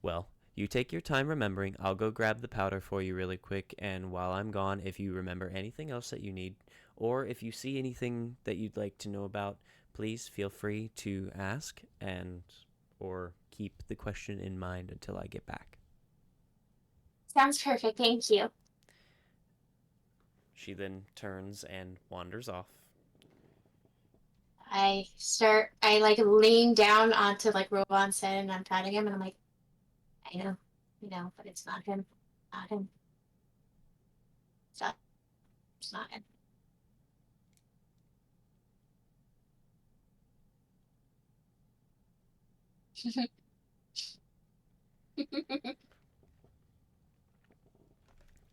well, you take your time remembering. I'll go grab the powder for you really quick, and while I'm gone, if you remember anything else that you need, or if you see anything that you'd like to know about, please feel free to ask and or keep the question in mind until I get back. Sounds perfect, thank you. She then turns and wanders off. I like lean down onto like Robon's head and I'm patting him and I'm like, I know, but it's not him. Not him. It's not him.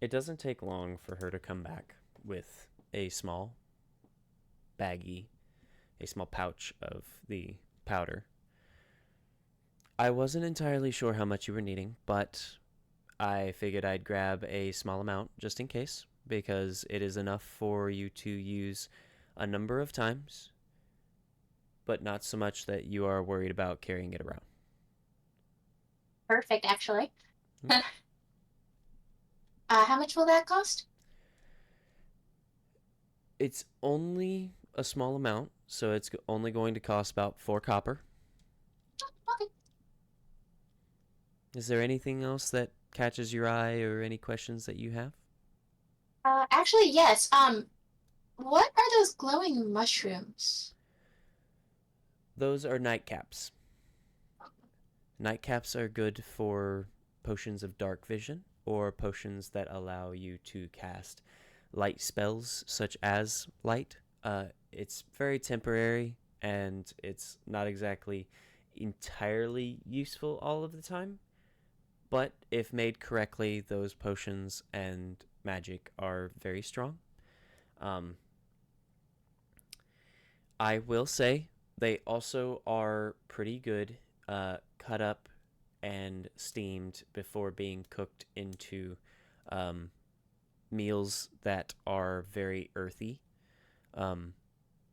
It doesn't take long for her to come back with a small baggie, a small pouch of the powder. I wasn't entirely sure how much you were needing, but I figured I'd grab a small amount just in case, because it is enough for you to use a number of times, but not so much that you are worried about carrying it around. Perfect, actually. Hmm. How much will that cost? It's only a small amount, so it's only going to cost about 4 copper. Okay. Is there anything else that catches your eye or any questions that you have? Actually, yes. What are those glowing mushrooms? Those are nightcaps. Nightcaps are good for potions of dark vision or potions that allow you to cast light spells such as light. It's very temporary and it's not exactly entirely useful all of the time, but if made correctly, those potions and magic are very strong. Um, I will say they also are pretty good cut up and steamed before being cooked into um, meals that are very earthy. Um,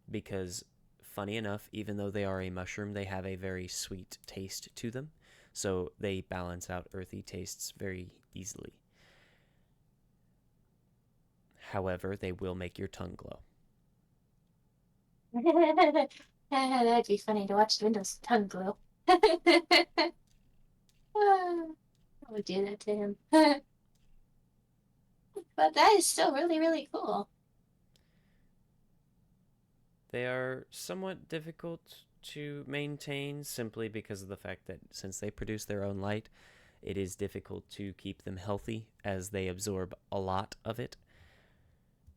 because, funny enough, even though they are a mushroom, they have a very sweet taste to them. So they balance out earthy tastes very easily. However, they will make your tongue glow. That'd be funny to watch Dwindle's tongue glow. I would do that to him. But that is still really, really cool. They are somewhat difficult to maintain simply because of the fact that since they produce their own light, it is difficult to keep them healthy as they absorb a lot of it.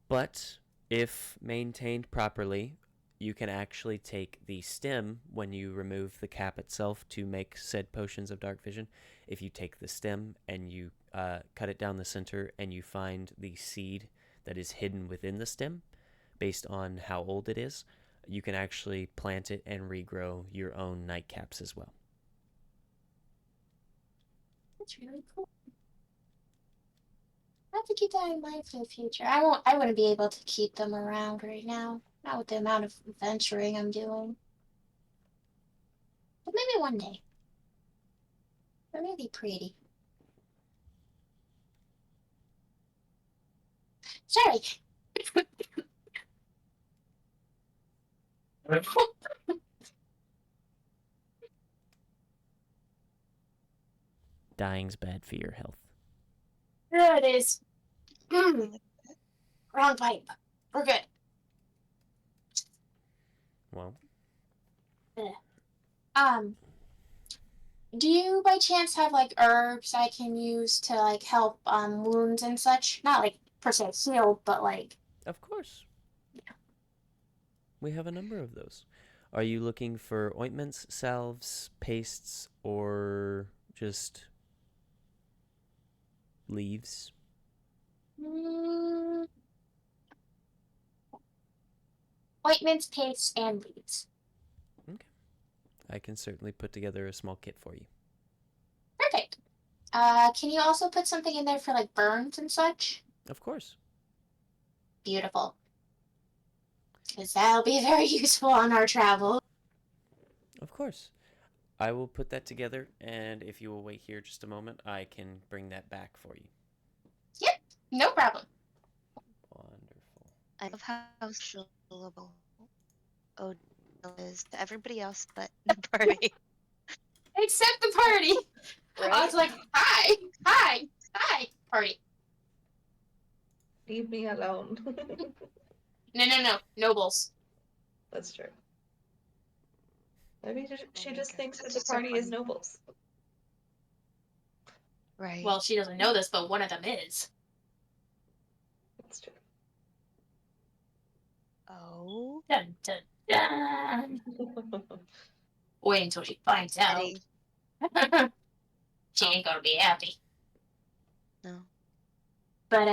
But if maintained properly, you can actually take the stem when you remove the cap itself to make said potions of dark vision. If you take the stem and you cut it down the center and you find the seed that is hidden within the stem, based on how old it is, you can actually plant it and regrow your own nightcaps as well. That's really cool. I have to keep that in mind for the future. I wouldn't be able to keep them around right now. Not with the amount of venturing I'm doing. But maybe one day. They're really pretty. Sorry. Dying's bad for your health. There it is. Doing it. Wrong pipe. We're good. Well, Um, do you by chance have like herbs I can use to like help wounds and such? Not like per se heal, but like of course. We have a number of those. Are you looking for ointments, salves, pastes, or just leaves? mm, ointments, pastes, and leaves. Okay. I can certainly put together a small kit for you. Perfect. Can you also put something in there for like burns and such? Of course. Beautiful. Because that'll be very useful on our travel. Of course. I will put that together, and if you will wait here just a moment, I can bring that back for you. Yep, no problem. Wonderful. I love how sociable Odell is to everybody else but the party. Except the party. I was like, hi, hi, hi, party. Leave me alone. No. Nobles. That's true. Maybe she just thinks that That's the just so party is funny. nobles. Right. Well, she doesn't know this, but one of them is. That's true. Oh. Dun, dun, dun. Wait until she finds out. Eddie, She ain't gonna be happy. no. But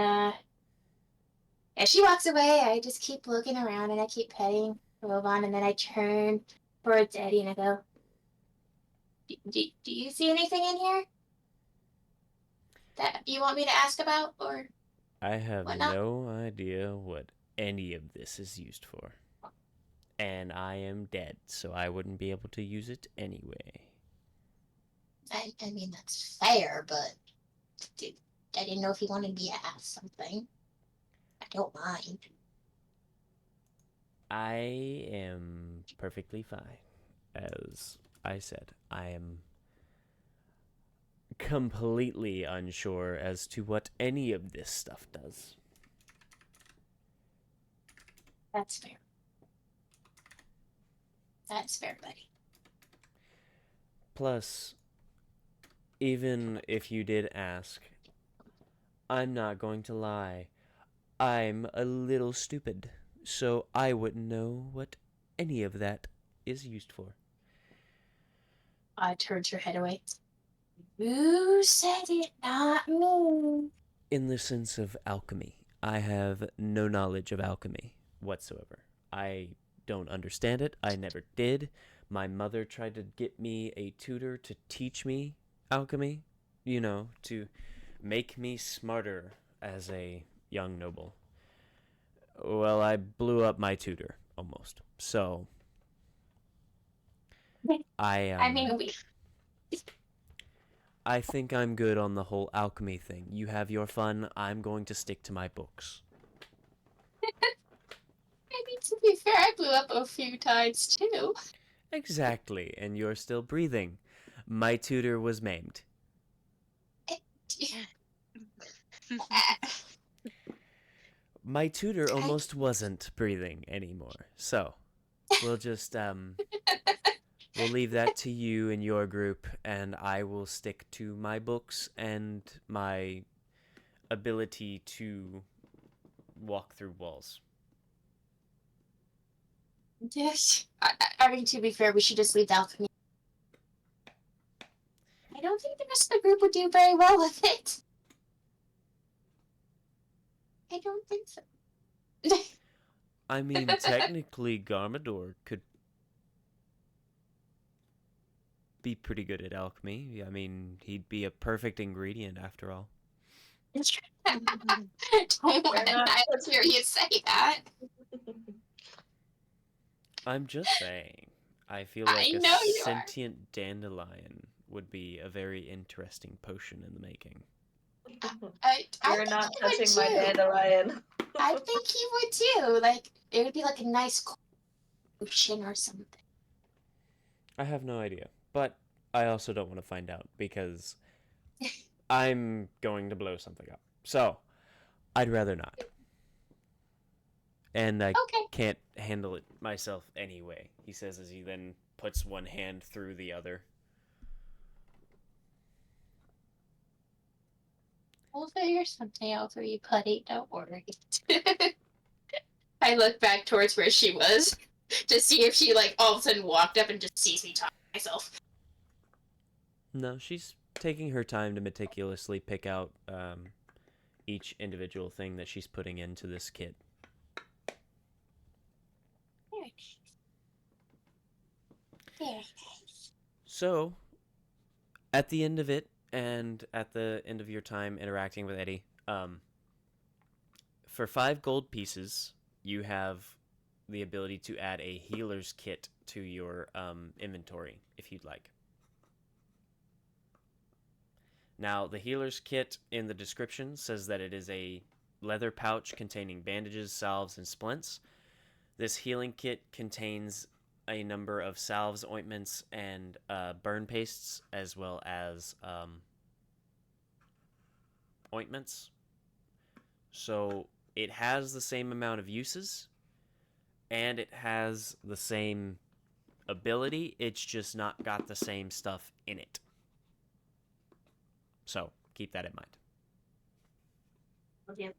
as she walks away, I just keep looking around and I keep petting Rovan, and then I turn towards Eddie and I go, do you see anything in here that you want me to ask about, or I have whatnot? no idea what any of this is used for. And I am dead, so I wouldn't be able to use it anyway. I mean, that's fair, but I didn't know if you wanted me to ask something. I don't mind. I am perfectly fine. As I said, I am completely unsure as to what any of this stuff does. That's fair. That's fair, buddy. Plus, even if you did ask, I'm not going to lie. I'm a little stupid, so I wouldn't know what any of that is used for. I turned her head away. Who said it? Not me. In the sense of alchemy, I have no knowledge of alchemy whatsoever. I don't understand it. I never did. My mother tried to get me a tutor to teach me alchemy, to make me smarter as a young noble. Well, I blew up my tutor, almost. So, I mean, I think I'm good on the whole alchemy thing. You have your fun. I'm going to stick to my books. I mean, to be fair, I blew up a few times too. Exactly, and you're still breathing. My tutor was maimed. My tutor almost wasn't breathing anymore. So, we'll just we'll leave that to you and your group, and I will stick to my books and my ability to walk through walls. Yes. I mean, to be fair, we should just leave the alchemy. I don't think the rest of the group would do very well with it. I don't think so. I mean, technically, Garmador could be pretty good at alchemy. I mean, he'd be a perfect ingredient after all. Don't want to hear you say that. I'm just saying. I feel I like a know you are. sentient dandelion would be a very interesting potion in the making. I You're think not he would touching my too. dandelion. I think he would too. Like, it would be like a nice potion or something. I have no idea, but I also don't want to find out because I'm going to blow something up. So, I'd rather not. And I Okay. can't handle it myself anyway, he says as he then puts one hand through the other. We'll figure something out for you, Putty. Don't worry. I look back towards where she was to see if she, like, all of a sudden walked up and just sees me talking to myself. No, she's taking her time to meticulously pick out each individual thing that she's putting into this kit. Very nice. Very nice. So, at the end of it, and at the end of your time interacting with Eddie, for 5 gold pieces, you have the ability to add a healer's kit to your inventory, if you'd like. Now, the healer's kit in the description says that it is a leather pouch containing bandages, salves, and splints. This healing kit contains a number of salves, ointments, and burn pastes, as well as ointments. So it has the same amount of uses, and it has the same ability. It's just not got the same stuff in it. So keep that in mind. Okay.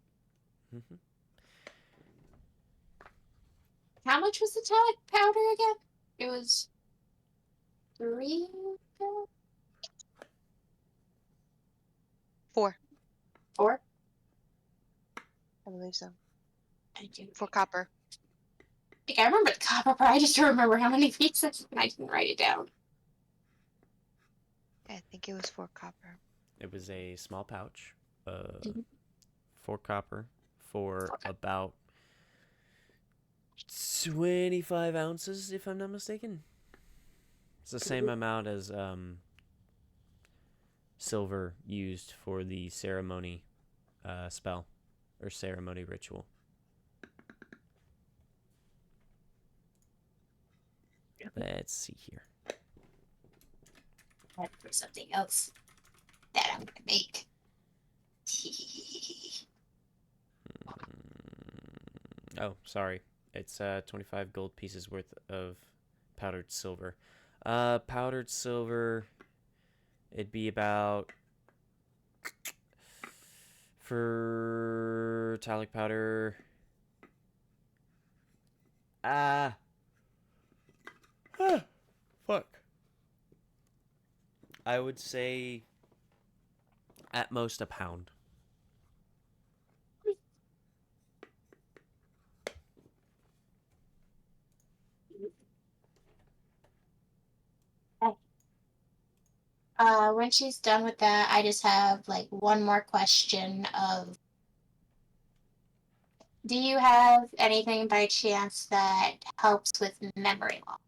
Mm-hmm. How much was the talc powder again? It was 3. 4, 4. I believe so. I do. 4 copper. Like, I remember the copper, but I just don't remember how many pieces, and I didn't write it down. I think it was 4 copper. It was a small pouch, Mhm. 4 copper for Okay. about 25 ounces, if I'm not mistaken. It's the same amount as silver used for the ceremony spell or ceremony ritual. Let's see here. For something else that I'm gonna make. Oh, sorry. It's 25 gold pieces worth of powdered silver. Powdered silver, it'd be about, for metallic powder, fuck. I would say at most a pound. When she's done with that, I just have like one more question of, do you have anything by chance that helps with memory loss?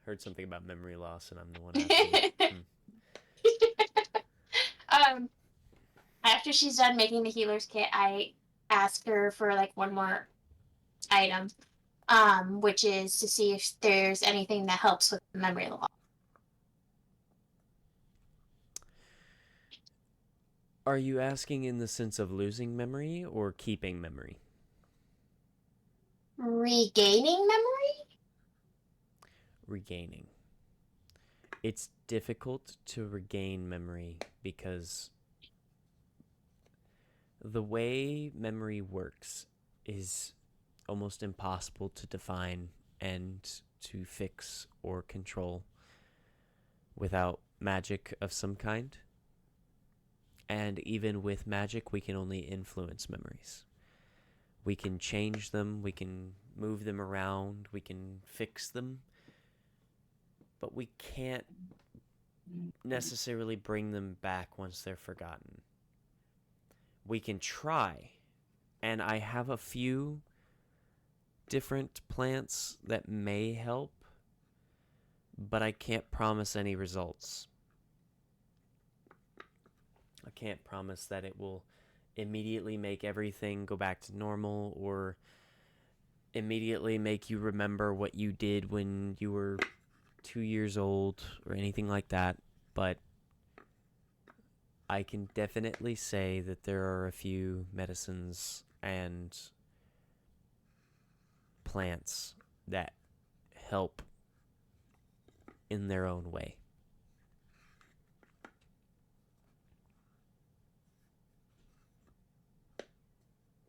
Heard something about memory loss, and I'm the one asking. After she's done making the healer's kit, I ask her for like one more item, which is to see if there's anything that helps with memory loss. Are you asking in the sense of losing memory or keeping memory? Regaining memory? Regaining. It's difficult to regain memory because the way memory works is almost impossible to define and to fix or control without magic of some kind. And even with magic, we can only influence memories. We can change them, we can move them around, we can fix them, but we can't necessarily bring them back once they're forgotten. We can try, and I have a few different plants that may help, but I can't promise any results. I can't promise that it will immediately make everything go back to normal or immediately make you remember what you did when you were 2 years old or anything like that, but I can definitely say that there are a few medicines and plants that help in their own way.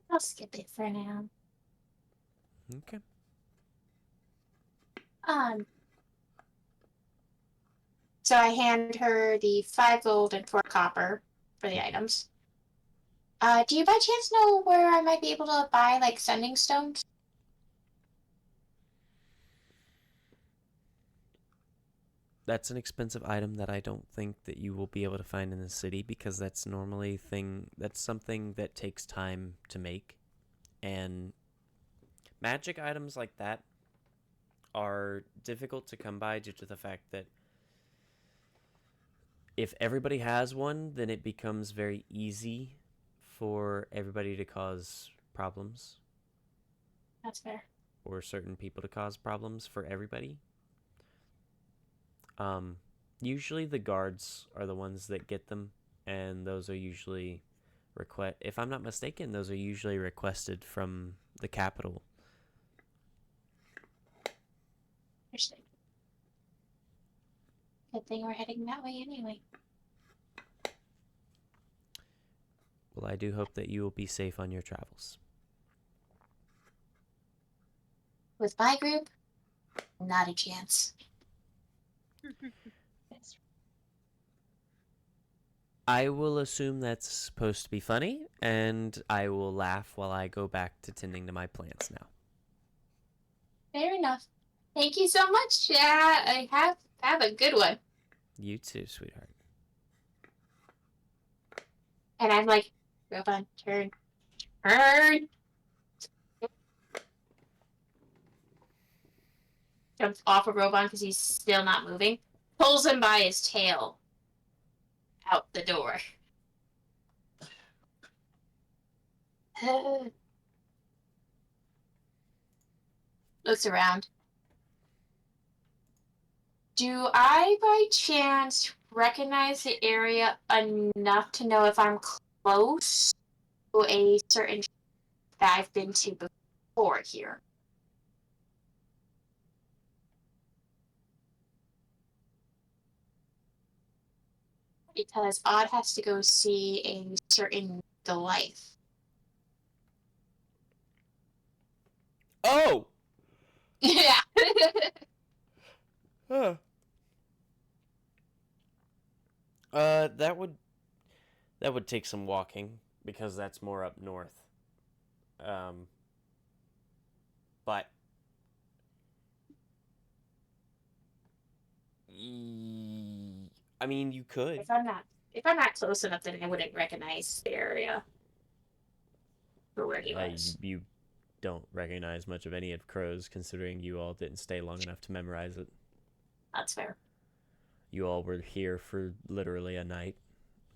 I'll skip it for now. Okay. So I hand her the 5 gold and 4 copper for the items. Do you by chance know where I might be able to buy like sending stones? That's an expensive item that I don't think that you will be able to find in the city because that's something that takes time to make. And magic items like that are difficult to come by due to the fact that if everybody has one, then it becomes very easy for everybody to cause problems. That's fair. Or certain people to cause problems for everybody. Usually the guards are the ones that get them, and those are usually if I'm not mistaken, those are usually requested from the capital. Interesting. Good thing we're heading that way anyway. Well, I do hope that you will be safe on your travels. With my group, not a chance. Yes. I will assume that's supposed to be funny, and I will laugh while I go back to tending to my plants now. Fair enough. Thank you so much. Yeah, I have a good one. You too, sweetheart. And I'm like, Robon, turn. Turn. Jumps off of Robon because he's still not moving. Pulls him by his tail. Out the door. Looks around. Do I, by chance, recognize the area enough to know if I'm close to a certain that I've been to before here? Because Odd has to go see a certain Goliath. Oh! Yeah. Huh. That would take some walking because that's more up north. But I mean, you could. if I'm not close enough, then I wouldn't recognize the area for where he was. You don't recognize much of any of Crow's, considering you all didn't stay long enough to memorize it. That's fair. You all were here for literally a night,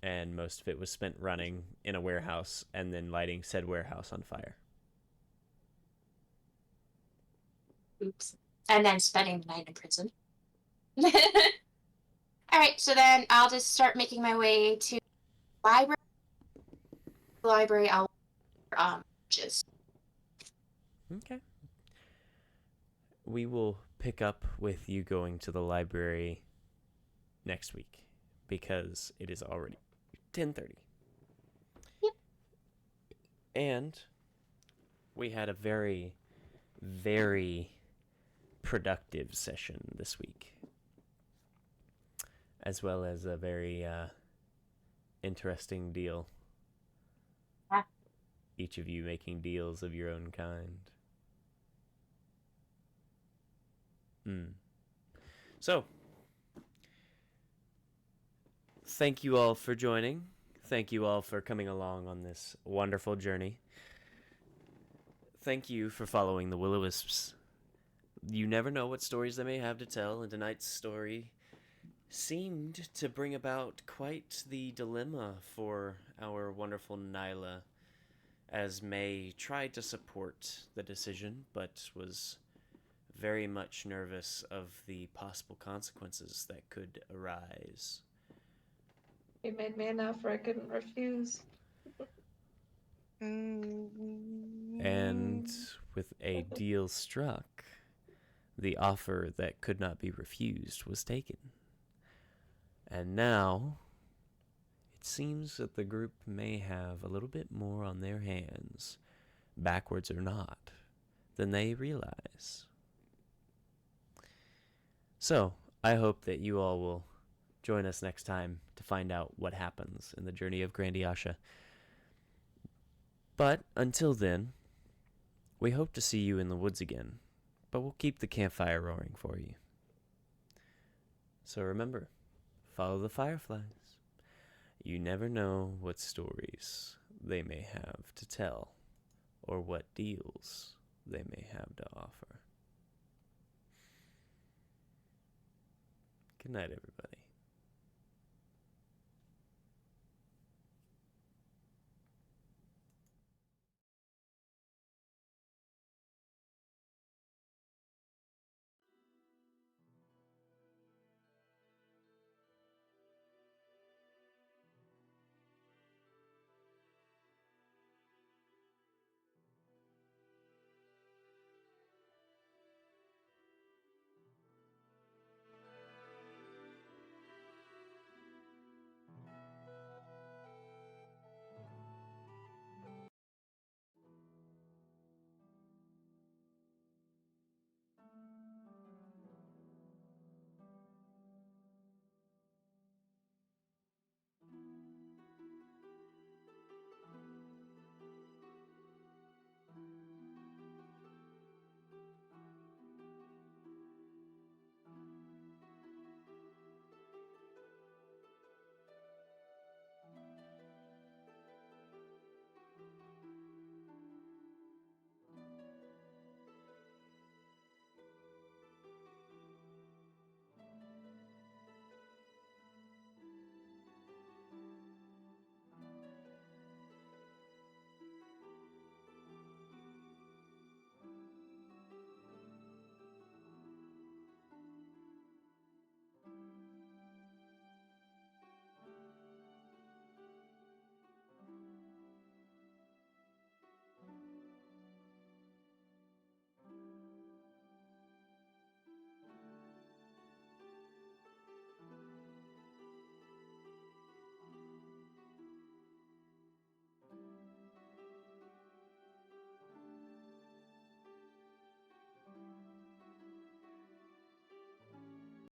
and most of it was spent running in a warehouse and then lighting said warehouse on fire. Oops. And then spending the night in prison. Alright, so then I'll just start making my way to library. Library, I'll just Okay. We will pick up with you going to the library next week because it is already 10:30. Yep. And we had a very, very productive session this week, as well as a very interesting deal. Yeah. Each of you making deals of your own kind. So, thank you all for joining. Thank you all for coming along on this wonderful journey. Thank you for following the Will-O-Wisps. You never know what stories they may have to tell, and tonight's story seemed to bring about quite the dilemma for our wonderful Nyla, as May tried to support the decision, but was very much nervous of the possible consequences that could arise. You made me an offer I couldn't refuse. And with a deal struck, the offer that could not be refused was taken. And now, it seems that the group may have a little bit more on their hands, backwards or not, than they realize. So, I hope that you all will join us next time to find out what happens in the journey of Grandiasha. But until then, we hope to see you in the woods again, but we'll keep the campfire roaring for you. So remember, follow the fireflies. You never know what stories they may have to tell, or what deals they may have to offer. Good night, everybody.